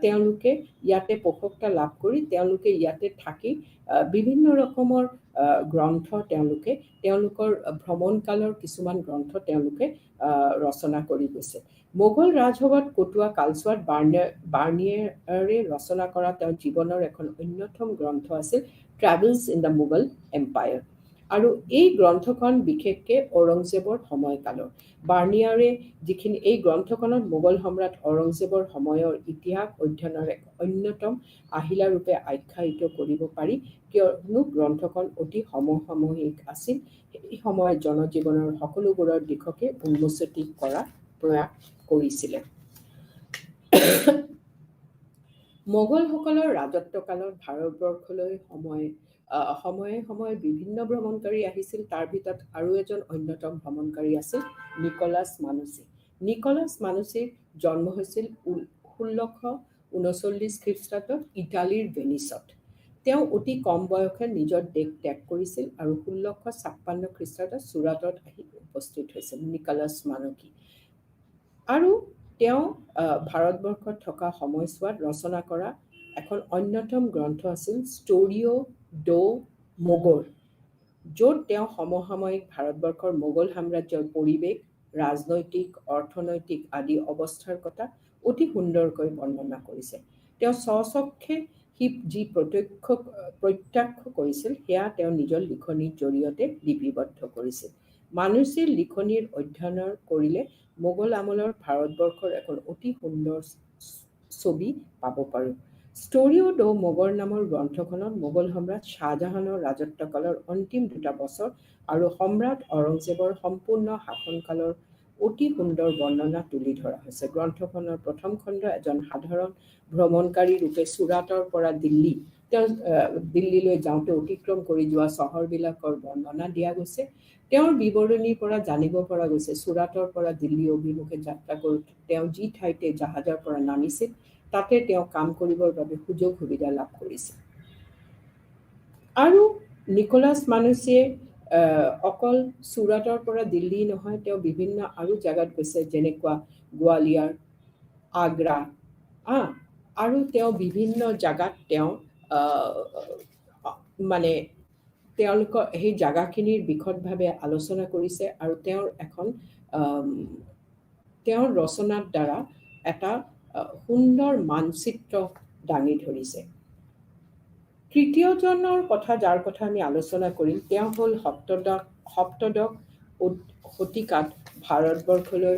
তেওঁলোকে ইয়াতে প্ৰশংসা লাভ কৰি তেওঁলোকে ইয়াতে থাকি বিভিন্ন ৰকমৰ গ্ৰন্থ তেওঁলোকৰ ভ্ৰমণকালৰ কিছুমান গ্ৰন্থ তেওঁলোকে ৰচনা কৰি গৈছে। মোগল ৰাজসভাত কটোৱা কালছোৱাত বাৰ্নিয়াৰে ৰচনা কৰা তেওঁৰ জীৱনৰ এখন অন্যতম গ্ৰন্থ আছিল travels in the Mughal empire. আৰু এই গ্ৰন্থখন বিশেষকৈ ঔৰংজেবৰ সময়কালৰ। বাৰ্নিয়াৰে এই গ্ৰন্থখনত মোগল সম্ৰাট ঔৰংজেবৰ সময়ৰ ইতিহাস অধ্যয়নৰ এক অন্যতম আহিলাৰূপে আখ্যায়িত কৰিব পাৰি, কিয়নো গ্ৰন্থখন অতি সমসাময়িক আছিল। এই সময়ত জনজীৱনৰ সকলোবোৰৰ দিশকে উন্মোচিত কৰাৰ প্ৰয়াস কৰিছিলে। মোগলসকলৰ ৰাজত্বকালত ভাৰতবৰ্ষলৈ সময়ে সময়ে বিভিন্ন ভ্ৰমণকাৰী আহিছিল। তাৰ ভিতৰত আৰু এজন অন্যতম ভ্ৰমণকাৰী আছিল নিকোলাছ মানুচি। নিকোলাছ মানুচিৰ জন্ম হৈছিল 1639 খ্ৰীষ্টাব্দত ইটালীৰ ভেনিছত। তেওঁ অতি কম বয়সে নিজৰ দেশ ত্যাগ কৰিছিল আৰু 1656 খ্ৰীষ্টাব্দত চুৰাটত আহি উপস্থিত হৈছিল নিকোলাছ মানুচি। আৰু তেওঁ ভাৰতবৰ্ষত থকা সময়ছোৱাত ৰচনা কৰা এখন অন্যতম গ্ৰন্থ আছিল ষ্টৰিঅ' ডো মোগৰ, য'ত তেওঁ সমসাময়িক ভাৰতবৰ্ষৰ মোগল সাম্ৰাজ্যৰ পৰিৱেশ, ৰাজনৈতিক, অৰ্থনৈতিক আদি অৱস্থাৰ কথা অতি সুন্দৰকৈ বৰ্ণনা কৰিছে। তেওঁ স্বচক্ষে যি প্ৰত্যক্ষ কৰিছিল সেয়া তেওঁ নিজৰ লিখনিৰ জৰিয়তে লিপিবদ্ধ কৰিছিল। মানুচিৰ লিখনিৰ অধ্যয়ন কৰিলে মোগল আমলৰ ভাৰতবৰ্ষৰ এখন অতি সুন্দৰ ছবি পাব পাৰোঁ। ষ্টৰিঅ' ডো মোগৰ নামৰ গ্ৰন্থখনত মোগল সম্ৰাট শ্বাহজাহানৰ ৰাজত্বকালৰ অন্তিম 2টা বছৰ আৰু সম্ৰাট ঔৰংজেবৰ সম্পূৰ্ণ শাসনকালৰ অতি সুন্দৰ বৰ্ণনা তুলি ধৰা হৈছে। গ্ৰন্থখনৰ প্ৰথম খণ্ড এজন সাধাৰণ ভ্ৰমণকাৰী ৰূপে চুৰাটৰ পৰা তেওঁ দিল্লীলৈ যাওঁতে অতিক্ৰম কৰি যোৱা চহৰবিলাকৰ বৰ্ণনা দিয়া গৈছে। তেওঁৰ বিৱৰণিৰ পৰা জানিব পৰা গৈছে চুৰাটৰ পৰা দিল্লী অভিমুখে যাত্ৰা কৰোঁতে তেওঁ যি ঠাইতে জাহাজৰ পৰা নামিছিল তাতে তেওঁ কাম কৰিবৰ বাবে সুযোগ সুবিধা লাভ কৰিছিল। আৰু নিকোলাছ মানুচিয়ে অকল চুৰাটৰ পৰা দিল্লী নহয়, তেওঁ বিভিন্ন আৰু জাগাত গৈছে, যেনেকুৱা গোৱালিয়াৰ, আগ্ৰা, আৰু তেওঁ বিভিন্ন জাগাত তেওঁ মানে তেওঁলোকৰ সেই জাগাখিনিৰ বিশদভাৱে আলোচনা কৰিছে আৰু তেওঁৰ ৰচনাৰ দ্বাৰা এটা সুন্দৰ মানচিত্ৰ দাঙি ধৰিছে। তৃতীয়জনৰ কথা যাৰ কথা আমি আলোচনা কৰিম তেওঁ হ'ল সপ্তদশ শতিকাত ভাৰতবৰ্ষলৈ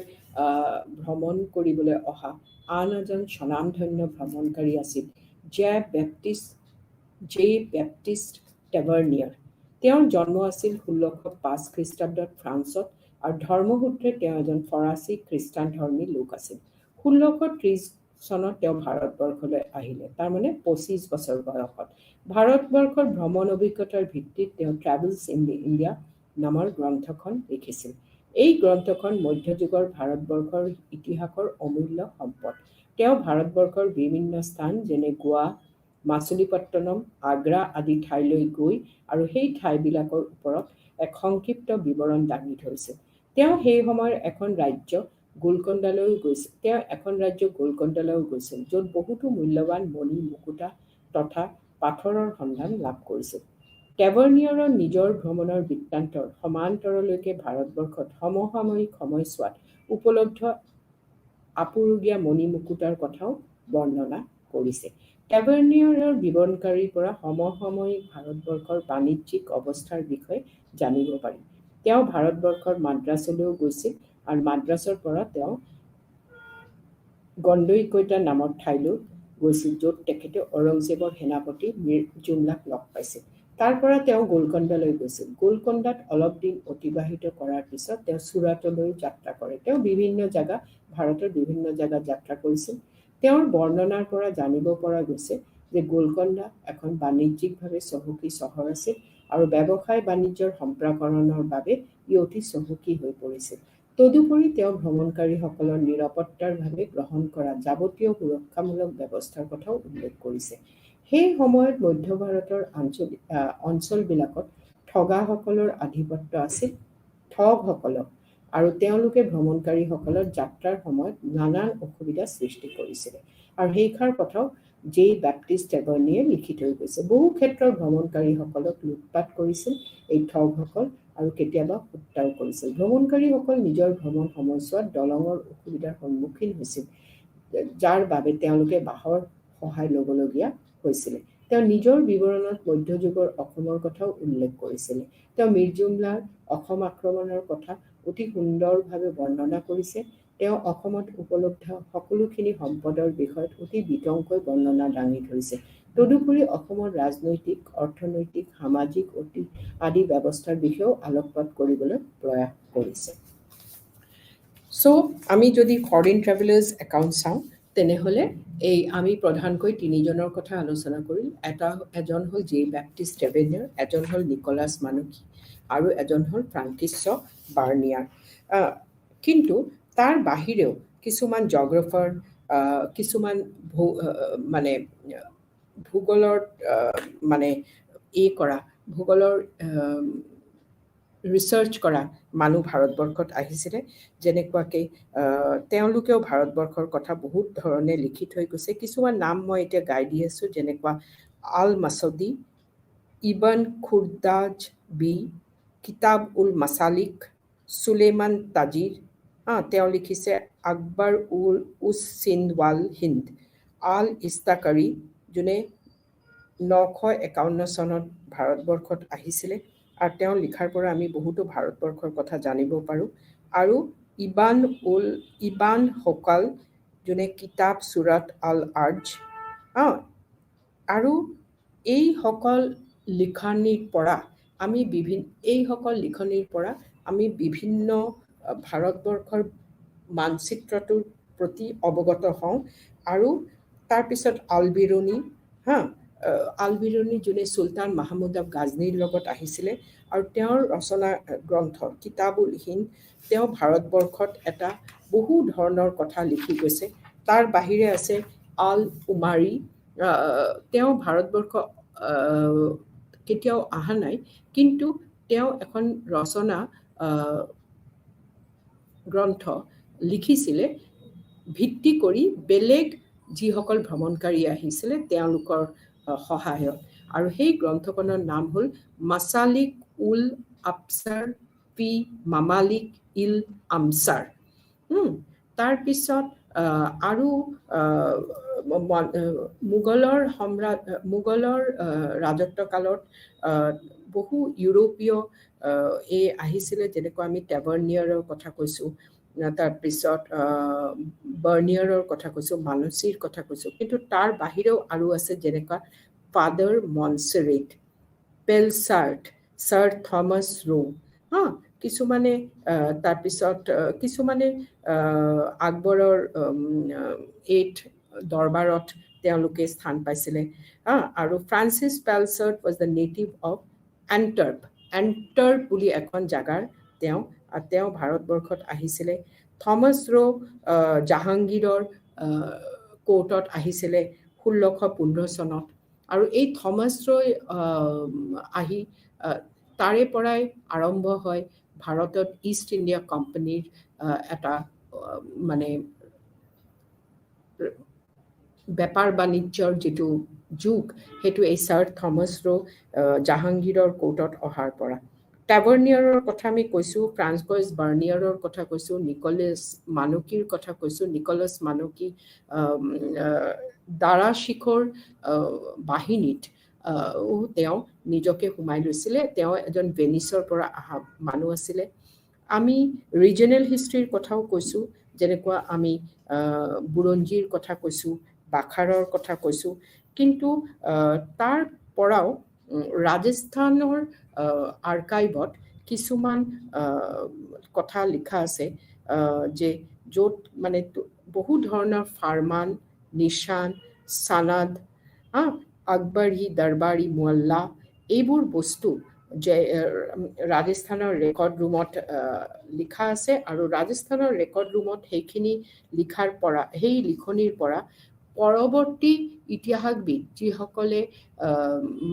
ভ্ৰমণ কৰিবলৈ অহা আন এজন স্বনামধন্য ভ্ৰমণকাৰী আছিল জে বেপ্টিষ্ট টেভাৰ্নিয়াৰ। তেওঁৰ জন্ম আছিল 1605 খ্ৰীষ্টাব্দত ফ্ৰান্সত আৰু ধৰ্মসূত্ৰে তেওঁ এজন ফৰাচী খ্ৰীষ্টান ধৰ্মী লোক আছিল। 1630 চনত তেওঁ ভাৰতবৰ্ষলৈ আহিলে, তাৰমানে 25 বছৰ বয়সত। ভাৰতবৰ্ষৰ ভ্ৰমণ অভিজ্ঞতাৰ ভিত্তিত তেওঁ ট্ৰেভেলছ ইন ইণ্ডিয়া নামৰ গ্ৰন্থখন লিখিছিল। এই গ্ৰন্থখন মধ্যযুগৰ ভাৰতবৰ্ষৰ ইতিহাসৰ অমূল্য সম্পদ। তেওঁ ভাৰতবৰ্ষৰ বিভিন্ন স্থান যেনে গোৱা, মাছুলিপট্টনম, আগ্ৰা আদি ঠাইলৈ গৈ আৰু সেই ঠাইবিলাকৰ ওপৰত এক সংক্ষিপ্ত বিৱৰণ দাঙি ধৰিছিল। তেওঁ সেই সময়ৰ এখন ৰাজ্য গোলকণ্ডালৈও গৈছিল, য'ত বহুতো মূল্যৱান মণি, মুকুতা তথা পাথৰৰ সন্ধান লাভ কৰিছিল। টেভাৰ্নিয়াৰৰ নিজৰ ভ্ৰমণৰ বৃত্তান্তৰ সমান্তৰলৈকে ভাৰতবৰ্ষত সমসাময়িক সময়ছোৱাত উপলব্ধ আপুৰুগীয়া মণি মুকুতাৰ কথাও বৰ্ণনা কৰিছে। টেভাৰ্নিয়াৰৰ বিৱৰণকাৰীৰ পৰা সমসাময়িক ভাৰতবৰ্ষৰ বাণিজ্যিক অৱস্থাৰ বিষয়ে জানিব পাৰি। তেওঁ ভাৰতবৰ্ষৰ মাদ্ৰাছলৈও গৈছিল আৰু মাদ্ৰাছৰ পৰা তেওঁ গণ্ডকৈতা নামৰ ঠাইলৈ গৈছিল, য'ত তেখেতে ঔৰংজেবৰ সেনাপতি মীৰ জুমলাক লগ পাইছিল। তাৰ পৰা তেওঁ গোলকণ্ডালৈ গৈছিল। গোলকণ্ডাত অলপ দিন অতিবাহিত কৰাৰ পিছত তেওঁ চুৰাটলৈ যাত্ৰা কৰে। তেওঁ ভাৰতৰ বিভিন্ন জাগাত যাত্ৰা কৰিছিল। তেওঁৰ বৰ্ণনাৰ পৰা জানিব পৰা গৈছে যে গোলকণ্ডা এখন বাণিজ্যিকভাৱে চহকী চহৰ আছিল আৰু ব্যৱসায় বাণিজ্যৰ সম্প্ৰসাৰণৰ বাবে ই অতি চহকী হৈ পৰিছিল। তদুপৰি তেওঁ ভ্ৰমণকাৰীসকলৰ নিৰাপত্তাৰ বাবে গ্ৰহণ কৰা যাৱতীয় সুৰক্ষামূলক ব্যৱস্থাৰ কথাও উল্লেখ কৰিছে। সেই সময়ত মধ্য ভাৰতৰ অঞ্চলবিলাকত ঠগাসকলৰ আধিপত্য আছিল ঠগসকলৰ, আৰু তেওঁলোকে ভ্ৰমণকাৰীসকলৰ যাত্ৰাৰ সময়ত নানান অসুবিধাৰ সৃষ্টি কৰিছিলে। আৰু সেইষাৰ কথাও জে বেপ্টিষ্ট টেভাৰ্নিয়ে লিখি থৈ গৈছে। বহু ক্ষেত্ৰত ভ্ৰমণকাৰীসকলক লুটপাট কৰিছিল এই ঠগসকল আৰু কেতিয়াবা হত্যাও কৰিছিল। ভ্ৰমণকাৰীসকল নিজৰ ভ্ৰমণ সময়ছোৱাত দলঙৰ অসুবিধাৰ সন্মুখীন হৈছিল, যাৰ বাবে তেওঁলোকে বাঁহৰ সহায় ল'বলগীয়া হৈছিলে। তেওঁ নিজৰ বিৱৰণত মধ্যযুগৰ অসমৰ কথাও উল্লেখ কৰিছিলে। তেওঁ মীৰ জুমলাৰ অসম আক্ৰমণৰ কথা অতি সুন্দৰভাৱে বৰ্ণনা কৰিছে। তেওঁ অসমত উপলব্ধ সকলোখিনি সম্পদৰ বিষয়ত অতি বিতংকৈ বৰ্ণনা দাঙি ধৰিছে। তদুপৰি অসমৰ ৰাজনৈতিক, অৰ্থনৈতিক, সামাজিক আদি ব্যৱস্থাৰ বিষয়েও আলোকপাত কৰিবলৈ প্ৰয়াস কৰিছে। আমি যদি ফৰেইন ট্ৰেভেলাৰ্ছ একাউণ্ট চাওঁ, তেনেহ'লে এই আমি প্ৰধানকৈ তিনিজনৰ কথা আলোচনা কৰিম। এজন হ'ল জে বেপ্টিষ্ট টেভেনিয়াৰ, এজন হ'ল নিকলাছ মানুকি আৰু এজন হ'ল ফ্ৰান্সিছ বাৰ্নিয়াৰ। কিন্তু তাৰ বাহিৰেও কিছুমান জগ্ৰাফাৰ, কিছুমান মানে ভূগোলৰ মানে ভূগোলৰ ৰিচাৰ্চ কৰা মানুহ ভাৰতবৰ্ষত আহিছিলে। যেনেকুৱাকৈ তেওঁলোকেও ভাৰতবৰ্ষৰ কথা বহুত ধৰণে লিখি থৈ গৈছে। কিছুমান নাম মই এতিয়া গাই দি আছোঁ, যেনেকুৱা আল মাছদি, ইবন খুৰ্দাজ বি, কিতাব উল মাছালিক, সুলেমান তাজিৰ, তেওঁ লিখিছে আকবৰ উল উছ সিন্ধ ৱাল হিন্দ, আল ইস্তাকাৰী, যোনে 951 চনত ভাৰতবৰ্ষত আহিছিলে, আৰু তেওঁ লিখাৰ পৰা আমি বহুতো ভাৰতবৰ্ষৰ কথা জানিব পাৰোঁ। আৰু ইবান হকাল, যোনে কিতাব সুৰাত আল আৰ্জ, আৰু এইসকল লিখনিৰ পৰা আমি বিভিন্ন ভাৰতবৰ্ষৰ মানচিত্ৰটোৰ প্ৰতি অৱগত হওঁ। আৰু তাৰপিছত আল-বিৰুনি, যোনে চুলতান মাহমুদ অফ গাজনীৰ লগত আহিছিলে, আৰু তেওঁৰ ৰচনা গ্ৰন্থ কিতাবুল হিন্দ, তেওঁ ভাৰতবৰ্ষত এটা বহু ধৰণৰ কথা লিখি গৈছে। তাৰ বাহিৰে আছে আল উমাৰী, তেওঁ ভাৰতবৰ্ষ কেতিয়াও অহা নাই, কিন্তু তেওঁ এখন ৰচনা গ্ৰন্থ লিখিছিলে ভিত্তি কৰি বেলেগ যিসকল ভ্ৰমণকাৰী আহিছিলে তেওঁলোকৰ সহায়ত। আৰু সেই গ্ৰন্থখনৰ নাম হ'ল মাছালিক উল আবছাৰ ফি মামালিক ইল আমছাৰ। তাৰপিছত আৰু মোগলৰ ৰাজত্বকালত বহু ইউৰোপীয় আহিছিলে, যেনেকুৱা আমি টেভাৰ্নিয়াৰৰ কথা কৈছোঁ, তাৰপিছত বাৰ্নিয়াৰৰ কথা কৈছোঁ, মানচিৰ কথা কৈছোঁ। কিন্তু তাৰ বাহিৰেও আৰু আছে, যেনেকুৱা ফাদাৰ মনচেৰেট, পেলচাৰ্ট, ছাৰ থমাছ ৰো, কিছুমানে তাৰপিছত কিছুমানে আকবৰৰ 8th দৰবাৰত তেওঁলোকে স্থান পাইছিলে। আৰু Francis Pelsaert was the native of Antwerp বুলি এখন জাগাৰ তেওঁ ভাৰতবৰ্ষত আহিছিলে। থমাছ ৰো জাহাংগীৰৰ কোৰ্টত আহিছিলে 1615 চনত। আৰু এই থমাছ ৰোই আহি তাৰে পৰাই আৰম্ভ হয় ভাৰতত ইষ্ট ইণ্ডিয়া কোম্পানীৰ এটা মানে বেপাৰ বাণিজ্যৰ যিটো যুগ, সেইটো এই ছাৰ থমাছ ৰো জাহাংগীৰৰ কোৰ্টত অহাৰ পৰা। টেভাৰ্নিয়াৰৰ কথা আমি কৈছোঁ, ফ্ৰান্সইছ বাৰ্নিয়াৰৰ কথা কৈছোঁ, নিকলাছ মানুকি দাৰাশিখৰ বাহিনীত তেওঁ নিজকে সোমাই লৈছিলে। তেওঁ এজন ভেনিছৰ পৰা অহা মানুহ আছিলে। আমি ৰিজনেল হিষ্ট্ৰীৰ কথাও কৈছোঁ, যেনেকুৱা আমি বুৰঞ্জীৰ কথা কৈছোঁ, বাখাৰৰ কথা কৈছোঁ। কিন্তু তাৰ পৰাও ৰাজস্থানৰ আৰ্কাইভত কিছুমান কথা লিখা আছে, যে য'ত মানে বহু ধৰণৰ ফাৰমান, নিশান, চানাদ, আকবৰী দৰবাৰী মোৱাল্লা, এইবোৰ বস্তু যে ৰাজস্থানৰ ৰেকৰ্ড ৰুমত লিখা আছে। আৰু ৰাজস্থানৰ ৰেকৰ্ড ৰুমত সেইখিনি সেই লিখনিৰ পৰা পৰৱৰ্তী ইতিহাসবিদ যিসকলে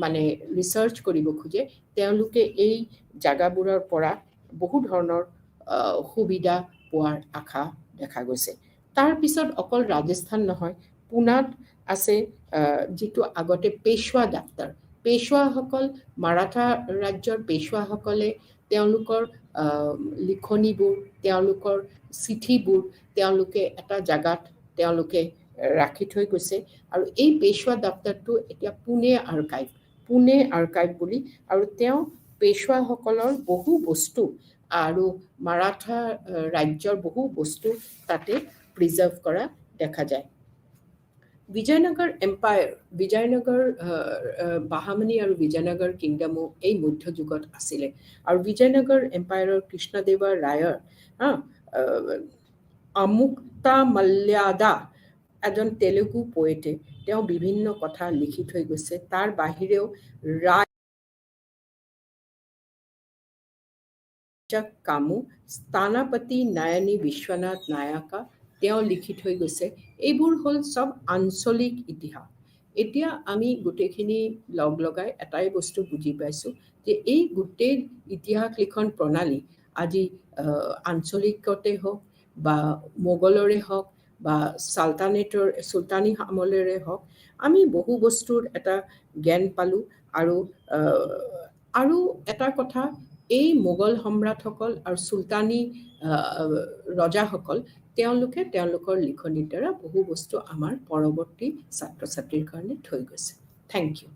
মানে ৰিচাৰ্চ কৰিব খোজে, তেওঁলোকে এই জাগাবোৰৰ পৰা বহু ধৰণৰ সুবিধা পোৱাৰ আশা দেখা গৈছে। তাৰপিছত অকল ৰাজস্থান নহয়, পুনাত আছে যিটো আগতে পেশ্বৱা দপ্তৰ। পেশ্বৱাসকল, মাৰাঠা ৰাজ্যৰ পেশ্বৱাসকলে তেওঁলোকৰ লিখনিবোৰ, তেওঁলোকৰ চিঠিবোৰ তেওঁলোকে এটা জাগাত ৰাখি থৈ গৈছে। আৰু এই পেশ্বৱা দপ্তৰটো এতিয়া পুনে আৰ্কাইভ বুলি, আৰু তেওঁ পেশ্বৱাসকলৰ বহু বস্তু আৰু মাৰাঠা ৰাজ্যৰ বহু বস্তু তাতে প্ৰিজাৰ্ভ কৰা দেখা যায়। বিজয়নগৰ এম্পায়াৰ, বাহামনি আৰু বিজয়নগৰ কিংডমো এই মধ্যযুগত আছিলে। আৰু বিজয়নগৰ এম্পায়াৰৰ কৃষ্ণদেৱা ৰায়ৰ আমুক্তা মাল্যাদা এজন তেলেগু পোয়েটে তেওঁ বিভিন্ন কথা লিখি থৈ গৈছে। তাৰ বাহিৰেও কামু, স্থানাপতি নায়নী বিশ্বনাথ নায়কা তেওঁ লিখি থৈ গৈছে। এইবোৰ হ'ল চব আঞ্চলিক ইতিহাস। এতিয়া আমি গোটেইখিনি লগ লগাই এটাই বস্তু বুজি পাইছোঁ যে এই গোটেই ইতিহাস লিখন প্ৰণালী আজি আঞ্চলিকতে হওক বা মোগলৰে হওক বা চুলতানী আমলৰে হওক, আমি বহু বস্তুৰ এটা জ্ঞান পালোঁ। আৰু এটা কথা, এই মোগল সম্ৰাটসকল আৰু চুলতানী ৰজাসকল তেওঁলোকে তেওঁলোকৰ লিখনিৰ দ্বাৰা বহু বস্তু আমাৰ পৰৱৰ্তী ছাত্ৰ ছাত্ৰীৰ কাৰণে থৈ গৈছে। Thank you.